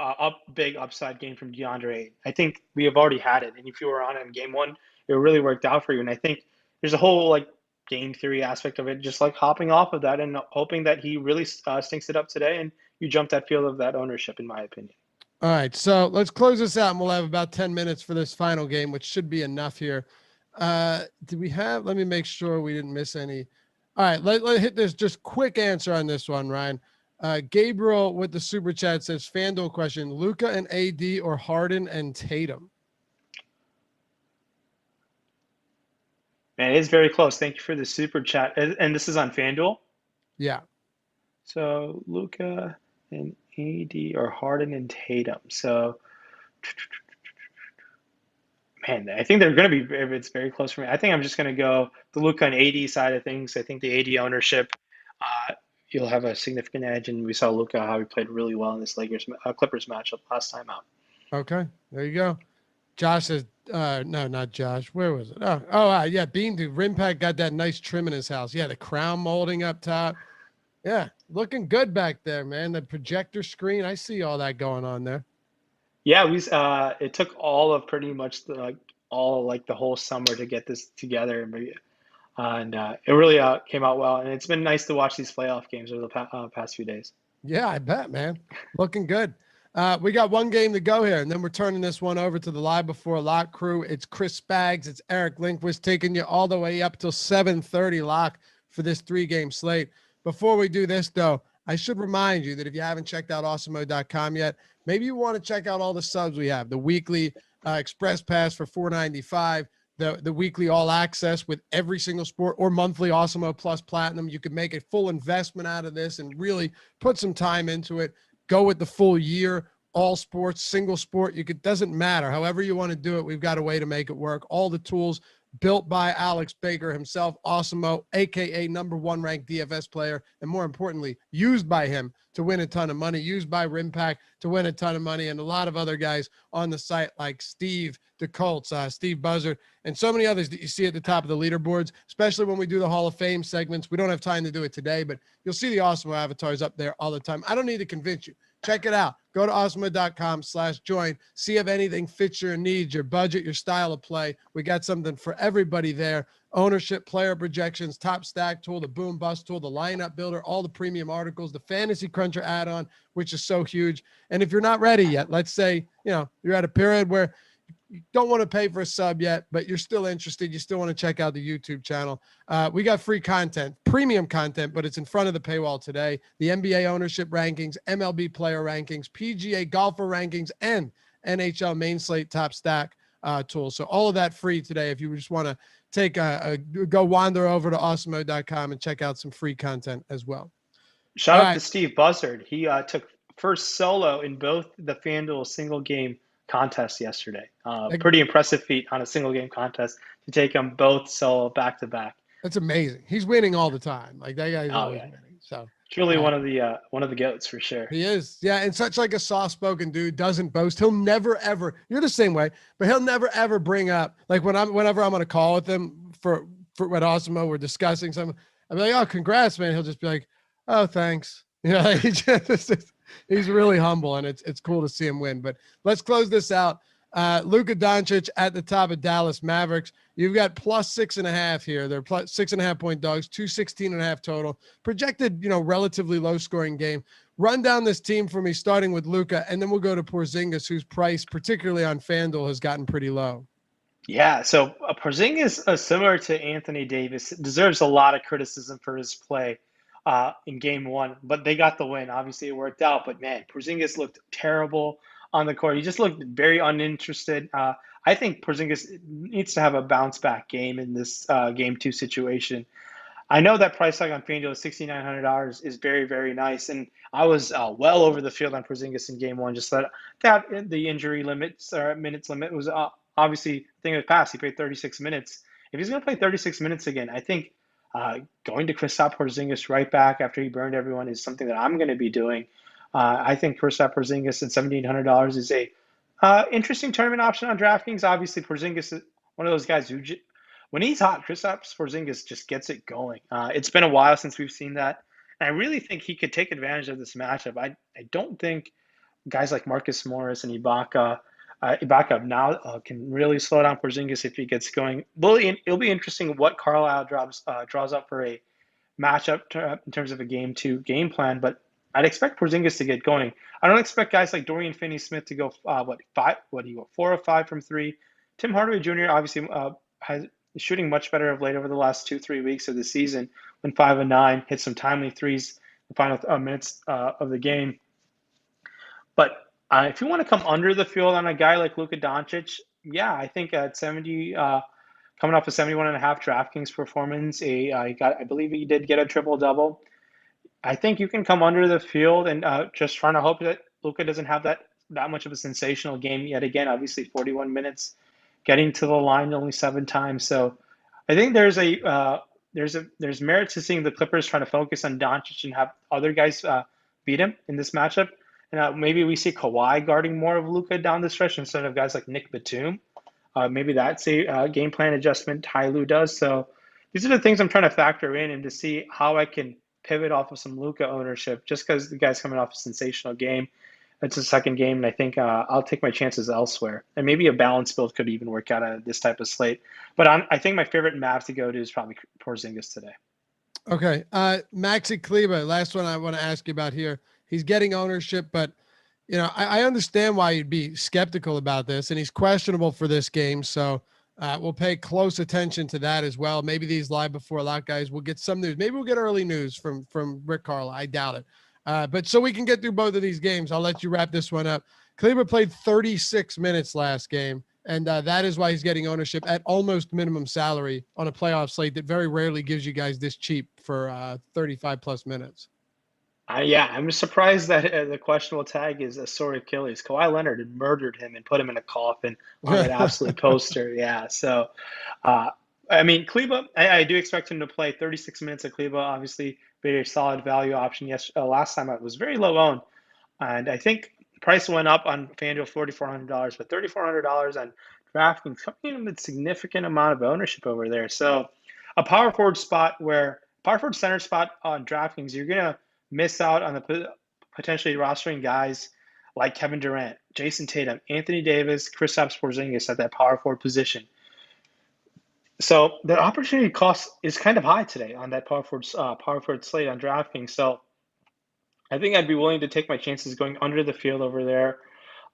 big upside game from DeAndre Ayton. I think we have already had it. And if you were on it in game one, it really worked out for you. And I think there's a whole game theory aspect of it, just hopping off of that and hoping that he really stinks it up today and you jump that field of that ownership, in my opinion. All right, so let's close this out and we'll have about 10 minutes for this final game, which should be enough here. Let me make sure we didn't miss any. All right, let hit this just quick answer on this one, Ryan. Gabriel with the super chat says, FanDuel question, Luka and AD or Harden and Tatum? Man, it is very close. Thank you for the super chat. And this is on FanDuel. Yeah. So Luka and AD or Harden and Tatum. So, man, I think they're going to be. It's very close for me. I think I'm just going to go the Luka and AD side of things. I think the AD ownership, you'll have a significant edge. And we saw Luka how he played really well in this Clippers matchup last time out. Okay, there you go. Josh says, no, not Josh. Where was it? Yeah, Bean Dude. Rynpak got that nice trim in his house. Yeah, the crown molding up top. Yeah, looking good back there, man. The projector screen. I see all that going on there. Yeah, it took all of pretty much the whole summer to get this together, and it really came out well. And it's been nice to watch these playoff games over the past few days. Yeah, I bet, man. Looking good. We got one game to go here, and then we're turning this one over to the Live Before Lock crew. It's Chris Spags, it's Eric Lindquist taking you all the way up till 7:30 lock for this 3-game slate. Before we do this, though, I should remind you that if you haven't checked out Awesemo.com yet, maybe you want to check out all the subs we have. The weekly Express Pass for $4.95, the weekly All Access with every single sport, or monthly Awesemo Plus Platinum. You could make a full investment out of this and really put some time into it. Go with the full year, all sports, single sport. Doesn't matter. However you want to do it, we've got a way to make it work. All the tools built by Alex Baker himself, Awesemo, aka #1 ranked DFS player, and more importantly, used by him to win a ton of money, used by Rynpak to win a ton of money, and a lot of other guys on the site like Steve DeColts, Steve Buzzard, and so many others that you see at the top of the leaderboards, especially when we do the Hall of Fame segments. We don't have time to do it today, but you'll see the Awesemo avatars up there all the time. I don't need to convince you. Check it out. Go to awesemo.com/join. See if anything fits your needs, your budget, your style of play. We got something for everybody there. Ownership, player projections, top stack tool, the boom bust tool, the lineup builder, all the premium articles, the fantasy cruncher add-on, which is so huge. And if you're not ready yet, let's say, you're at a period where you don't want to pay for a sub yet, but you're still interested. You still want to check out the YouTube channel. We got free content, premium content, but it's in front of the paywall today. The NBA ownership rankings, MLB player rankings, PGA golfer rankings, and NHL main slate top stack tools. So all of that free today. If you just want to take go wander over to awesemo.com and check out some free content as well. Shout out to Steve Buzzard. He took first solo in both the FanDuel single game contest yesterday. Pretty impressive feat on a single game contest to take them both solo back to back. That's amazing. He's winning all the time. Like that guy's always winning. So truly one of the goats for sure. He is. Yeah, and such like a soft-spoken dude, doesn't boast. He'll never ever. You're the same way, but he'll never ever bring up like whenever I'm on a call with him for what Awesemo we're discussing something. I'm like, "Oh, congrats, man." He'll just be like, "Oh, thanks." He's really humble, and it's cool to see him win. But let's close this out. Luka Doncic at the top of Dallas Mavericks. You've got plus 6.5 here. They're plus 6.5 point dogs, 216.5 total. Projected, relatively low scoring game. Run down this team for me, starting with Luka, and then we'll go to Porzingis, whose price, particularly on FanDuel, has gotten pretty low. Yeah, so Porzingis, similar to Anthony Davis, deserves a lot of criticism for his play in game one, but they got the win. Obviously, it worked out, but man, Porzingis looked terrible on the court. He just looked very uninterested. I think Porzingis needs to have a bounce back game in this game two situation. I know that price tag on FanDuel is $6,900 is very, very nice. And I was well over the field on Porzingis in game one, just that the injury limits or minutes limit was obviously a thing of the past. He played 36 minutes. If he's going to play 36 minutes again, I think going to Kristaps Porzingis right back after he burned everyone is something that I'm going to be doing. I think Kristaps Porzingis at $1,700 is a interesting tournament option on DraftKings. Obviously, Porzingis is one of those guys who, when he's hot, Kristaps Porzingis just gets it going. It's been a while since we've seen that, and I really think he could take advantage of this matchup. I don't think guys like Marcus Morris and Ibaka now can really slow down Porzingis if he gets going. It'll be interesting what Carlisle draws up for a matchup in terms of a game two game plan, but I'd expect Porzingis to get going. I don't expect guys like Dorian Finney-Smith to go 4 of 5 from three. Tim Hardaway Jr. obviously is shooting much better of late over the last 2-3 weeks of the season. Went 5 of 9, hit some timely threes the final minutes of the game. But if you want to come under the field on a guy like Luka Doncic, yeah, I think at 70, coming off a 71.5 DraftKings performance. I believe he did get a triple double. I think you can come under the field and just trying to hope that Luka doesn't have that much of a sensational game yet again. Obviously, 41 minutes, getting to the line only 7 times. So I think there's merit to seeing the Clippers trying to focus on Doncic and have other guys beat him in this matchup. And maybe we see Kawhi guarding more of Luka down the stretch instead of guys like Nick Batum. Maybe that's a game plan adjustment Ty Lue does. So these are the things I'm trying to factor in and to see how I can pivot off of some Luka ownership just because the guy's coming off a sensational game. It's a second game, and I think I'll take my chances elsewhere. And maybe a balanced build could even work out of this type of slate. But I think my favorite Mav to go to is probably Porzingis today. Okay. Maxi Kleber, last one I want to ask you about here. He's getting ownership, but I understand why you'd be skeptical about this, and he's questionable for this game. So we'll pay close attention to that as well. Maybe these live before a lot, guys. We'll get some news. Maybe we'll get early news from Rick Carla. I doubt it. But so we can get through both of these games, I'll let you wrap this one up. Kleber played 36 minutes last game, and that is why he's getting ownership at almost minimum salary on a playoff slate that very rarely gives you guys this cheap for 35 plus minutes. Yeah, I'm surprised that the questionable tag is a sore Achilles. Kawhi Leonard had murdered him and put him in a coffin on that absolute poster. Yeah, so Kleber, I do expect him to play 36 minutes of Kleber. Obviously, very solid value option. Yes, last time it was very low owned, and I think price went up on FanDuel $4,400, but $3,400 on DraftKings coming in with a significant amount of ownership over there. So a power forward center spot on DraftKings, you're gonna miss out on the potentially rostering guys like Kevin Durant, Jason Tatum, Anthony Davis, Kristaps Porzingis at that power forward position. So the opportunity cost is kind of high today on that power forward slate on DraftKings. So I think I'd be willing to take my chances going under the field over there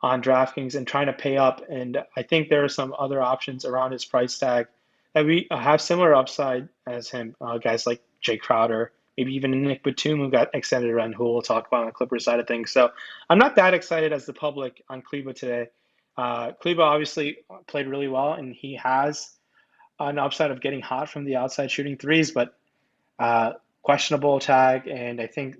on DraftKings and trying to pay up. And I think there are some other options around his price tag that we have similar upside as him. Guys like Jay Crowder, maybe even Nick Batum, who got extended around, who we'll talk about on the Clippers side of things. So I'm not that excited as the public on Kleber today. Kleber obviously played really well, and he has an upside of getting hot from the outside shooting threes, but questionable tag, and I think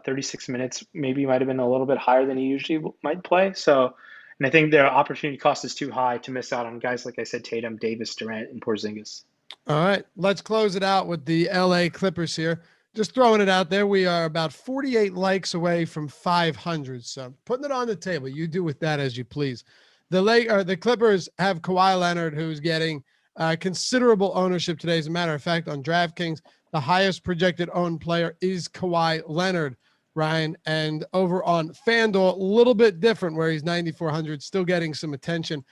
36 minutes maybe might have been a little bit higher than he usually might play. So, and I think their opportunity cost is too high to miss out on guys like I said, Tatum, Davis, Durant, and Porzingis. All right, let's close it out with the LA Clippers here. Just throwing it out there. We are about 48 likes away from 500. So putting it on the table. You do with that as you please. The Clippers have Kawhi Leonard, who's getting considerable ownership today. As a matter of fact, on DraftKings, the highest projected owned player is Kawhi Leonard, Ryan. And over on FanDuel, a little bit different where he's 9,400, still getting some attention.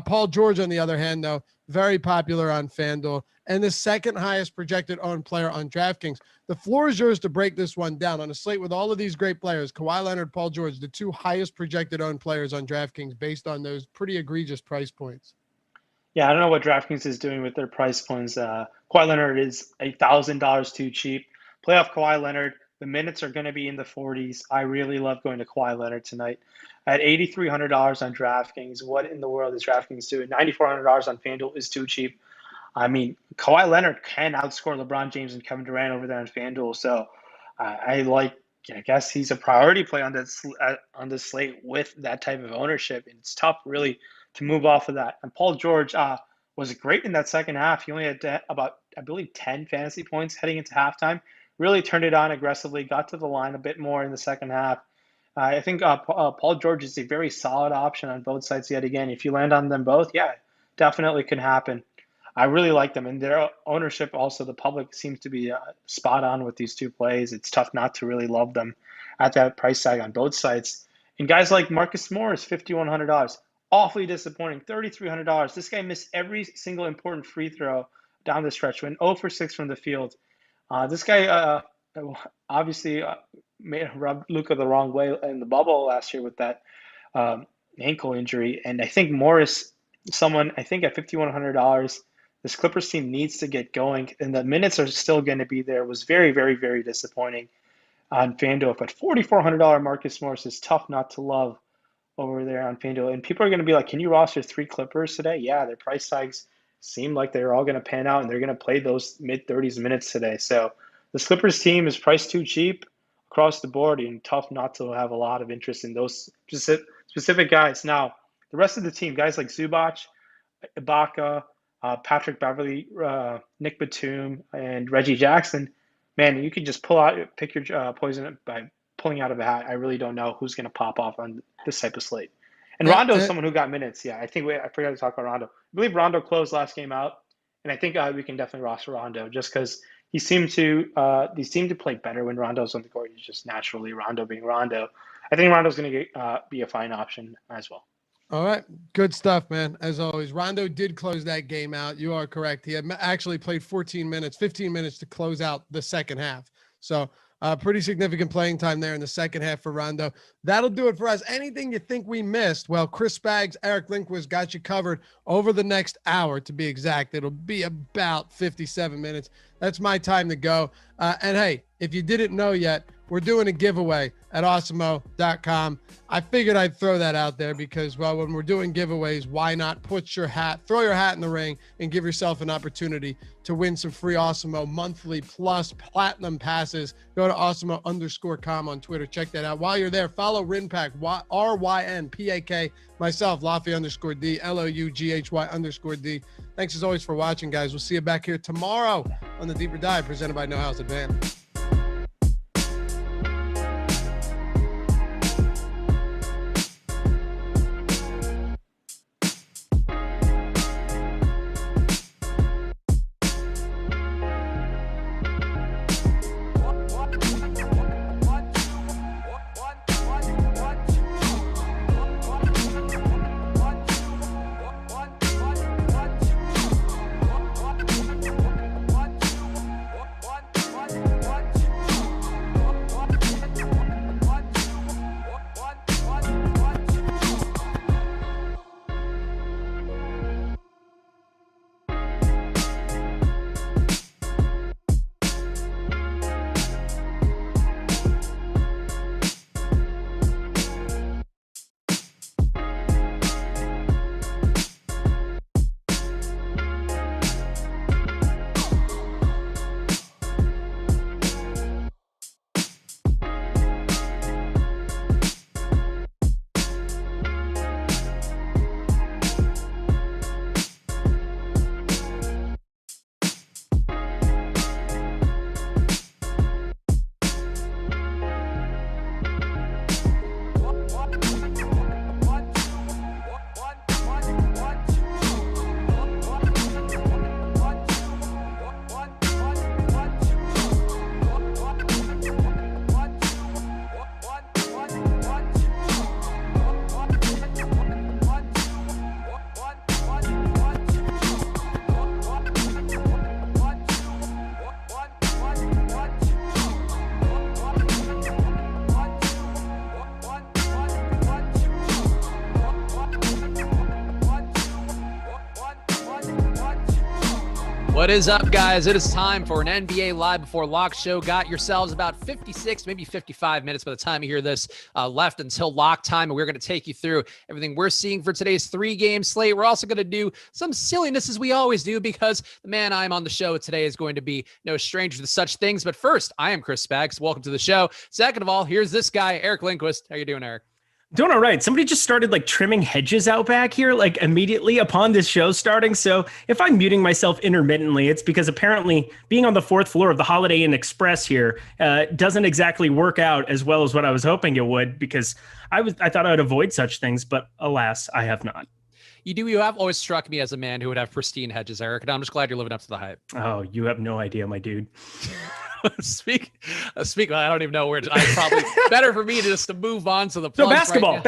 Paul George, on the other hand, though, very popular on FanDuel, and the second highest projected owned player on DraftKings. The floor is yours to break this one down on a slate with all of these great players. Kawhi Leonard, Paul George, the two highest projected owned players on DraftKings based on those pretty egregious price points. Yeah, I don't know what DraftKings is doing with their price points. Kawhi Leonard is $1,000 too cheap. Playoff Kawhi Leonard, the minutes are going to be in the 40s. I really love going to Kawhi Leonard tonight. At $8,300 on DraftKings, what in the world is DraftKings doing? $9,400 on FanDuel is too cheap. I mean, Kawhi Leonard can outscore LeBron James and Kevin Durant over there on FanDuel. So I guess he's a priority play on this slate with that type of ownership. It's tough really to move off of that. And Paul George was great in that second half. He only had about, I believe, 10 fantasy points heading into halftime. Really turned it on aggressively, got to the line a bit more in the second half. I think Paul George is a very solid option on both sides yet again. If you land on them both, yeah, definitely can happen. I really like them. And their ownership also, the public seems to be spot on with these two plays. It's tough not to really love them at that price tag on both sides. And guys like Marcus Morris, $5,100. Awfully disappointing, $3,300. This guy missed every single important free throw down the stretch, went 0 for 6 from the field. This guy obviously rubbed Luka the wrong way in the bubble last year with that ankle injury. And I think Morris, someone, I think at $5,100, this Clippers team needs to get going. And the minutes are still going to be there. It was very, very, very disappointing on FanDuel. But $4,400 Marcus Morris is tough not to love over there on FanDuel. And people are going to be like, can you roster 3 Clippers today? Yeah, their price tags seemed like they were all going to pan out and they're going to play those mid-30s minutes today. So the Clippers team is priced too cheap across the board and tough not to have a lot of interest in those specific guys. Now, the rest of the team, guys like Zubac, Ibaka, Patrick Beverly, Nick Batum, and Reggie Jackson, man, you could just pick your poison by pulling out of a hat. I really don't know who's going to pop off on this type of slate. And Rondo is someone who got minutes. Yeah, I forgot to talk about Rondo. I believe Rondo closed last game out, and I think we can definitely roster Rondo just because he seemed to play better when Rondo's on the court. He's just naturally Rondo being Rondo. I think Rondo's going to be a fine option as well. All right. Good stuff, man. As always, Rondo did close that game out. You are correct. He had actually played 15 minutes to close out the second half. So pretty significant playing time there in the second half for Rondo. That'll do it for us. Anything you think we missed? Well, Chris Spags, Eric Lindquist got you covered over the next hour, to be exact. It'll be about 57 minutes. That's my time to go. And hey, if you didn't know yet, we're doing a giveaway at Awesemo.com. I figured I'd throw that out there because, well, when we're doing giveaways, why not throw your hat in the ring and give yourself an opportunity to win some free Awesemo monthly plus platinum passes. Go to Awesemo_com on Twitter. Check that out. While you're there, follow Rynpak, RYNPAK, myself, Laffy_D, LOUGHY_D. Thanks as always for watching, guys. We'll see you back here tomorrow on the Deeper Dive presented by No House Advantage. What is up, guys? It is time for an NBA Live Before Lock show. Got yourselves about 56, maybe 55 minutes by the time you hear this left until lock time. And we're going to take you through everything we're seeing for today's 3-game slate. We're also going to do some silliness as we always do because the man I'm on the show today is going to be no stranger to such things. But first, I am Chris Spags. Welcome to the show. Second of all, here's this guy, Eric Lindquist. How you doing, Eric? Doing all right. Somebody just started like trimming hedges out back here, like immediately upon this show starting. So if I'm muting myself intermittently, it's because apparently being on the 4th floor of the Holiday Inn Express here doesn't exactly work out as well as what I was hoping it would, because I thought I would avoid such things, but alas, I have not. You have always struck me as a man who would have pristine hedges, Eric, and I'm just glad you're living up to the hype. Oh, you have no idea, my dude. Speak. I don't even know where to. It's probably better for me to move on to the plugs. So basketball.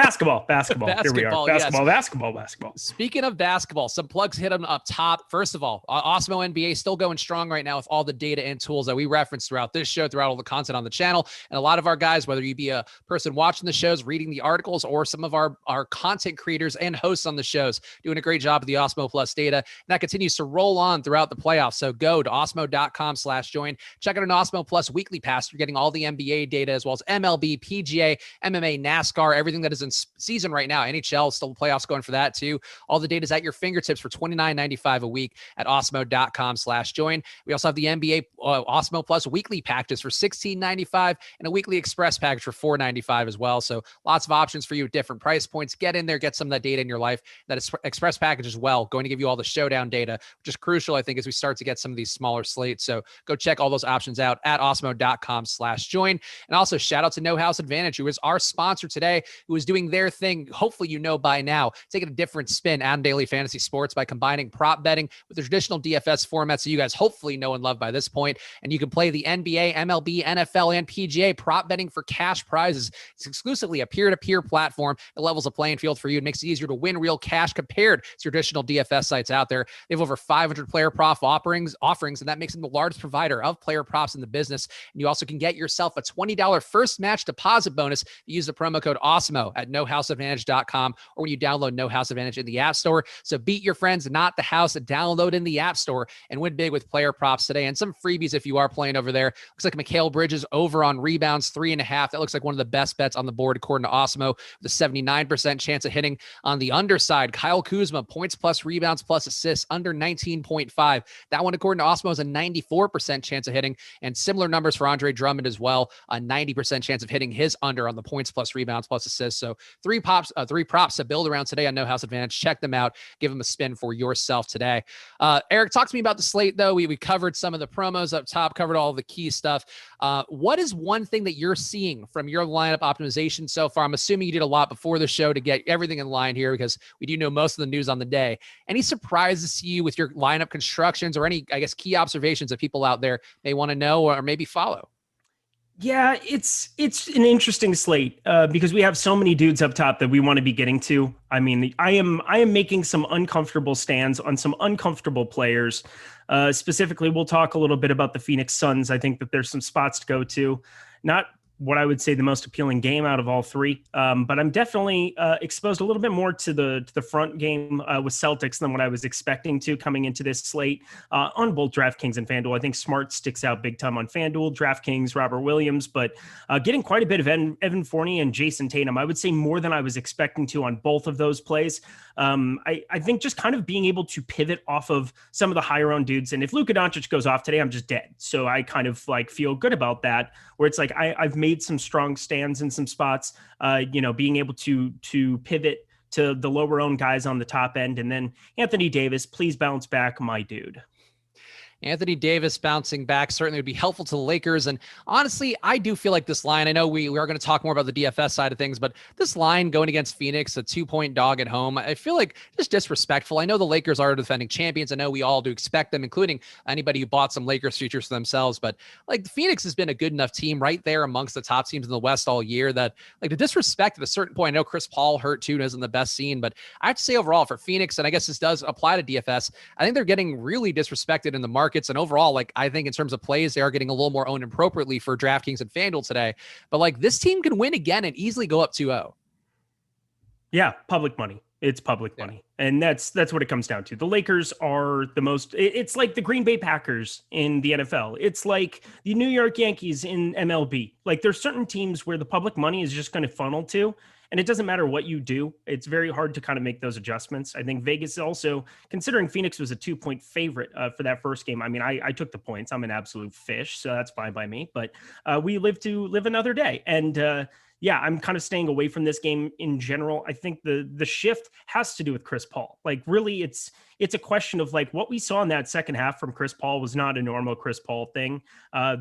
Right Here we are. Basketball. Speaking of basketball, some plugs hit them up top. First of all, Awesemo NBA still going strong right now with all the data and tools that we reference throughout this show, throughout all the content on the channel. And a lot of our guys, whether you be a person watching the shows, reading the articles, or some of our content creators and hosts on the shows, doing a great job with the Awesemo Plus data. And that continues to roll on throughout the playoffs. So go to awesemo.com/join. Check out an Awesemo Plus weekly pass, you're getting all the NBA data as well as MLB, PGA, MMA, NASCAR, everything that is in season right now. NHL, still playoffs going for that too. All the data is at your fingertips for $29.95 a week at awesemo.com/join. We also have the NBA Awesemo Plus weekly packages for $16.95 and a weekly express package for $4.95 as well. So lots of options for you at different price points. Get in there, get some of that data in your life. That express package as well, going to give you all the showdown data, which is crucial, I think, as we start to get some of these smaller slates. So go check all those options out at awesemo.com/join. And also shout out to No House Advantage, who is our sponsor today, who is doing their thing. Hopefully, you know by now, taking a different spin on daily fantasy sports by combining prop betting with the traditional DFS format. So you guys hopefully know and love by this point. And you can play the NBA, MLB, NFL, and PGA prop betting for cash prizes. It's exclusively a peer-to-peer platform that levels a playing field for you. It makes it easier to win real cash compared to traditional DFS sites out there. They have over 500 player prop offerings, and that makes them the largest provider of player props in the business. And you also can get yourself a $20 first match deposit bonus. Use the promo code Awesemo at nohouseadvantage.com or when you download No House Advantage in the App Store. So beat your friends, not the house, download in the App Store and win big with player props today. And some freebies if you are playing over there. Looks like Mikal Bridges over on rebounds, 3.5. That looks like one of the best bets on the board according to Awesemo, with a 79% chance of hitting. On the underside, Kyle Kuzma, points plus rebounds plus assists, under 19.5. That one, according to Awesemo, is a 94% chance of hitting. And similar numbers for Andre Drummond as well, a 90% chance of hitting his under on the points plus rebounds plus assists. So three props to build around today on No House Advantage. Check them out. Give them a spin for yourself today. Eric, talk to me about the slate, though. We covered some of the promos up top, covered all the key stuff. What is one thing that you're seeing from your lineup optimization so far? I'm assuming you did a lot before the show to get everything in line here, because we do know most of the news on the day. Any surprises to you with your lineup constructions, or any, I guess, key observations that people out there may want to know or maybe follow? Yeah, it's an interesting slate because we have so many dudes up top that we want to be getting to. I mean, I am making some uncomfortable stands on some uncomfortable players. Specifically, we'll talk a little bit about the Phoenix Suns. I think that there's some spots to go to. Not what I would say the most appealing game out of all three. But I'm definitely exposed a little bit more to the front game with Celtics than what I was expecting to coming into this slate on both Draftkings and Fanduel. I think Smart sticks out big time on Fanduel, Draftkings, Robert Williams, but getting quite a bit of Evan Fournier and Jason Tatum. I would say more than I was expecting to on both of those plays. I think just kind of being able to pivot off of some of the higher owned dudes. And if Luka Doncic goes off today, I'm just dead. So I kind of like feel good about that, where it's like I've made some strong stands in some spots, being able to pivot to the lower owned guys on the top end. And then Anthony Davis, please bounce back, my dude. Anthony Davis bouncing back certainly would be helpful to the Lakers. And honestly, I do feel like this line, I know we are going to talk more about the DFS side of things, but this line going against Phoenix, a 2-point dog at home, I feel like just disrespectful. I know the Lakers are defending champions. I know we all do expect them, including anybody who bought some Lakers futures for themselves. But like, Phoenix has been a good enough team right there amongst the top teams in the West all year that, like, the disrespect at a certain point, I know Chris Paul hurt too and isn't the best scene, but I have to say overall for Phoenix, and I guess this does apply to DFS, I think they're getting really disrespected in the markets. And overall, like, I think in terms of plays, they are getting a little more owned appropriately for DraftKings and FanDuel today. But like, this team can win again and easily go up 2-0. Yeah, public money. It's public money. And that's what it comes down to. The Lakers are the most, it's like the Green Bay Packers in the NFL. It's like the New York Yankees in MLB. Like, there's certain teams where the public money is just going to funnel to, and it doesn't matter what you do. It's very hard to kind of make those adjustments. I think Vegas also, considering Phoenix was a 2-point favorite for that first game. I mean, I took the points. I'm an absolute fish, so that's fine by me. But we live another day. And yeah, I'm kind of staying away from this game in general. I think the shift has to do with Chris Paul. Like, really, it's a question of like what we saw in that second half from Chris Paul was not a normal Chris Paul thing.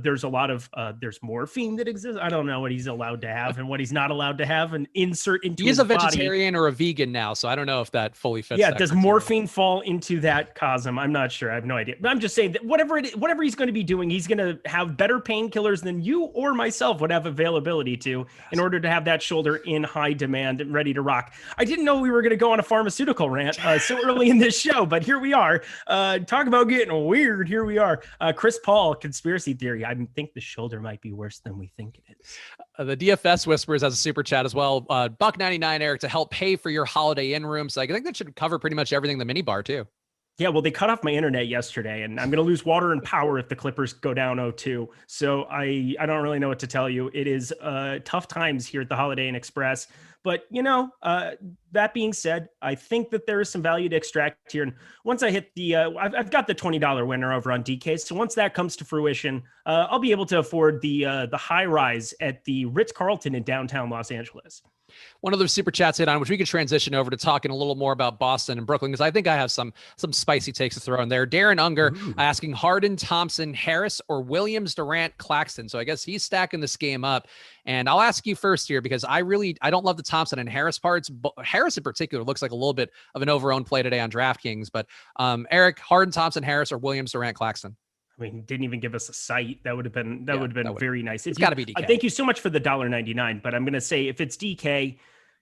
There's a lot of there's morphine that exists. I don't know what he's allowed to have and what he's not alled to have and insert into his body. He's a vegetarian or a vegan now, so I don't know if that fully fits. Yeah, does morphine fall into that cosm? I'm not sure. I have no idea. But I'm just saying that whatever he's going to be doing, he's going to have better painkillers than you or myself would have availability to in order to have that shoulder in high demand and ready to rock. I didn't know we were going to go on a pharmaceutical rant so early in this show, but here we are. Talk about getting weird. Here we are. Chris Paul, conspiracy theory. I think the shoulder might be worse than we think it is. The DFS Whispers has a super chat as well. $1.99, Eric, to help pay for your Holiday Inn room. So I think that should cover pretty much everything in the minibar too. Yeah, well, they cut off my internet yesterday, and I'm going to lose water and power if the Clippers go down 0-2. So I don't really know what to tell you. It is tough times here at the Holiday Inn Express. But, that being said, I think that there is some value to extract here. And once I hit the, I've got the $20 winner over on DK. So once that comes to fruition, I'll be able to afford the high rise at the Ritz-Carlton in downtown Los Angeles. One of those super chats hit on, which we could transition over to talking a little more about Boston and Brooklyn, because I think I have some spicy takes to throw in there. Darren Unger asking Harden, Thompson, Harris, or Williams, Durant, Claxton. So I guess he's stacking this game up. And I'll ask you first here, because I don't love the Thompson and Harris parts. But Harris in particular looks like a little bit of an overowned play today on DraftKings. But Eric, Harden, Thompson, Harris, or Williams, Durant, Claxton? I mean, didn't even give us a site. That would have been very nice. It's got to be DK. Thank you so much for the $1.99. But I'm going to say if it's DK,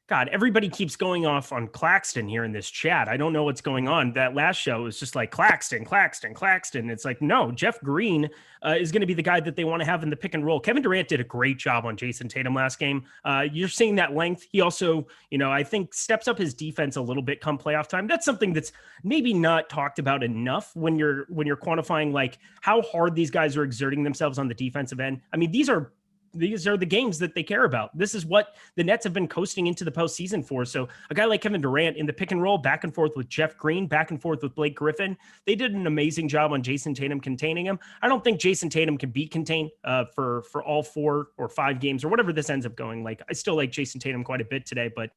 God, everybody keeps going off on Claxton here in this chat. I don't know what's going on. That last show was just like Claxton. It's like, no, Jeff Green is going to be the guy that they want to have in the pick and roll. Kevin Durant did a great job on Jason Tatum last game. You're seeing that length. He also, I think steps up his defense a little bit come playoff time. That's something that's maybe not talked about enough when you're quantifying like how hard these guys are exerting themselves on the defensive end. I mean, these are the games that they care about. This is what the Nets have been coasting into the postseason for. So a guy like Kevin Durant in the pick and roll, back and forth with Jeff Green, back and forth with Blake Griffin, they did an amazing job on Jason Tatum containing him. I don't think Jason Tatum can be contained for all 4 or 5 games or whatever this ends up going. Like, I still like Jason Tatum quite a bit today, but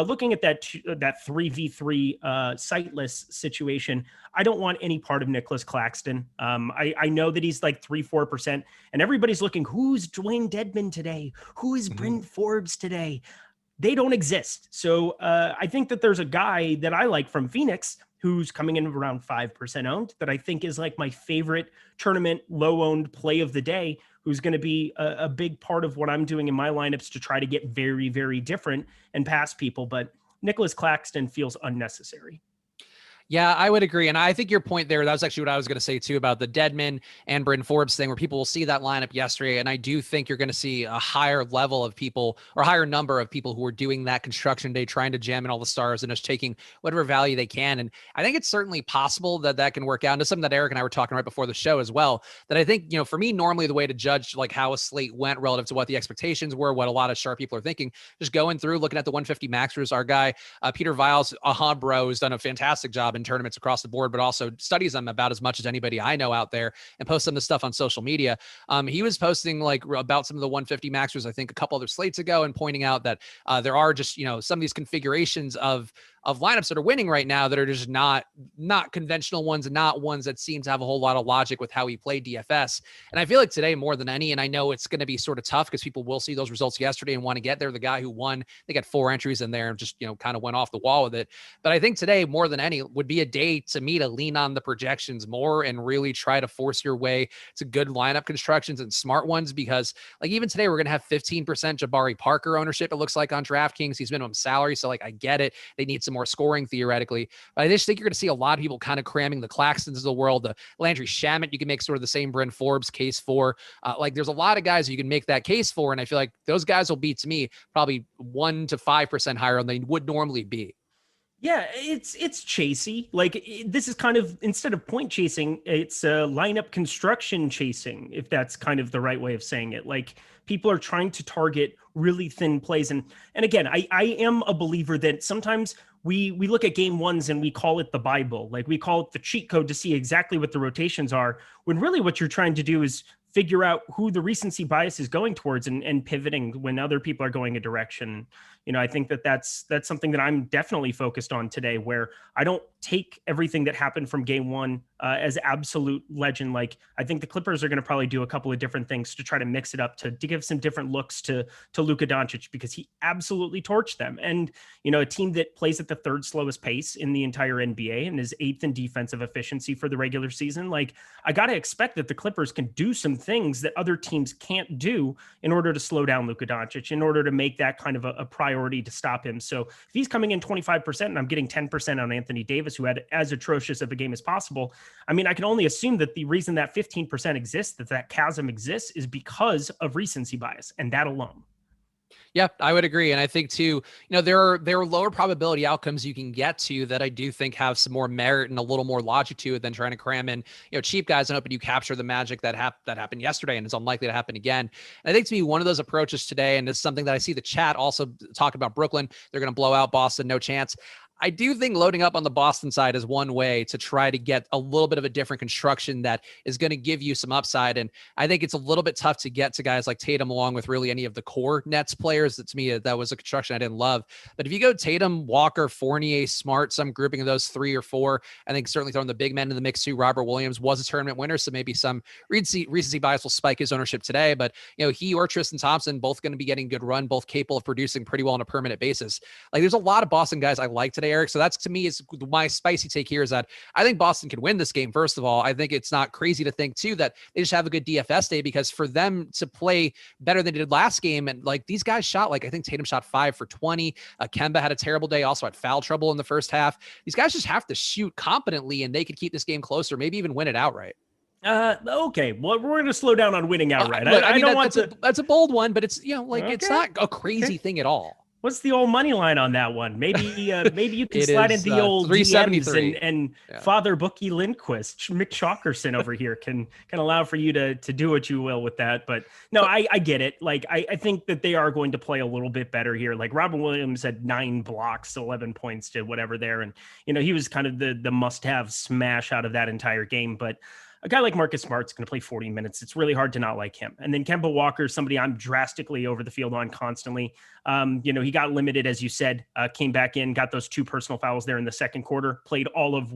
looking at that 3v3 sightless situation, I don't want any part of Nicholas Claxton. I know that he's like 3-4%, and everybody's looking, who's Dwayne Dedmon today? Who is Bryn Forbes today? They don't exist. So I think that there's a guy that I like from Phoenix who's coming in around 5% owned that I think is like my favorite tournament low owned play of the day, who's going to be a big part of what I'm doing in my lineups to try to get very, very different and pass people. But Nicholas Claxton feels unnecessary. Yeah, I would agree. And I think your point there, that was actually what I was going to say too about the Dedmon and Bryn Forbes thing, where people will see that lineup yesterday. And I do think you're going to see a higher level of people or higher number of people who are doing that construction day, trying to jam in all the stars and just taking whatever value they can. And I think it's certainly possible that that can work out. And it's something that Eric and I were talking right before the show as well, that I think, for me, normally the way to judge like how a slate went relative to what the expectations were, what a lot of sharp people are thinking, just going through, looking at the 150 maxers. Our guy, Peter Viles, Bro, has done a fantastic job in tournaments across the board, but also studies them about as much as anybody I know out there and posts some of the stuff on social media. He was posting like about some of the 150 maxers, I think a couple other slates ago, and pointing out that there are just, some of these configurations of lineups that are winning right now that are just not conventional ones and not ones that seem to have a whole lot of logic with how he played DFS. And I feel like today more than any, and I know it's going to be sort of tough because people will see those results yesterday and want to get there. The guy who won, they got 4 entries in there and just, kind of went off the wall with it. But I think today more than any would be a day to me to lean on the projections more and really try to force your way to good lineup constructions and smart ones, because like even today we're going to have 15% Jabari Parker ownership, it looks like, on DraftKings. He's minimum salary. So like, I get it. They need some more scoring theoretically, but I just think you're going to see a lot of people kind of cramming the Claxtons of the world, the Landry Shamet. You can make sort of the same Bryn Forbes case for. Like there's a lot of guys you can make that case for, and I feel like those guys will be, to me, probably 1 to 5% higher than they would normally be. Yeah, it's chasey. Like this is kind of, instead of point chasing, it's lineup construction chasing, if that's kind of the right way of saying it. Like people are trying to target really thin plays. And again, I am a believer that sometimes we look at game ones and we call it the Bible. Like we call it the cheat code to see exactly what the rotations are, when really what you're trying to do is figure out who the recency bias is going towards and pivoting when other people are going a direction. I think that's something that I'm definitely focused on today, where I don't take everything that happened from game one as absolute legend. Like I think the Clippers are going to probably do a couple of different things to try to mix it up, to give some different looks to Luka Doncic, because he absolutely torched them. And, a team that plays at the 3rd slowest pace in the entire NBA and is 8th in defensive efficiency for the regular season. Like I got to expect that the Clippers can do some things that other teams can't do in order to slow down Luka Doncic, in order to make that kind of a priority to stop him. So if he's coming in 25% and I'm getting 10% on Anthony Davis, who had as atrocious of a game as possible, I mean, I can only assume that the reason that 15% exists, that chasm exists, is because of recency bias, and that alone. Yeah, I would agree. And I think too, there are lower probability outcomes you can get to that I do think have some more merit and a little more logic to it than trying to cram in, cheap guys and hoping you capture the magic that happened yesterday and is unlikely to happen again. And I think to me, one of those approaches today, and it's something that I see the chat also talking about Brooklyn, they're going to blow out Boston, no chance. I do think loading up on the Boston side is one way to try to get a little bit of a different construction that is going to give you some upside. And I think it's a little bit tough to get to guys like Tatum along with really any of the core Nets players. That to me, that was a construction I didn't love. But if you go Tatum, Walker, Fournier, Smart, some grouping of those 3 or 4, I think certainly throwing the big men in the mix too. Robert Williams was a tournament winner, so maybe some recency bias will spike his ownership today. But he or Tristan Thompson both going to be getting good run, both capable of producing pretty well on a permanent basis. Like there's a lot of Boston guys I like today, Eric. So that's to me is my spicy take here is that I think Boston can win this game. First of all, I think it's not crazy to think too that they just have a good DFS day, because for them to play better than they did last game, and like these guys shot, like I think Tatum shot 5 for 20. Kemba had a terrible day, also had foul trouble in the first half. These guys just have to shoot competently, and they could keep this game closer, maybe even win it outright. Okay. Well, we're going to slow down on winning outright. Look, I don't want to. That's a bold one, but it's it's not a crazy thing at all. What's the old money line on that one? Maybe you can slide in the old 373 and Father Bookie Lindquist, Mick Shockerson over here can allow for you to do what you will with that. But no, I get it. Like I think that they are going to play a little bit better here. Like Robin Williams had 9 blocks, 11 points to whatever there, and he was kind of the must-have smash out of that entire game. But a guy like Marcus Smart's going to play 40 minutes. It's really hard to not like him. And then Kemba Walker, somebody I'm drastically over the field on constantly. He got limited, as you said, came back in, got those 2 personal fouls there in the second quarter, played all of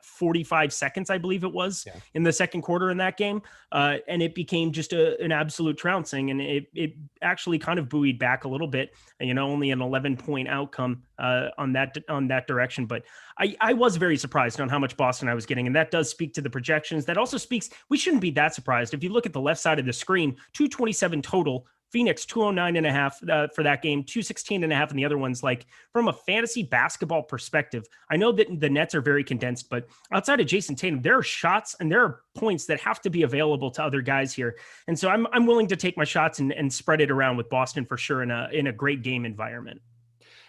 45 seconds, I believe it was in the second quarter in that game. And it became just an absolute trouncing. And it actually kind of buoyed back a little bit, only an 11-point outcome on that direction. But I was very surprised on how much Boston I was getting. And that does speak to the projections. That also speaks, we shouldn't be that surprised. If you look at the left side of the screen, 227 total, Phoenix 209.5 for that game, 216.5 in the other ones. Like from a fantasy basketball perspective, I know that the Nets are very condensed, but outside of Jason Tatum, there are shots and there are points that have to be available to other guys here. And so I'm willing to take my shots and spread it around with Boston for sure in a great game environment.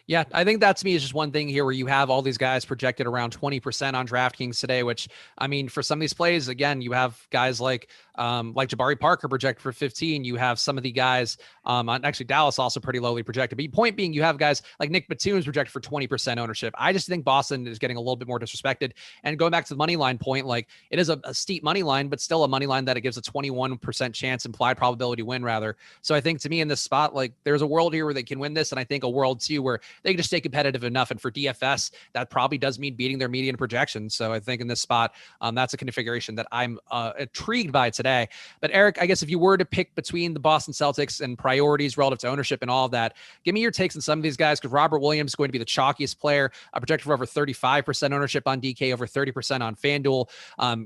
Yeah, I think that to me is just one thing here where you have all these guys projected around 20% on DraftKings today, which I mean, for some of these plays, again, you have guys like Jabari Parker projected for 15. You have some of the guys, actually Dallas also pretty lowly projected. But point being, you have guys like Nick Batum's projected for 20% ownership. I just think Boston is getting a little bit more disrespected. And going back to the money line point, like it is a steep money line, but still a money line that it gives a 21% chance, implied probability win rather. So I think to me in this spot, like there's a world here where they can win this. And I think a world too where they can just stay competitive enough. And for DFS, that probably does mean beating their median projections. So I think in this spot, that's a configuration that I'm intrigued by today. But Eric, I guess if you were to pick between the Boston Celtics and priorities relative to ownership and all of that, give me your takes on some of these guys, because Robert Williams is going to be the chalkiest player, projected for over 35% ownership on DK, over 30% on Fanduel.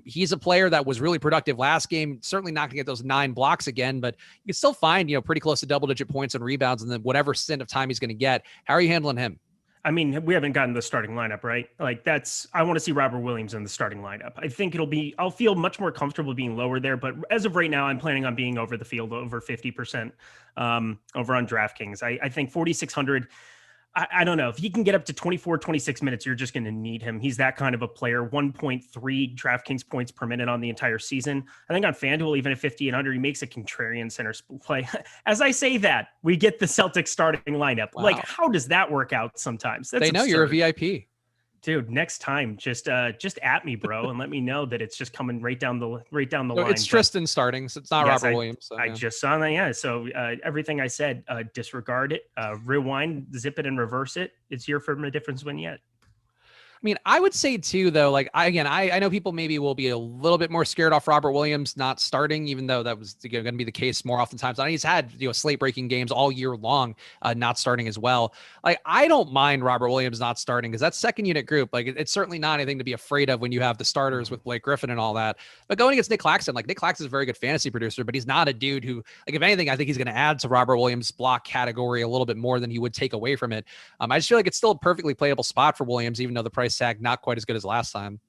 He's a player that was really productive last game, certainly not going to get those 9 blocks again, but you can still find, pretty close to double-digit points and rebounds and then whatever stint of time he's going to get. How are you handling him? I mean, we haven't gotten the starting lineup, right? Like I want to see Robert Williams in the starting lineup. I think I'll feel much more comfortable being lower there. But as of right now, I'm planning on being over the field, over 50% over on DraftKings. I think 4,600. I don't know if he can get up to 24, 26 minutes, you're just going to need him. He's that kind of a player. 1.3 DraftKings points per minute on the entire season. I think on FanDuel, even at 50 and under, he makes a contrarian center play. As I say that, we get the Celtics starting lineup. Wow. Like, how does that work out sometimes? That's they know absurd. You're a VIP. Dude, next time, just at me, bro, and let me know that it's just coming right down the line. It's Tristan starting, so it's not Robert Williams. So, I just saw that, yeah. So everything I said, disregard it, rewind, zip it, and reverse it. It's your firm a difference win yet. I mean, I would say too, though, like I know people maybe will be a little bit more scared off Robert Williams not starting, even though that was going to be the case more oftentimes. I mean, he's had, slate breaking games all year long, not starting as well. Like, I don't mind Robert Williams not starting because that second unit group, like it's certainly not anything to be afraid of when you have the starters with Blake Griffin and all that. But going against Nick Claxton, like Nick Claxton is a very good fantasy producer, but he's not a dude who, like, if anything, I think he's going to add to Robert Williams' block category a little bit more than he would take away from it. I just feel like it's still a perfectly playable spot for Williams, even though the price tag not quite as good as last time.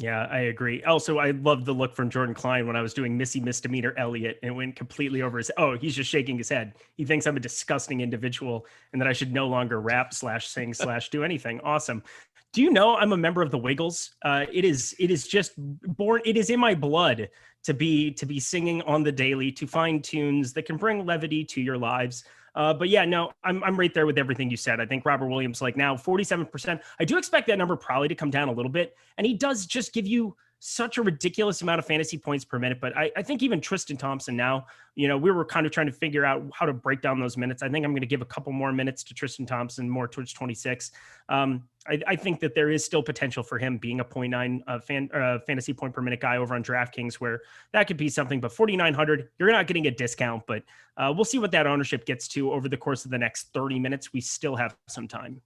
Yeah, I agree. Also, I love the look from Jordan Klein when I was doing Missy Misdemeanor Elliott and it went completely over his. Oh, he's just shaking his head. He thinks I'm a disgusting individual and that I should no longer rap / sing / do anything. Awesome. Do you know I'm a member of the Wiggles? It is just born. It is in my blood to be singing on the daily, to find tunes that can bring levity to your lives. But yeah, no, I'm right there with everything you said. I think Robert Williams, like now 47%. I do expect that number probably to come down a little bit. And he does just give you such a ridiculous amount of fantasy points per minute. But I think even Tristan Thompson now, we were kind of trying to figure out how to break down those minutes. I think I'm going to give a couple more minutes to Tristan Thompson, more towards 26. I think that there is still potential for him being a 0.9 fantasy point per minute guy over on DraftKings, where that could be something. But 4,900, you're not getting a discount, but we'll see what that ownership gets to over the course of the next 30 minutes. We still have some time.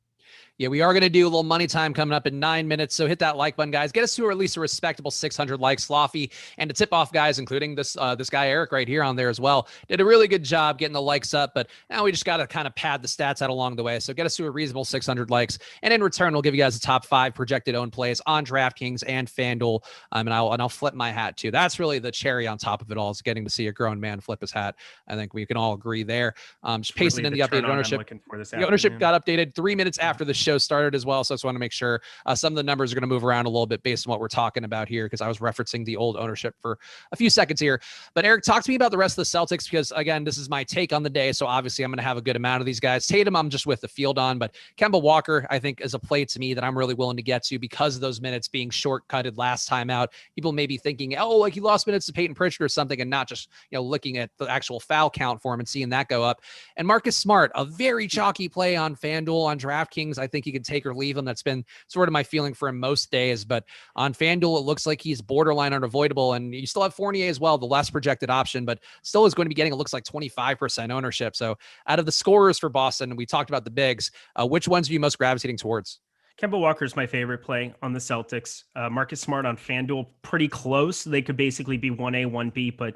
Yeah, we are going to do a little money time coming up in 9 minutes. So hit that like button, guys. Get us to at least a respectable 600 likes. Sloffy and to tip off guys, including this guy, Eric, right here on there as well. Did a really good job getting the likes up, but now we just got to kind of pad the stats out along the way. So get us to a reasonable 600 likes. And in return, we'll give you guys the top 5 projected owned plays on DraftKings and Fanduel. And I'll flip my hat too. That's really the cherry on top of it all, is getting to see a grown man flip his hat. I think we can all agree there. Just pasting in the updated ownership. The ownership got updated 3 minutes after the show started as well. So I just want to make sure some of the numbers are going to move around a little bit based on what we're talking about here, because I was referencing the old ownership for a few seconds here. But Eric, talk to me about the rest of the Celtics, because again, this is my take on the day. So obviously I'm going to have a good amount of these guys. Tatum, I'm just with the field on, but Kemba Walker, I think, is a play to me that I'm really willing to get to because of those minutes being shortcutted last time out. People may be thinking, oh, like he lost minutes to Peyton Pritchard or something, and not just, looking at the actual foul count for him and seeing that go up. And Marcus Smart, a very chalky play on FanDuel. On DraftKings, I think you can take or leave him. That's been sort of my feeling for him most days, but on FanDuel, it looks like he's borderline unavoidable. And you still have Fournier as well, the less projected option, but still is going to be getting, it looks like 25% ownership. So out of the scorers for Boston, we talked about the bigs, which ones are you most gravitating towards? Kemba Walker is my favorite play on the Celtics. Marcus Smart on FanDuel, pretty close. They could basically be 1A, 1B, but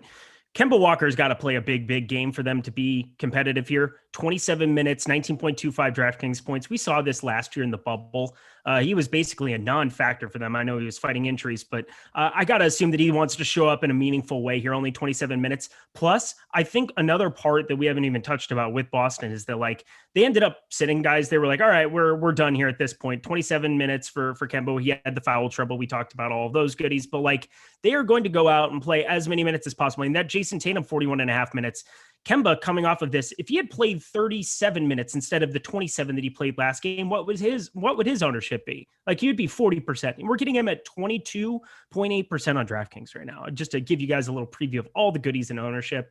Kemba Walker's got to play a big game for them to be competitive here. 27 minutes, 19.25 DraftKings points. We saw this last year in the bubble. He was basically a non-factor for them. I know he was fighting injuries, but I got to assume that he wants to show up in a meaningful way here, only 27 minutes. Plus, I think another part that we haven't even touched about with Boston is that, they ended up sitting guys. They were like, all right, we're done here at this point. 27 minutes for Kemba. He had the foul trouble. We talked about all of those goodies, but they are going to go out and play as many minutes as possible. And that Jason Tatum, 41.5 minutes. Kemba, coming off of this, if he had played 37 minutes instead of the 27 that he played last game, what would his ownership be? He would be 40%. And we're getting him at 22.8% on DraftKings right now. Just to give you guys a little preview of all the goodies in ownership.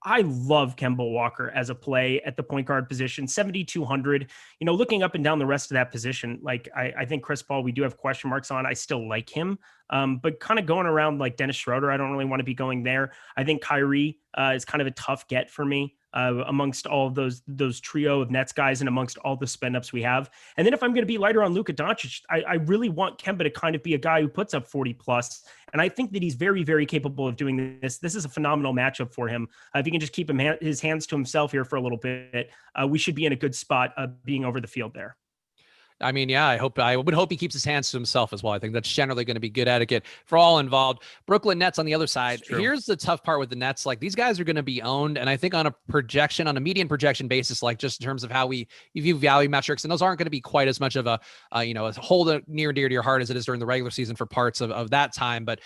I love Kemba Walker as a play at the point guard position, 7,200. Looking up and down the rest of that position, I think Chris Paul, we do have question marks on. I still like him, but kind of going around like Dennis Schroeder, I don't really want to be going there. I think Kyrie is kind of a tough get for me. Amongst all of those trio of Nets guys and amongst all the spend ups we have. And then if I'm going to be lighter on Luka Doncic, I really want Kemba to kind of be a guy who puts up 40 plus. And I think that he's very, very capable of doing this. This is a phenomenal matchup for him. If he can just keep his hands to himself here for a little bit, we should be in a good spot being over the field there. I mean, yeah, I would hope he keeps his hands to himself as well. I think that's generally going to be good etiquette for all involved. Brooklyn Nets on the other side. Here's the tough part with the Nets. These guys are going to be owned. And I think on a median projection basis, just in terms of how we view value metrics, and those aren't going to be quite as much of a hold near and dear to your heart as it is during the regular season for parts of that time. But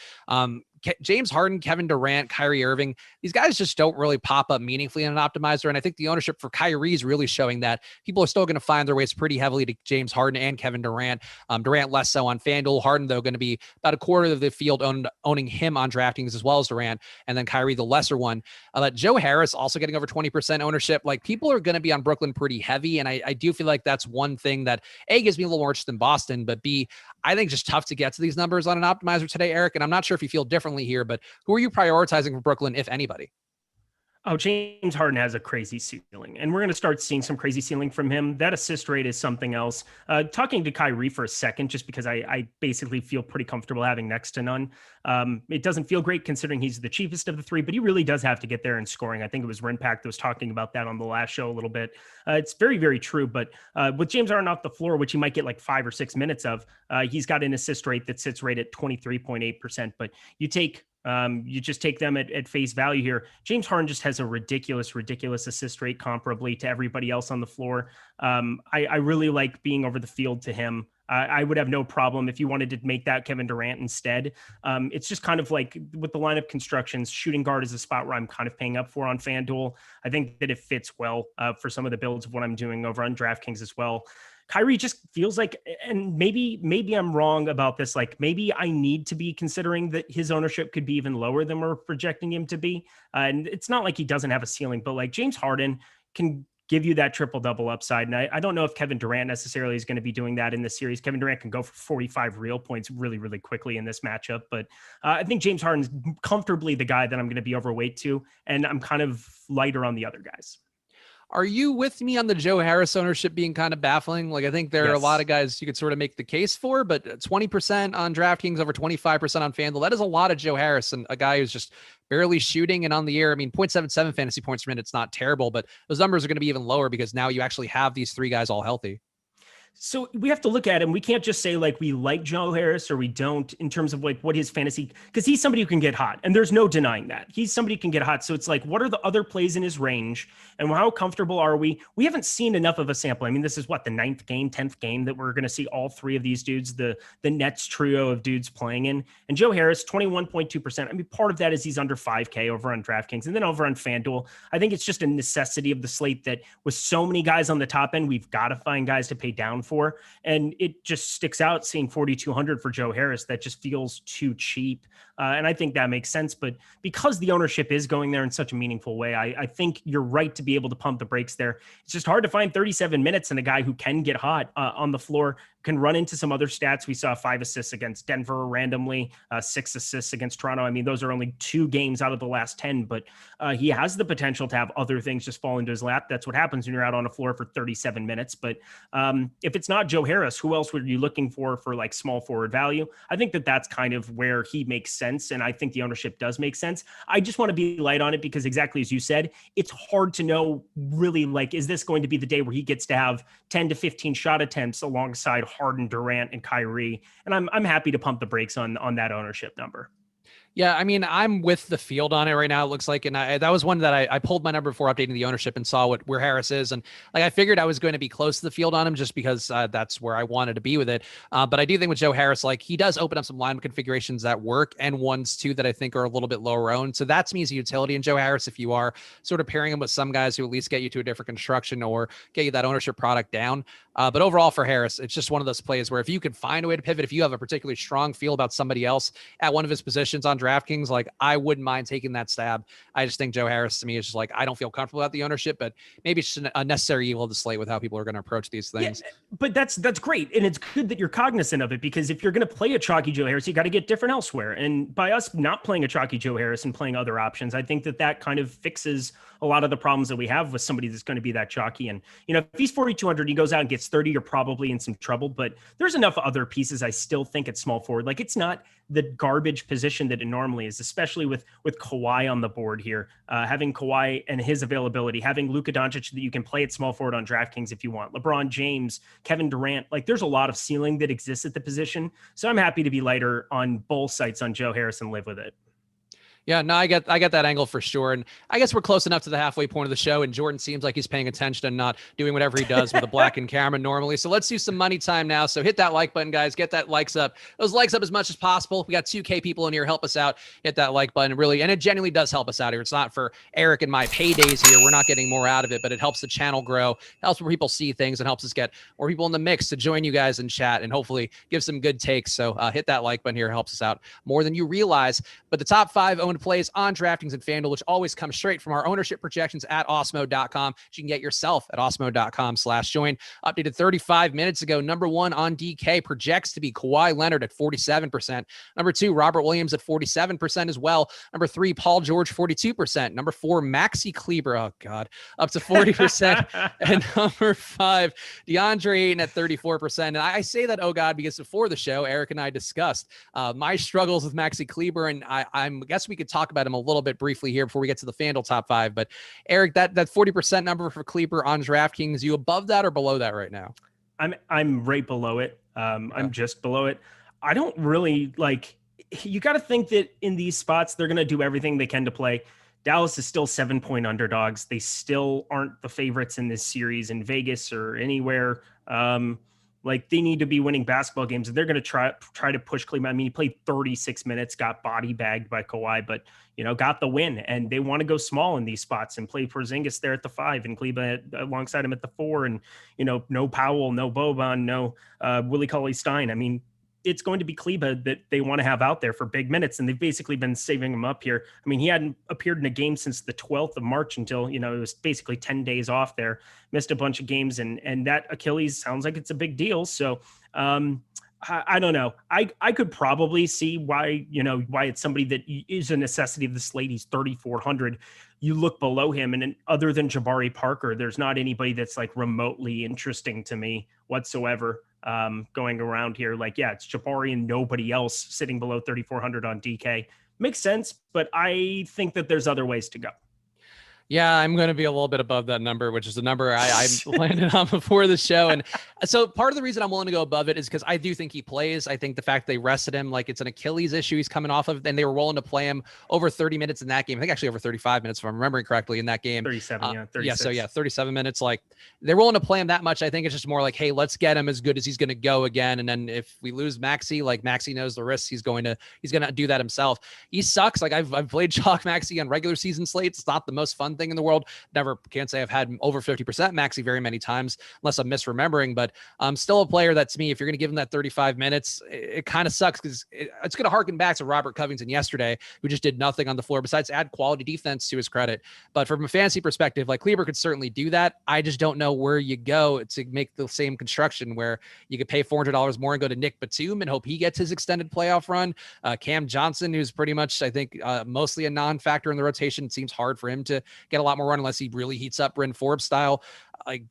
James Harden, Kevin Durant, Kyrie Irving, these guys just don't really pop up meaningfully in an optimizer. And I think the ownership for Kyrie is really showing that people are still going to find their ways pretty heavily to James Harden and Kevin Durant. Durant less so on FanDuel. Harden, though, going to be about a quarter of the field owning him on DraftKings as well as Durant. And then Kyrie, the lesser one. Joe Harris also getting over 20% ownership. People are going to be on Brooklyn pretty heavy. And I do feel like that's one thing that A, gives me a little more interest than Boston, but B, I think just tough to get to these numbers on an optimizer today, Eric. And I'm not sure if you feel differently here, but who are you prioritizing for Brooklyn, if anybody? Oh, James Harden has a crazy ceiling, and we're going to start seeing some crazy ceiling from him. That assist rate is something else. Talking to Kyrie for a second, just because I basically feel pretty comfortable having next to none. It doesn't feel great considering he's the cheapest of the three, but he really does have to get there in scoring. I think it was Rynpak that was talking about that on the last show a little bit. It's very, very true. But with James Harden off the floor, which he might get like 5 or 6 minutes of, he's got an assist rate that sits right at 23.8%. But you just take them at face value here. James Harden just has a ridiculous assist rate comparably to everybody else on the floor. I really like being over the field to him. I would have no problem if you wanted to make that Kevin Durant instead. It's just kind of like with the lineup constructions, shooting guard is a spot where I'm kind of paying up for on FanDuel. I think that it fits well for some of the builds of what I'm doing over on DraftKings as well. Kyrie just feels like, and maybe I'm wrong about this. Like maybe I need to be considering that his ownership could be even lower than we're projecting him to be. And it's not like he doesn't have a ceiling, but like James Harden can give you that triple double upside. And I don't know if Kevin Durant necessarily is going to be doing that in this series. Kevin Durant can go for 45 real points really, really quickly in this matchup. But I think James Harden's comfortably the guy that I'm going to be overweight to. And I'm kind of lighter on the other guys. Are you with me on the Joe Harris ownership being kind of baffling? Like, I think there are a lot of guys you could sort of make the case for, but 20% on DraftKings, over 25% on FanDuel. That is a lot of Joe Harris, and a guy who's just barely shooting and on the air. I mean, 0.77 fantasy points per minute, it's not terrible, but those numbers are going to be even lower because now you actually have these three guys all healthy. So we have to look at him. We can't just say like we like Joe Harris or we don't in terms of like what his fantasy, because he's somebody who can get hot and there's no denying that. He's somebody who can get hot. So it's like, what are the other plays in his range and how comfortable are we? We haven't seen enough of a sample. I mean, this is what, the 9th game, 10th game that we're going to see all three of these dudes, the Nets trio of dudes playing in. And Joe Harris, 21.2%. I mean, part of that is he's under 5K over on DraftKings and then over on FanDuel. I think it's just a necessity of the slate that with so many guys on the top end, we've got to find guys to pay down for. And it just sticks out seeing 4,200 for Joe Harris. That just feels too cheap. And I think that makes sense. But because the ownership is going there in such a meaningful way, I think you're right to be able to pump the brakes there. It's just hard to find 37 minutes and a guy who can get hot on the floor, can run into some other stats. We saw 5 assists against Denver randomly, 6 assists against Toronto. I mean, those are only 2 games out of the last 10, but he has the potential to have other things just fall into his lap. That's what happens when you're out on the floor for 37 minutes. But if it's not Joe Harris, who else were you looking for like small forward value? I think that that's kind of where he makes sense. And I think the ownership does make sense. I just want to be light on it because exactly as you said, it's hard to know really like, is this going to be the day where he gets to have 10 to 15 shot attempts alongside Harden, Durant, and Kyrie? And I'm happy to pump the brakes on that ownership number. Yeah, I mean, I'm with the field on it right now, it looks like. And that was one that I pulled my number before updating the ownership and saw where Harris is. And like, I figured I was going to be close to the field on him just because that's where I wanted to be with it. But I do think with Joe Harris, like he does open up some line configurations that work and ones too that I think are a little bit lower owned. So that to me is a utility in Joe Harris if you are sort of pairing him with some guys who at least get you to a different construction or get you that ownership product down. But overall for Harris, it's just one of those plays where if you can find a way to pivot, if you have a particularly strong feel about somebody else at one of his positions on DraftKings, like I wouldn't mind taking that stab. I just think Joe Harris to me is just like, I don't feel comfortable about the ownership, but maybe it's just a necessary evil of the slate with how people are going to approach these things. Yeah, but that's great. And it's good that you're cognizant of it because if you're going to play a chalky Joe Harris, you got to get different elsewhere. And by us not playing a chalky Joe Harris and playing other options, I think that kind of fixes a lot of the problems that we have with somebody that's going to be that chalky. And, you know, if he's 4,200, he goes out and gets 30, you're probably in some trouble, but there's enough other pieces. I still think at small forward, like it's not the garbage position that it normally is, especially with Kawhi on the board here, having Kawhi and his availability, having Luka Doncic that you can play at small forward on DraftKings if you want, LeBron James, Kevin Durant, like there's a lot of ceiling that exists at the position. So I'm happy to be lighter on both sites on Joe Harris and live with it. Yeah, no, I get that angle for sure. And I guess we're close enough to the halfway point of the show. And Jordan seems like he's paying attention and not doing whatever he does with a blackened camera normally. So let's do some money time now. So hit that like button, guys. Get that likes up. Those likes up as much as possible. We got 2K people in here. Help us out. Hit that like button. Really, and it genuinely does help us out here. It's not for Eric and my paydays here. We're not getting more out of it, but it helps the channel grow. It helps more people see things and helps us get more people in the mix to join you guys in chat and hopefully give some good takes. So hit that like button here. It helps us out more than you realize. But the top 5 owned updated plays on DraftKings and Fanduel, which always come straight from our ownership projections at Awesemo.com. You can get yourself at Awesemo.com/join. Updated 35 minutes ago. Number 1 on DK projects to be Kawhi Leonard at 47%. Number 2, Robert Williams at 47% as well. Number 3, Paul George, 42%. Number 4, Maxi Kleber, oh God, up to 40%. And number 5, DeAndre Ayton at 34%. And I say that, oh God, because before the show, Eric and I discussed my struggles with Maxi Kleber, and I guess we could talk about him a little bit briefly here before we get to the Fanduel top 5. But Eric, that 40% number for Kleber on DraftKings, you above that or below that right now? I'm right below it. I'm just below it. I don't really like. You got to think that in these spots they're going to do everything they can to play. Dallas is still 7-point underdogs. They still aren't the favorites in this series in Vegas or anywhere. Like they need to be winning basketball games, and they're going to try to push Cleveland. I mean, he played 36 minutes, got body bagged by Kawhi, but got the win. And they want to go small in these spots and play Porzingis there at the 5 and Cleveland alongside him at the 4. And no Powell, no Boban, no Willie Cauley-Stein. I mean, it's going to be Kleba that they want to have out there for big minutes. And they've basically been saving him up here. I mean, he hadn't appeared in a game since the 12th of March until, it was basically 10 days off there, missed a bunch of games. And that Achilles sounds like it's a big deal. So I don't know. I could probably see why it's somebody that is a necessity of the slate. He's 3,400. You look below him, and other than Jabari Parker, there's not anybody that's like remotely interesting to me whatsoever. Going around here, it's Jabari and nobody else sitting below 3,400 on DK. Makes sense, but I think that there's other ways to go. Yeah, I'm going to be a little bit above that number, which is the number I landed on before the show. And so part of the reason I'm willing to go above it is because I do think he plays. I think the fact they rested him, it's an Achilles issue he's coming off of, and they were willing to play him over 30 minutes in that game. I think actually over 35 minutes, if I'm remembering correctly, in that game. 37, 36. 37 minutes. They're willing to play him that much. I think it's just more hey, let's get him as good as he's going to go again. And then if we lose Maxi, Maxi knows the risks. He's going to do that himself. He sucks. I've played Chalk Maxi on regular season slates. It's not the most fun thing in the world. Can't say I've had over 50% Maxi very many times, unless I'm misremembering, but still a player that, to me, if you're going to give him that 35 minutes, it kind of sucks because it's going to harken back to Robert Covington yesterday, who just did nothing on the floor besides add quality defense to his credit. But from a fantasy perspective, Kleber could certainly do that. I just don't know where you go to make the same construction where you could pay $400 more and go to Nick Batum and hope he gets his extended playoff run. Cam Johnson, who's pretty much, I think, mostly a non-factor in the rotation. It seems hard for him to get a lot more run unless he really heats up Bryn Forbes style.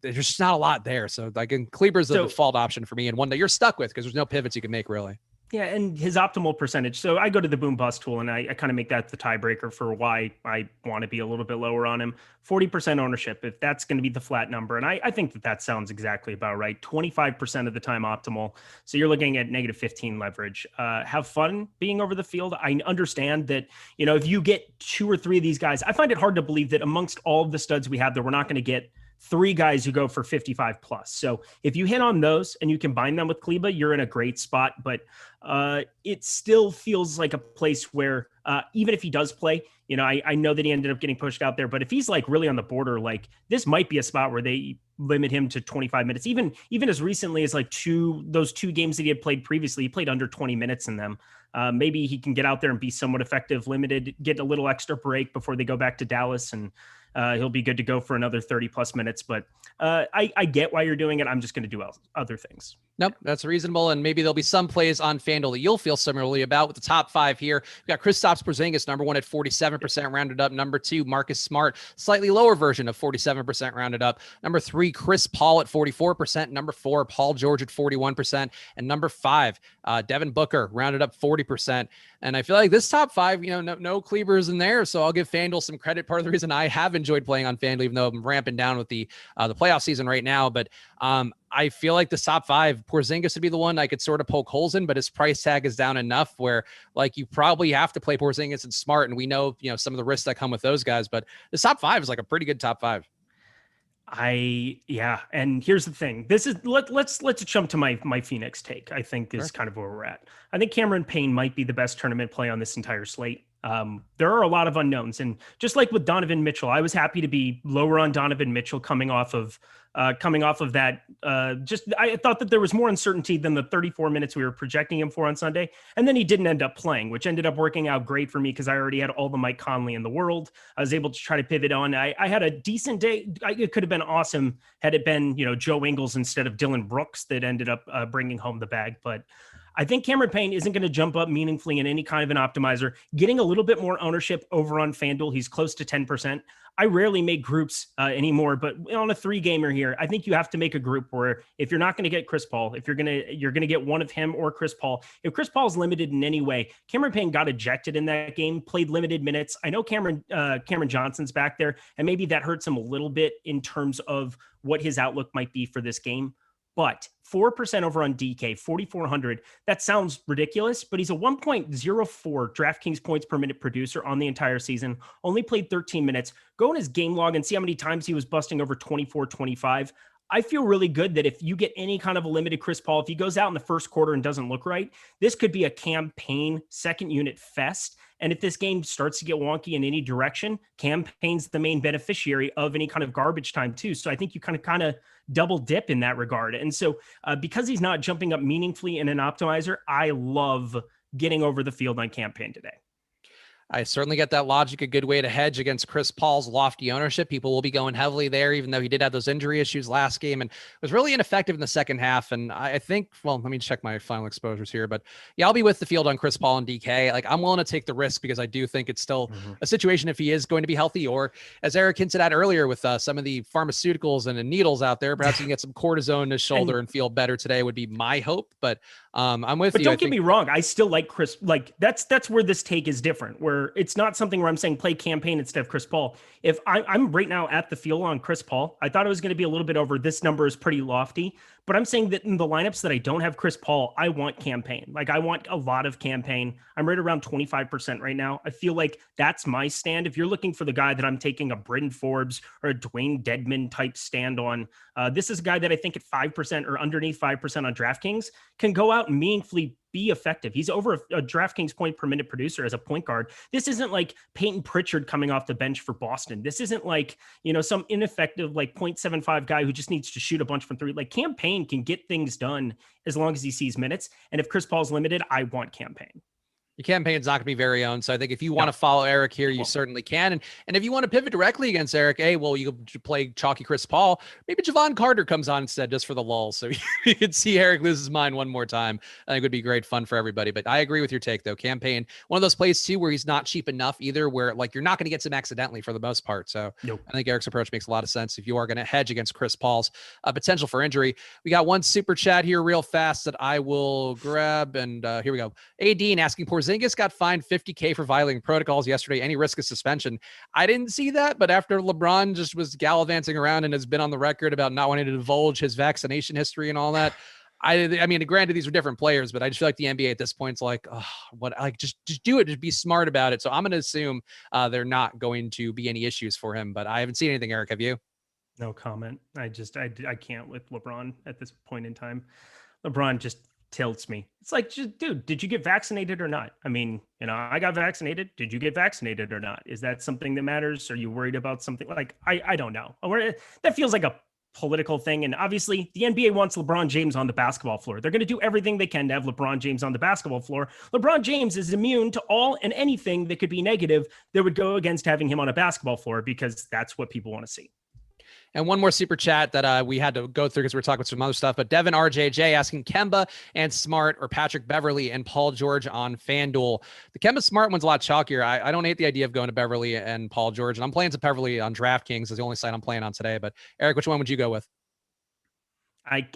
There's just not a lot there. So Kleber's the default option for me, and one that you're stuck with because there's no pivots you can make really. Yeah, and his optimal percentage. So I go to the boom bust tool, and I kind of make that the tiebreaker for why I want to be a little bit lower on him. 40% ownership, if that's going to be the flat number. And I think that sounds exactly about right. 25% of the time optimal. So you're looking at negative 15 leverage. Have fun being over the field. I understand that, if you get 2 or 3 of these guys, I find it hard to believe that amongst all of the studs we have that we're not going to get 3 guys who go for 55 plus. So if you hit on those and you combine them with Kleba, you're in a great spot. But it still feels like a place where even if he does play, I know that he ended up getting pushed out there, but if he's really on the border, this might be a spot where they limit him to 25 minutes, even as recently as those 2 games that he had played previously. He played under 20 minutes in them. Maybe he can get out there and be somewhat effective, limited, get a little extra break before they go back to Dallas, and he'll be good to go for another 30 plus minutes. But I get why you're doing it. I'm just going to do other things. Nope, that's reasonable. And maybe there'll be some plays on FanDuel that you'll feel similarly about with the top 5 here. We've got Kristaps Porzingis, number 1 at 47% rounded up. Number 2, Marcus Smart, slightly lower version of 47% rounded up. Number 3, Chris Paul at 44%. Number 4, Paul George at 41%. And number 5, Devin Booker, rounded up 40%. And I feel like this top 5, no Klebers in there. So I'll give FanDuel some credit. Part of the reason I have enjoyed playing on FanDuel, even though I'm ramping down with the playoff season right now. But I feel like the top 5, Porzingis would be the one I could sort of poke holes in, but his price tag is down enough where you probably have to play Porzingis and Smart. And we know, some of the risks that come with those guys, but the top 5 is a pretty good top 5. And here's the thing. This is let's jump to my Phoenix take. I think is kind of where we're at. I think Cameron Payne might be the best tournament play on this entire slate. There are a lot of unknowns, and just like with Donovan Mitchell, I was happy to be lower on Donovan Mitchell coming off of coming off of that. I thought that there was more uncertainty than the 34 minutes we were projecting him for on Sunday. And then he didn't end up playing, which ended up working out great for me because I already had all the Mike Conley in the world. I was able to try to pivot on. I had a decent day. It could have been awesome had it been, Joe Ingles instead of Dylan Brooks that ended up bringing home the bag. But I think Cameron Payne isn't going to jump up meaningfully in any kind of an optimizer. Getting a little bit more ownership over on FanDuel. He's close to 10%. I rarely make groups anymore, but on a 3-gamer here, I think you have to make a group where if you're not going to get Chris Paul, if you're going to get one of him or Chris Paul. If Chris Paul's limited in any way, Cameron Payne got ejected in that game, played limited minutes. I know Cameron Johnson's back there, and maybe that hurts him a little bit in terms of what his outlook might be for this game. But 4% over on DK, 4,400. That sounds ridiculous, but he's a 1.04 DraftKings points per minute producer on the entire season. Only played 13 minutes. Go in his game log and see how many times he was busting over 24, 25. I feel really good that if you get any kind of a limited Chris Paul, if he goes out in the first quarter and doesn't look right, this could be a campaign second unit fest. And if this game starts to get wonky in any direction, campaign's the main beneficiary of any kind of garbage time too. So I think you kind of double dip in that regard. And so because he's not jumping up meaningfully in an optimizer, I love getting over the field on campaign today. I certainly get that logic. A good way to hedge against Chris Paul's lofty ownership. People will be going heavily there, even though he did have those injury issues last game and was really ineffective in the second half. And I think, well, let me check my final exposures here, but yeah, I'll be with the field on Chris Paul and DK. Like, I'm willing to take the risk because I do think it's still a situation if he is going to be healthy, or as Eric hinted at earlier with some of the pharmaceuticals and the needles out there, perhaps he can get some cortisone in his shoulder and feel better today would be my hope. But I'm with you. But don't get me wrong. I still like Chris. Like that's where this take is different, where it's not something where I'm saying play campaign instead of Chris Paul. If I'm right now at the field on Chris Paul, I thought it was going to be a little bit over. This number is pretty lofty, but I'm saying that in the lineups that I don't have Chris Paul, I want campaign. Like, I want a lot of campaign. I'm right around 25% right now. I feel like that's my stand. If you're looking for the guy that I'm taking a Britton Forbes or a Dwayne Dedman type stand on, this is a guy that I think at 5% or underneath 5% on DraftKings can go out and meaningfully be effective. He's over a DraftKings point per minute producer as a point guard. This isn't like Peyton Pritchard coming off the bench for Boston. This isn't like, some ineffective like 0.75 guy who just needs to shoot a bunch from three. Like, campaign can get things done as long as he sees minutes. And if Chris Paul's limited, I want campaign. Your campaign's not going to be very own. So I think if you want to follow Eric here, you certainly can. And if you want to pivot directly against Eric, you play chalky Chris Paul. Maybe Javon Carter comes on instead just for the lulls. So you can see Eric lose his mind one more time. I think it would be great fun for everybody. But I agree with your take, though. Campaign, one of those plays, too, where he's not cheap enough either, where like you're not going to get some accidentally for the most part. So I think Eric's approach makes a lot of sense if you are going to hedge against Chris Paul's potential for injury. We got one super chat here real fast that I will grab. And here we go. Dean asking, Porzingis got fined $50K for violating protocols yesterday. Any risk of suspension? I didn't see that, but after LeBron just was gallivanting around and has been on the record about not wanting to divulge his vaccination history and all that, I mean, granted, these are different players, but I just feel like the NBA at this point is like, just do it. Just be smart about it. So I'm going to assume they're not going to be any issues for him, but I haven't seen anything. Eric, have you? No comment. I can't with LeBron at this point in time. LeBron just tilts me. It's like, dude, did you get vaccinated or not? I mean, I got vaccinated. Did you get vaccinated or not? Is that something that matters? Are you worried about something? Like, I don't know. That feels like a political thing. And obviously the NBA wants LeBron James on the basketball floor. They're going to do everything they can to have LeBron James on the basketball floor. LeBron James is immune to all and anything that could be negative that would go against having him on a basketball floor, because that's what people want to see. And one more super chat that we had to go through because we're talking about some other stuff. But Devin RJJ asking Kemba and Smart or Patrick Beverly and Paul George on FanDuel. The Kemba Smart one's a lot chalkier. I don't hate the idea of going to Beverly and Paul George. And I'm playing some Beverly on DraftKings is the only site I'm playing on today. But Eric, which one would you go with? I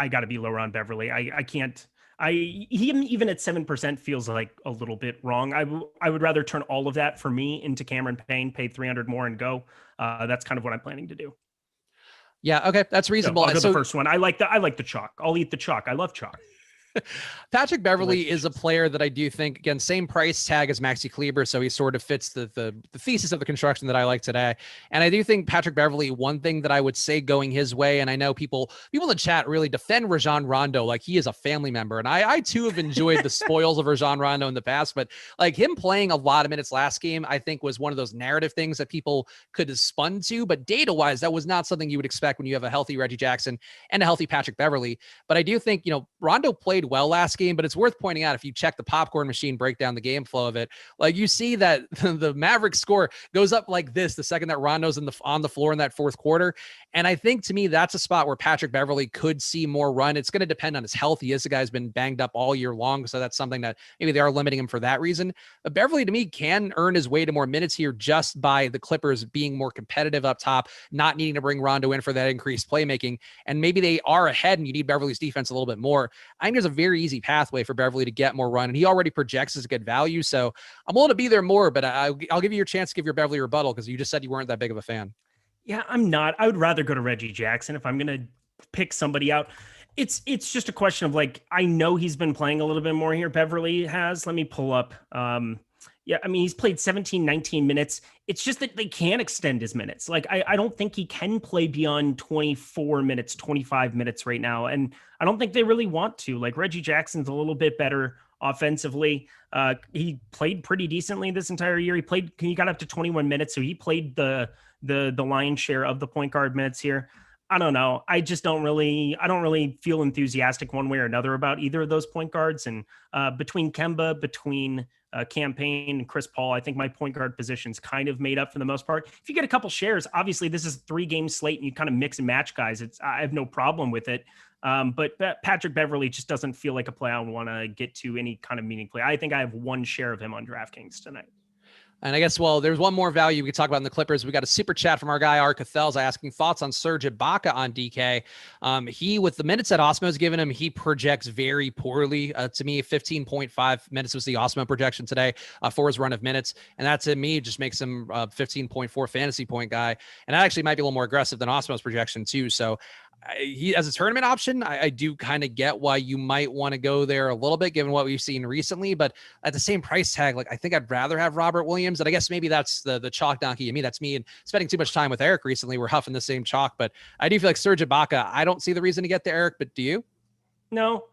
got to be lower on Beverly. I can't. He even at 7% feels like a little bit wrong. I would rather turn all of that for me into Cameron Payne, pay 300 more and go. That's kind of what I'm planning to do. Yeah. Okay. That's reasonable. So I'll go the first one. I like the chalk. I'll eat the chalk. I love chalk. Patrick Beverley is a player that I do think, again, same price tag as Maxi Kleber, so he sort of fits the thesis of the construction that I like today. And I do think Patrick Beverley, one thing that I would say going his way, and I know people in the chat really defend Rajon Rondo like he is a family member, and I too have enjoyed the spoils of Rajon Rondo in the past, but like him playing a lot of minutes last game, I think was one of those narrative things that people could have spun to, but data-wise, that was not something you would expect when you have a healthy Reggie Jackson and a healthy Patrick Beverley. But I do think, Rondo played well last game, but it's worth pointing out if you check the popcorn machine, break down the game flow of it, like you see that the Mavericks score goes up like this the second that Rondo's on the floor in that fourth quarter. And I think to me, that's a spot where Patrick Beverley could see more run. It's going to depend on his health. He is a guy who's been banged up all year long. So that's something that maybe they are limiting him for that reason. But Beverley to me can earn his way to more minutes here just by the Clippers being more competitive up top, not needing to bring Rondo in for that increased playmaking. And maybe they are ahead and you need Beverley's defense a little bit more. I think there's a very easy pathway for Beverley to get more run. And he already projects as a good value. So I'm willing to be there more, but I'll give you your chance to give your Beverley rebuttal because you just said you weren't that big of a fan. Yeah, I'm not. I would rather go to Reggie Jackson if I'm going to pick somebody out. It's just a question of like, I know he's been playing a little bit more here. Beverley has. Let me pull up. Yeah, I mean, he's played 17, 19 minutes. It's just that they can't extend his minutes. Like, I don't think he can play beyond 24 minutes, 25 minutes right now. And I don't think they really want to. Like, Reggie Jackson's a little bit better offensively. He played pretty decently this entire year. He got up to 21 minutes. So he played the lion's share of the point guard minutes here. I don't know. I don't really feel enthusiastic one way or another about either of those point guards. And between Kemba, Campaign and Chris Paul, I think my point guard position's kind of made up for the most part. If you get a couple shares, obviously this is a 3-game slate and you kind of mix and match guys. I have no problem with it. But Patrick Beverley just doesn't feel like a play I want to get to any kind of meaningfully. I think I have one share of him on DraftKings tonight. And I guess, there's one more value we could talk about in the Clippers. We got a super chat from our guy, R. Cathels, asking thoughts on Serge Ibaka on DK. He, with the minutes that Awesemo's given him, he projects very poorly. To me, 15.5 minutes was the Awesemo projection today for his run of minutes. And that, to me, just makes him a 15.4 fantasy point guy. And that actually might be a little more aggressive than Awesemo's projection, too. So he, as a tournament option, I do kind of get why you might want to go there a little bit, given what we've seen recently. But at the same price tag, like I think I'd rather have Robert Williams. And I guess maybe that's the chalk donkey in me. That's me and spending too much time with Eric recently. We're huffing the same chalk, but I do feel like Serge Ibaka, I don't see the reason to get there, Eric, but do you? No,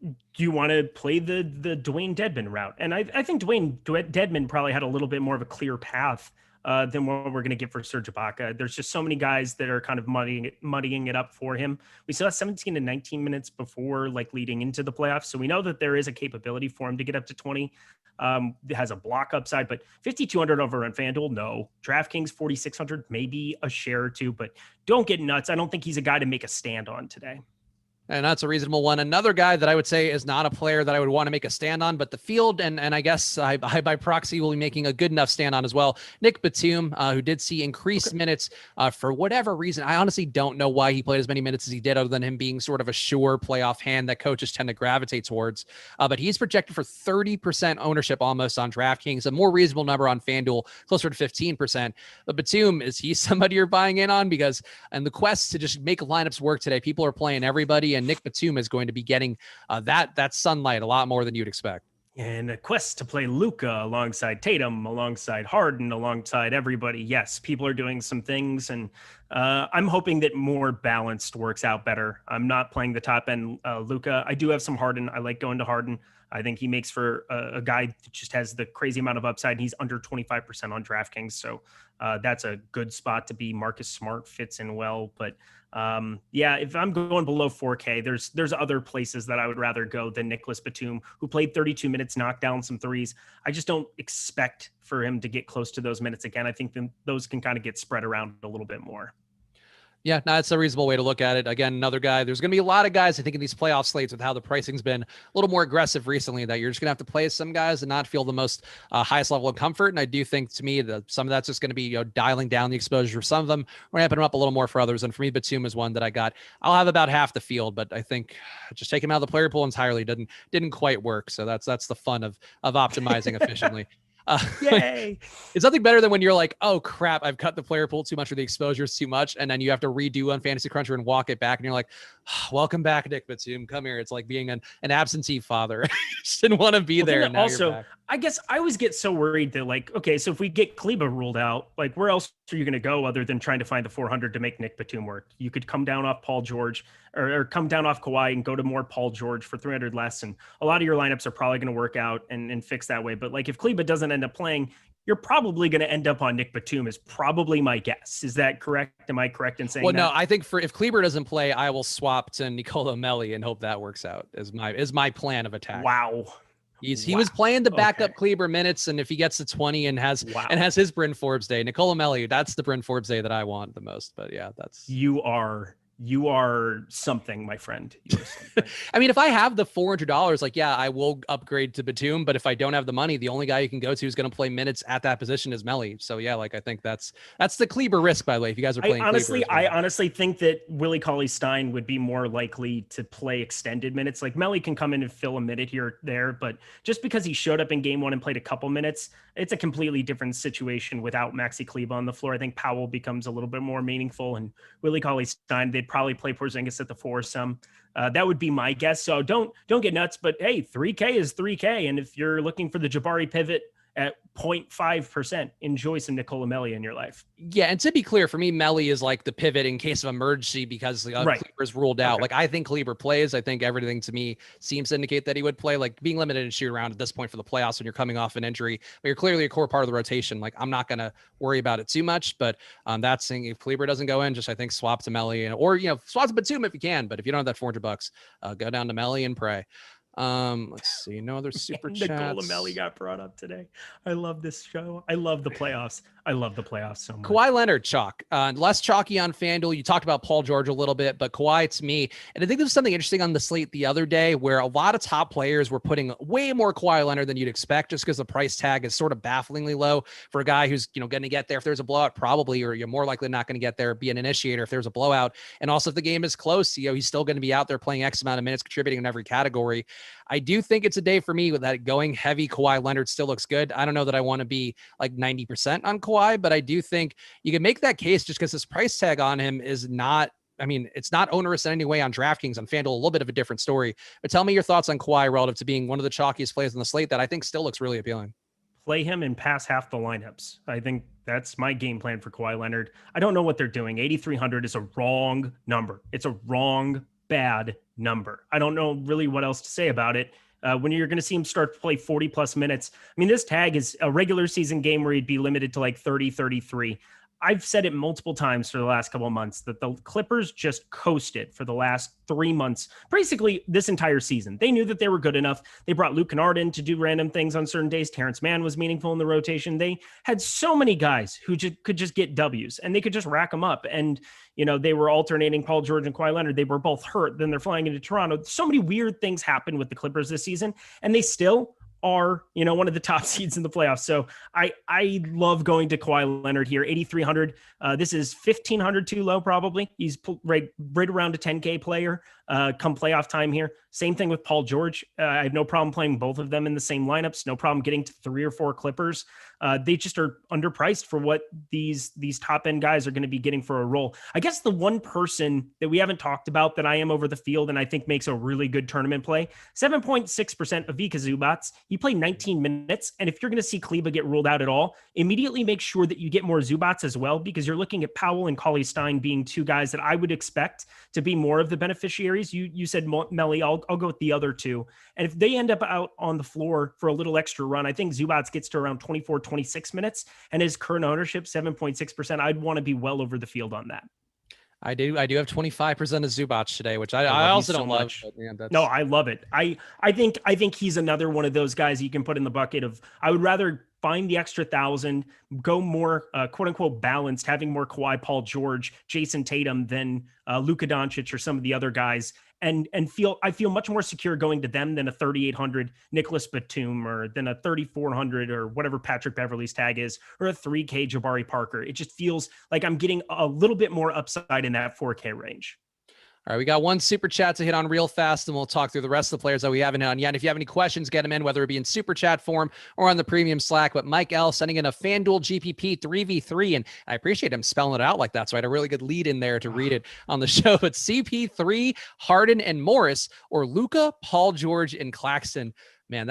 do you want to play the Dwayne Dedmon route? And I think Dwayne Dedmon probably had a little bit more of a clear path than what we're going to get for Serge Ibaka. There's just so many guys that are kind of muddying it up for him. We saw 17 and 19 minutes before, like leading into the playoffs. So we know that there is a capability for him to get up to 20. It has a block upside, but 5,200 over on Fanduel, no. DraftKings 4,600, maybe a share or two, but don't get nuts. I don't think he's a guy to make a stand on today. And that's a reasonable one. Another guy that I would say is not a player that I would want to make a stand on, but the field, and I guess I by proxy will be making a good enough stand on as well. Nick Batum, who did see increased minutes for whatever reason. I honestly don't know why he played as many minutes as he did, other than him being sort of a sure playoff hand that coaches tend to gravitate towards. But he's projected for 30% ownership almost on DraftKings, a more reasonable number on FanDuel, closer to 15%. But Batum, is he somebody you're buying in on? Because in the quest to just make lineups work today, people are playing everybody, and Nick Batum is going to be getting that sunlight a lot more than you'd expect. And a quest to play Luka alongside Tatum, alongside Harden, alongside everybody. Yes, people are doing some things, and I'm hoping that more balanced works out better. I'm not playing the top end Luka. I do have some Harden. I like going to Harden. I think he makes for a guy that just has the crazy amount of upside. He's under 25% on DraftKings, so that's a good spot to be. Marcus Smart fits in well, but yeah, if I'm going below 4K, there's other places that I would rather go than Nicholas Batum, who played 32 minutes, knocked down some threes. I just don't expect for him to get close to those minutes again. I think those can kind of get spread around a little bit more. Yeah, no, that's a reasonable way to look at it. Again, another guy, there's going to be a lot of guys, I think, in these playoff slates with how the pricing's been a little more aggressive recently, that you're just going to have to play as some guys and not feel the most highest level of comfort. And I do think, to me, that some of that's just going to be dialing down the exposure for some of them, ramping them up a little more for others. And for me, Batum is one that I'll have about half the field, but I think just taking him out of the player pool entirely didn't quite work. So that's the fun of optimizing efficiently. Yay. It's nothing better than when you're like, oh crap, I've cut the player pool too much or the exposure is too much. And then you have to redo on Fantasy Cruncher and walk it back. And you're like, welcome back, Nick Batum. Come here. It's like being an absentee father. Just didn't want to be there. And now also, you're back. I guess I always get so worried that like, okay, so if we get Kleba ruled out, like where else are you going to go other than trying to find the 400 to make Nick Batum work? You could come down off Paul George or come down off Kawhi and go to more Paul George for 300 less. And a lot of your lineups are probably going to work out and fix that way. But like if Kleba doesn't end up playing, you're probably going to end up on Nick Batum is probably my guess. Is that correct? Am I correct in saying that? Well, no, I think if Kleber doesn't play, I will swap to Nicola Melli and hope that works out is my plan of attack. Wow. He was playing the backup Kleber minutes, and if he gets to 20 and has his Bryn Forbes day, Nicola Melli, that's the Bryn Forbes day that I want the most. But yeah, that's you are something, my friend. You are something. I mean, if I have the $400, like, yeah, I will upgrade to Batum. But if I don't have the money, the only guy you can go to who's going to play minutes at that position is Melli. So yeah, like I think that's the Kleber risk, by the way. If you guys are playing, I honestly think that Willie Cauley-Stein would be more likely to play extended minutes. Like Melli can come in and fill a minute here or there, but just because he showed up in game one and played a couple minutes, it's a completely different situation without Maxi Kleber on the floor. I think Powell becomes a little bit more meaningful, and Willie Cauley-Stein, they'd probably play Porzingis at the 4 some. That would be my guess. So don't get nuts, but hey, 3K is 3K. And if you're looking for the Jabari pivot at 0.5%, enjoy some Nicola Melli in your life. Yeah, and to be clear, for me, Melli is like the pivot in case of emergency because Kleber's ruled out. Okay. Like I think Kleber plays. I think everything to me seems to indicate that he would play. Like being limited in shoot around at this point for the playoffs when you're coming off an injury, but you're clearly a core part of the rotation. Like I'm not gonna worry about it too much. But that's saying if Kleber doesn't go in, just I think swap to Melli or swap to Batum if you can. But if you don't have that $400, go down to Melli and pray. Let's see. No other super chats. Nicola Melli got brought up today. I love this show. I love the playoffs. I love the playoffs so much. Kawhi Leonard chalk. Less chalky on FanDuel. You talked about Paul George a little bit, but Kawhi to me, and I think there was something interesting on the slate the other day where a lot of top players were putting way more Kawhi Leonard than you'd expect just because the price tag is sort of bafflingly low for a guy who's going to get there if there's a blowout probably, or you're more likely not going to get there, be an initiator if there's a blowout. And also if the game is close, he's still going to be out there playing X amount of minutes, contributing in every category. I do think it's a day for me with that going heavy. Kawhi Leonard still looks good. I don't know that I want to be like 90% on Kawhi, but I do think you can make that case just because this price tag on him is not, it's not onerous in any way on DraftKings. On FanDuel, a little bit of a different story. But tell me your thoughts on Kawhi relative to being one of the chalkiest plays on the slate that I think still looks really appealing. Play him and pass half the lineups. I think that's my game plan for Kawhi Leonard. I don't know what they're doing. 8,300 is a wrong number. It's a wrong, bad number. I don't know really what else to say about it. When you're going to see him start to play 40 plus minutes. This tag is a regular season game where he'd be limited to like 30, 33. I've said it multiple times for the last couple of months that the Clippers just coasted for the last 3 months, basically this entire season. They knew that they were good enough. They brought Luke Kennard in to do random things on certain days. Terrence Mann was meaningful in the rotation. They had so many guys who could just get W's and they could just rack them up. And, they were alternating Paul George and Kawhi Leonard. They were both hurt. Then they're flying into Toronto. So many weird things happened with the Clippers this season, and they still are, one of the top seeds in the playoffs. So I love going to Kawhi Leonard here. 8,300. This is 1,500 too low, probably. He's right around a 10K player come playoff time here. Same thing with Paul George. I have no problem playing both of them in the same lineups. No problem getting to 3 or 4 Clippers. They just are underpriced for what these top end guys are going to be getting for a role. I guess the one person that we haven't talked about that I am over the field and I think makes a really good tournament play, 7.6% of Vika Zubats. He played 19 minutes. And if you're going to see Kleber get ruled out at all, immediately make sure that you get more Zubats as well, because you're looking at Powell and Cauley-Stein being 2 guys that I would expect to be more of the beneficiaries. You said Melli, I'll go with the other 2. And if they end up out on the floor for a little extra run, I think Zubats gets to around 24, 26 minutes and his current ownership, 7.6%. I'd want to be well over the field on that. I do have 25% of Zubats today, which I also don't love. But, no, I love it. I think he's another one of those guys you can put in the bucket of, I would rather find the extra 1,000, go more quote unquote balanced, having more Kawhi, Paul George, Jason Tatum than Luka Doncic or some of the other guys. And I feel much more secure going to them than a 3,800 Nicholas Batum or than a 3,400 or whatever Patrick Beverley's tag is, or a 3K Jabari Parker. It just feels like I'm getting a little bit more upside in that 4K range. All right, we got one super chat to hit on real fast, and we'll talk through the rest of the players that we haven't hit on yet. And if you have any questions, get them in, whether it be in super chat form or on the premium Slack. But Mike L sending in a Fanduel GPP 3v3, and I appreciate him spelling it out like that, so I had a really good lead in there to read it on the show. But CP3, Harden, and Morris, or Luka, Paul George, and Claxton. Man,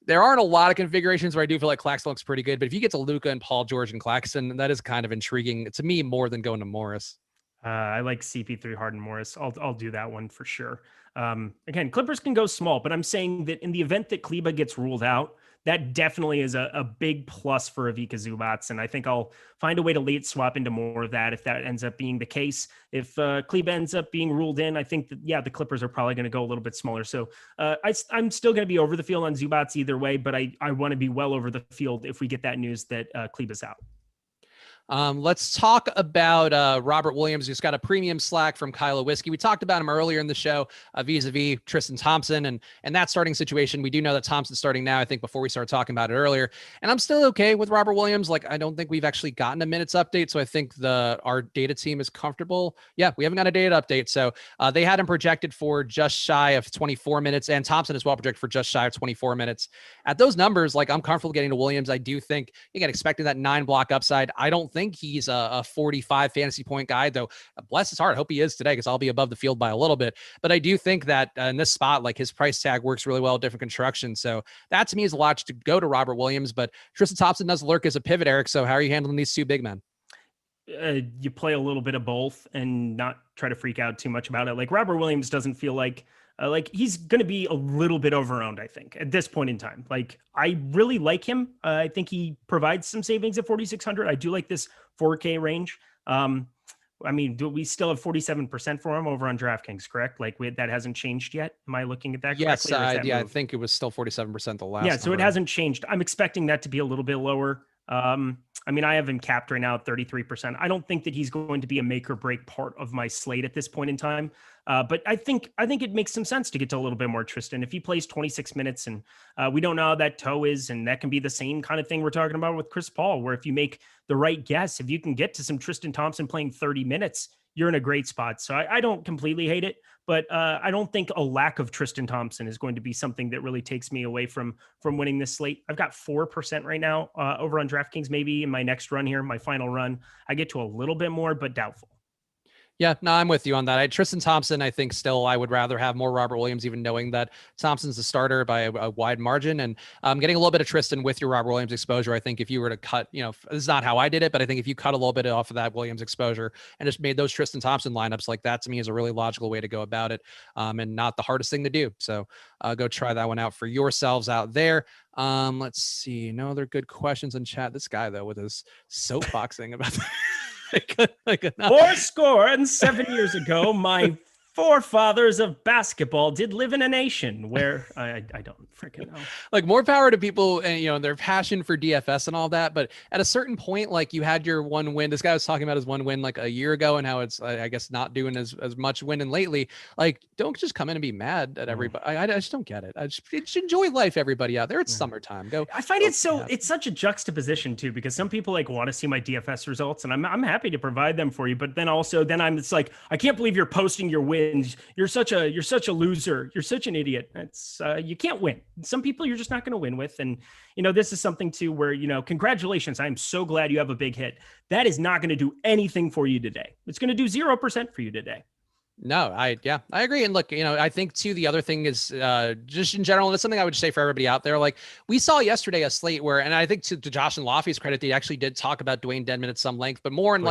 there aren't a lot of configurations where I do feel like Claxton looks pretty good, but if you get to Luka and Paul George and Claxton, that is kind of intriguing to me more than going to Morris. I like CP3, Harden, Morris. I'll do that one for sure. Again, Clippers can go small, but I'm saying that in the event that Kleba gets ruled out, that definitely is a big plus for Ivica Zubac. And I think I'll find a way to late swap into more of that if that ends up being the case. If Kleba ends up being ruled in, I think that, yeah, the Clippers are probably going to go a little bit smaller. So I'm still going to be over the field on Zubac either way, but I want to be well over the field if we get that news that Kleba's out. Let's talk about Robert Williams, who's got a premium Slack from Kylo Whiskey. We talked about him earlier in the show, vis-a-vis Tristan Thompson and that starting situation. We do know that Thompson's starting now, I think, before we started talking about it earlier. And I'm still okay with Robert Williams. Like, I don't think we've actually gotten a minutes update, so I think our data team is comfortable. Yeah, we haven't got a data update. So they had him projected for just shy of 24 minutes, and Thompson as well projected for just shy of 24 minutes. At those numbers, like, I'm comfortable getting to Williams. I do think, again, expecting that 9-block upside. I don't think he's a 45 fantasy point guy, though. Bless his heart. I hope he is today, because I'll be above the field by a little bit. But I do think that in this spot, like, his price tag works really well, different construction. So that to me is a lot to go to Robert Williams. But Tristan Thompson does lurk as a pivot, Eric. So how are you handling these two big men? You play a little bit of both and not try to freak out too much about it. Like, Robert Williams doesn't feel like he's going to be a little bit overowned, I think, at this point in time. Like, I really like him. I think he provides some savings at 4,600. I do like this 4K range. I mean, do we still have 47% for him over on DraftKings, correct? Like, that hasn't changed yet. Am I looking at that correctly? Yes, I think it was still 47% the last. Yeah, so it hasn't changed. I'm expecting that to be a little bit lower. I mean, I have him capped right now at 33%. I don't think that he's going to be a make or break part of my slate at this point in time. But I think it makes some sense to get to a little bit more Tristan. If he plays 26 minutes and we don't know how that toe is, and that can be the same kind of thing we're talking about with Chris Paul, where if you make the right guess, if you can get to some Tristan Thompson playing 30 minutes, you're in a great spot. So I don't completely hate it, but I don't think a lack of Tristan Thompson is going to be something that really takes me away from winning this slate. I've got 4% right now over on DraftKings. Maybe in my next run here, my final run, I get to a little bit more, but doubtful. Yeah, no, I'm with you on that. Tristan Thompson, I think still I would rather have more Robert Williams, even knowing that Thompson's the starter by a wide margin. And getting a little bit of Tristan with your Robert Williams exposure, I think if you were to cut, this is not how I did it, but I think if you cut a little bit off of that Williams exposure and just made those Tristan Thompson lineups, like, that to me is a really logical way to go about it, and not the hardest thing to do. So go try that one out for yourselves out there. Let's see. No other good questions in chat. This guy, though, with his soapboxing about Four score and 7 years ago, my forefathers of basketball did live in a nation where I don't freaking know. Like, more power to people and, their passion for DFS and all that. But at a certain point, like, you had your one win. This guy was talking about his one win like a year ago and how it's, I guess, not doing as much winning lately. Like, don't just come in and be mad at everybody. I just don't get it. I just enjoy life, everybody out there. It's summertime. I find it's such a juxtaposition too, because some people like want to see my DFS results, and I'm happy to provide them for you. But then it's like, I can't believe you're posting your wins. You're such a loser. You're such an idiot. It's you can't win. Some people you're just not going to win with. And, this is something too where, congratulations. I'm so glad you have a big hit. That is not going to do anything for you today. It's going to do 0% for you today. No, I agree. And look, I think too, the other thing is just in general, and it's something I would say for everybody out there. Like, we saw yesterday a slate where, and I think to Josh and Lofty's credit, they actually did talk about Dwayne Dedmon at some length, but more in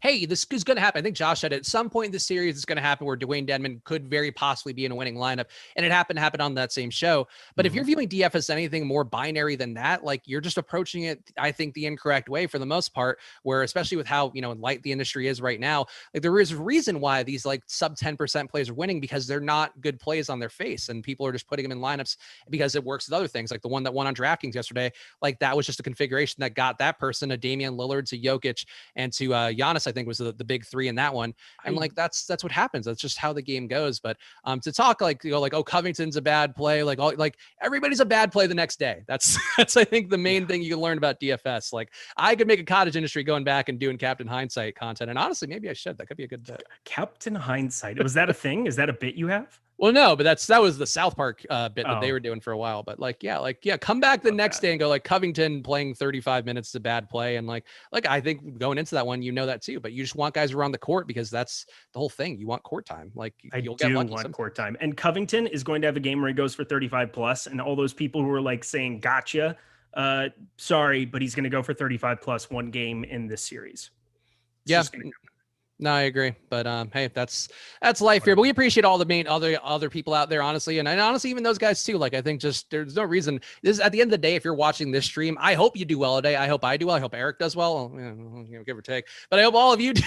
hey, this is going to happen. I think Josh said at some point in the series, it's going to happen where Dwayne Dedmon could very possibly be in a winning lineup. And it happened to happen on that same show. But if you're viewing DFS as anything more binary than that, like, you're just approaching it, I think, the incorrect way for the most part, where especially with how, light the industry is right now, like, there is a reason why these like sub 10% plays are winning, because they're not good plays on their face, and people are just putting them in lineups because it works with other things. Like the one that won on DraftKings yesterday, like, that was just a configuration that got that person a Damian Lillard to Jokic and to Giannis, I think was the big three in that one. And like, that's what happens. That's just how the game goes. But to talk like, oh, Covington's a bad play, like everybody's a bad play the next day. That's I think the main thing you can learn about DFS. Like, I could make a cottage industry going back and doing Captain Hindsight content, and honestly, maybe I should. That could be a good bet. Captain Hindsight. hindsight. Was that a thing? Is that a bit you have? Well, no, but that was the South Park bit that they were doing for a while. But come back the next day and go like Covington playing 35 minutes to bad play. And like I think going into that one, that too, but you just want guys around the court because that's the whole thing. You want court time. Like you'll get lucky want court time. And Covington is going to have a game where he goes for 35 plus, and all those people who are like saying, gotcha, sorry, but he's going to go for 35 plus one game in this series. No, I agree. But hey, that's life here. But we appreciate all the main other people out there, honestly. And honestly, even those guys too. Like I think just there's no reason. This at the end of the day, if you're watching this stream, I hope you do well today. I hope I do well. I hope Eric does well. Give or take. But I hope all of you do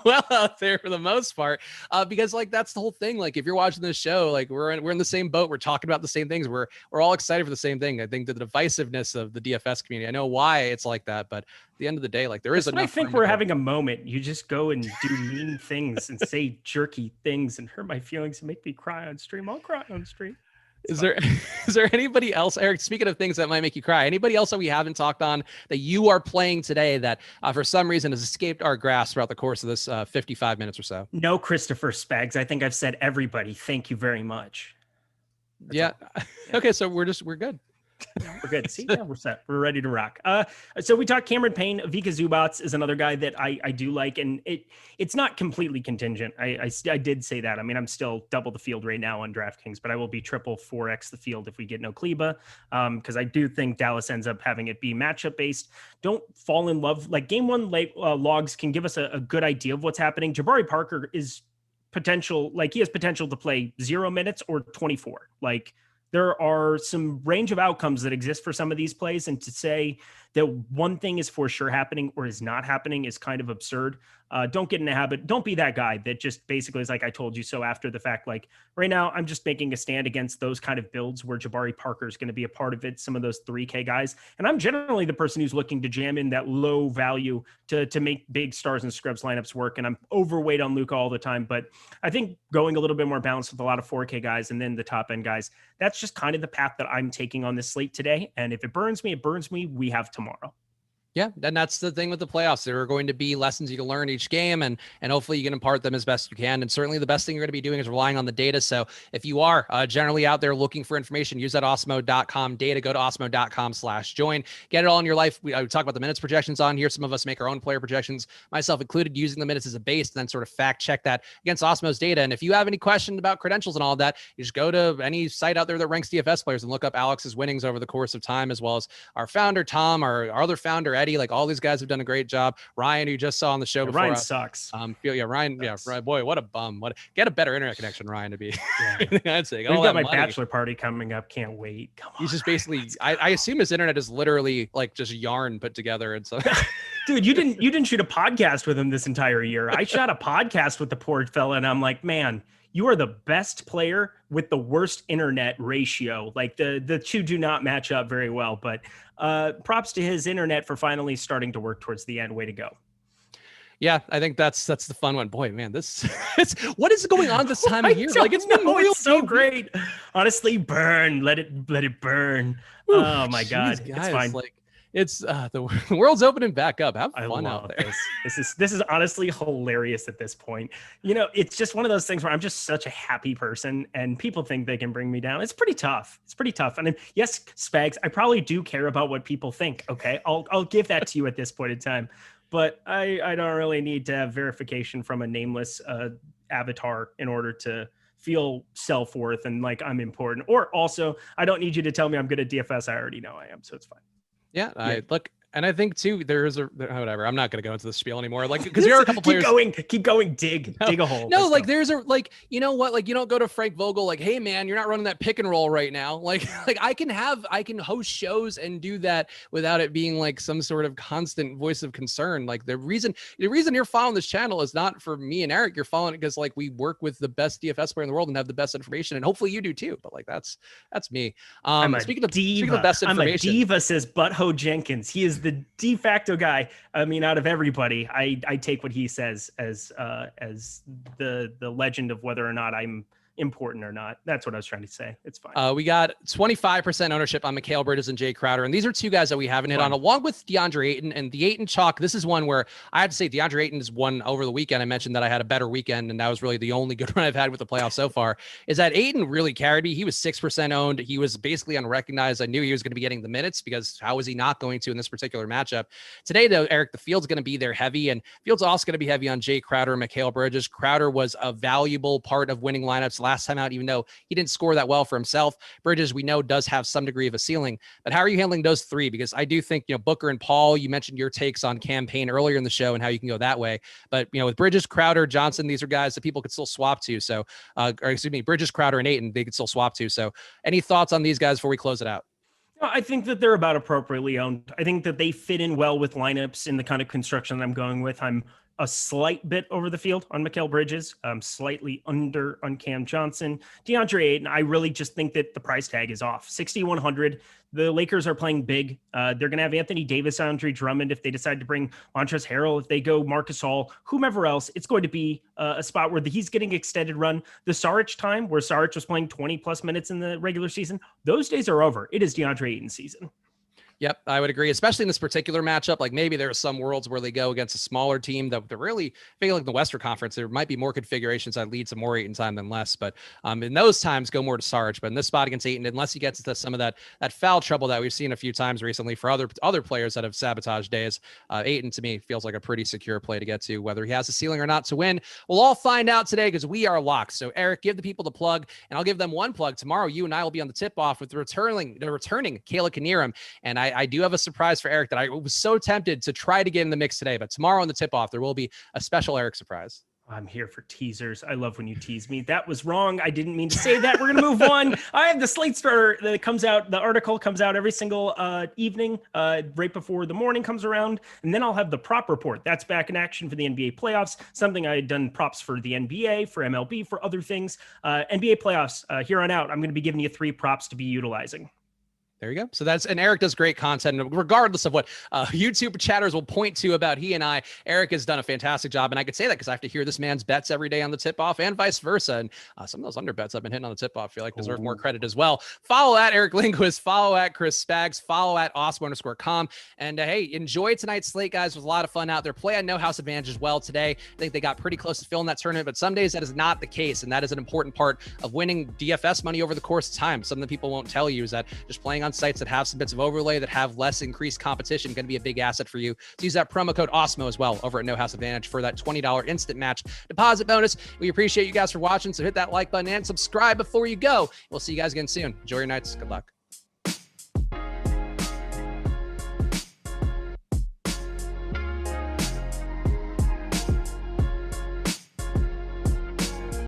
well out there for the most part. Because like that's the whole thing. Like if you're watching this show, like we're in the same boat. We're talking about the same things. We're all excited for the same thing. I think the divisiveness of the DFS community. I know why it's like that, but at the end of the day, like there is enough. I think we're having a moment. You just go and do mean things and say jerky things and hurt my feelings and make me cry on stream. I'll cry on stream. Is there anybody else, Eric, speaking of things that might make you cry, anybody else that we haven't talked on that you are playing today that for some reason has escaped our grasp throughout the course of this 55 minutes or so? No, Christopher Spags. I think I've said everybody. Thank you very much. That's okay. So we're good. We're good. See, we're set. We're ready to rock. So we talked Cameron Payne. Vika Zubats is another guy that I do like, and it's not completely contingent. I did say that. I mean, I'm still double the field right now on DraftKings, but I will be triple 4x the field if we get no Kleba, because I do think Dallas ends up having it be matchup based. Don't fall in love. Like game one logs can give us a good idea of what's happening. Jabari Parker is he has potential to play 0 minutes or 24. Like there are some range of outcomes that exist for some of these plays, and to say that one thing is for sure happening or is not happening is kind of absurd. Don't get in the habit. Don't be that guy that just basically is like, I told you so after the fact. Like right now, I'm just making a stand against those kind of builds where Jabari Parker is going to be a part of it. Some of those 3K guys. And I'm generally the person who's looking to jam in that low value to make big stars and scrubs lineups work. And I'm overweight on Luka all the time, but I think going a little bit more balanced with a lot of 4K guys and then the top end guys, that's just kind of the path that I'm taking on this slate today. And if it burns me, it burns me. We have tomorrow. Yeah, and that's the thing with the playoffs. There are going to be lessons you can learn each game, and hopefully you can impart them as best you can. And certainly the best thing you're going to be doing is relying on the data. So if you are generally out there looking for information, use that Awesemo.com data. Go to Awesemo.com/join. Get it all in your life. We talk about the minutes projections on here. Some of us make our own player projections, myself included, using the minutes as a base, and then sort of fact check that against Awesemo's data. And if you have any question about credentials and all of that, you just go to any site out there that ranks DFS players and look up Alex's winnings over the course of time, as well as our founder, Tom, our other founder, Eddie. Like all these guys have done a great job. Ryan, who you just saw on the show before. Ryan sucks. Ryan, boy, what a bum. Get a better internet connection, Ryan, to be. I'd say. We've got my bachelor party coming up. Can't wait. Come on. He's just basically. I assume his internet is literally like just yarn put together and so. Dude, you didn't shoot a podcast with him this entire year. I shot a podcast with the poor fella, and I'm like, man, you are the best player with the worst internet ratio. Like the two do not match up very well, but props to his internet for finally starting to work towards the end. Way to go. Yeah, I think that's the fun one. Boy, man, what is going on this time of year? Like it's so great. Honestly, burn. Let it burn. Ooh, oh my God. Guys, it's fine. Like it's the world's opening back up. Have fun out there. This is honestly hilarious at this point. You know, it's just one of those things where I'm just such a happy person and people think they can bring me down. It's pretty tough. And yes, Spags, I probably do care about what people think. Okay. I'll give that to you at this point in time, but I don't really need to have verification from a nameless avatar in order to feel self-worth and like I'm important. Or also I don't need you to tell me I'm good at DFS. I already know I am. So it's fine. Yeah, I look, and I think too, whatever. I'm not going to go into the spiel anymore. Like, because there are a couple players. Keep going, dig a hole. No, like there's you know what? Like, you don't go to Frank Vogel, like, hey man, you're not running that pick and roll right now. Like I can host shows and do that without it being like some sort of constant voice of concern. Like the reason you're following this channel is not for me and Eric. You're following it because like we work with the best DFS player in the world and have the best information, and hopefully you do too. But like that's me. Speaking of best information, I'm a diva, says Butthole Jenkins. He is the de facto guy. I mean, out of everybody, I take what he says as the legend of whether or not I'm important or not. That's what I was trying to say. It's fine. We got 25% ownership on Mikal Bridges and Jay Crowder. And these are two guys that we haven't hit on, along with DeAndre Ayton. And the Ayton chalk, this is one where I had to say DeAndre Ayton is one over the weekend. I mentioned that I had a better weekend, and that was really the only good run I've had with the playoffs so far, is that Ayton really carried me. He was 6% owned. He was basically unrecognized. I knew he was going to be getting the minutes because how was he not going to in this particular matchup? Today, though, Eric, the field's going to be there heavy, and field's also going to be heavy on Jay Crowder and Mikal Bridges. Crowder was a valuable part of winning lineups last time out, even though he didn't score that well for himself. Bridges, we know, does have some degree of a ceiling, but how are you handling those three? Because I do think, Booker and Paul, you mentioned your takes on campaign earlier in the show and how you can go that way. But, with Bridges, Crowder, Johnson, these are guys that people could still swap to. So, Bridges, Crowder, and Ayton, they could still swap to. So any thoughts on these guys before we close it out? I think that they're about appropriately owned. I think that they fit in well with lineups in the kind of construction that I'm going with. I'm a slight bit over the field on Mikal Bridges, slightly under on Cam Johnson. DeAndre Ayton, I really just think that the price tag is off. 6,100. The Lakers are playing big. They're going to have Anthony Davis, Andre Drummond. If they decide to bring Montrezl Harrell, if they go Marcus All, whomever else, it's going to be a spot where he's getting extended run. The Saric time, where Saric was playing 20 plus minutes in the regular season, those days are over. It is DeAndre Ayton season. Yep, I would agree, especially in this particular matchup. Like maybe there are some worlds where they go against a smaller team that they're really feel like the Western Conference. There might be more configurations that lead to more Ayton time than less. But in those times, go more to Sarge. But in this spot against Ayton, unless he gets into some of that foul trouble that we've seen a few times recently for other players that have sabotaged days, Ayton to me feels like a pretty secure play to get to, whether he has a ceiling or not to win. We'll all find out today because we are locked. So Eric, give the people the plug, and I'll give them one plug. Tomorrow, you and I will be on the tip-off with the returning Kayla Knierim, and I do have a surprise for Eric that I was so tempted to try to get in the mix today, but tomorrow on the tip-off, there will be a special Eric surprise. I'm here for teasers. I love when you tease me. That was wrong. I didn't mean to say that. We're going to move on. I have the Slate Starter that comes out. The article comes out every single evening, right before the morning comes around. And then I'll have the prop report. That's back in action for the NBA playoffs. Something I had done props for the NBA, for MLB, for other things. NBA playoffs, here on out, I'm going to be giving you 3 props to be utilizing. There you go. So and Eric does great content, regardless of what YouTube chatters will point to about he and I. Eric has done a fantastic job, and I could say that because I have to hear this man's bets every day on the tip-off and vice versa. And some of those under bets I've been hitting on the tip-off feel like deserve more credit as well. Follow at Eric Lindquist, follow at Chris Spags, follow at Awesemo_com. And hey, enjoy tonight's slate, guys. It was a lot of fun out there. Play on No House Advantage as well today. I think they got pretty close to filling that tournament, but some days that is not the case, and that is an important part of winning DFS money over the course of time. Something that people won't tell you is that just playing on sites that have some bits of overlay, that have less increased competition, going to be a big asset for you. So use that promo code Awesemo as well over at No House Advantage for that $20 instant match deposit bonus. We appreciate you guys for watching, so hit that like button and subscribe before you go. We'll see you guys again soon. Enjoy your nights. Good luck.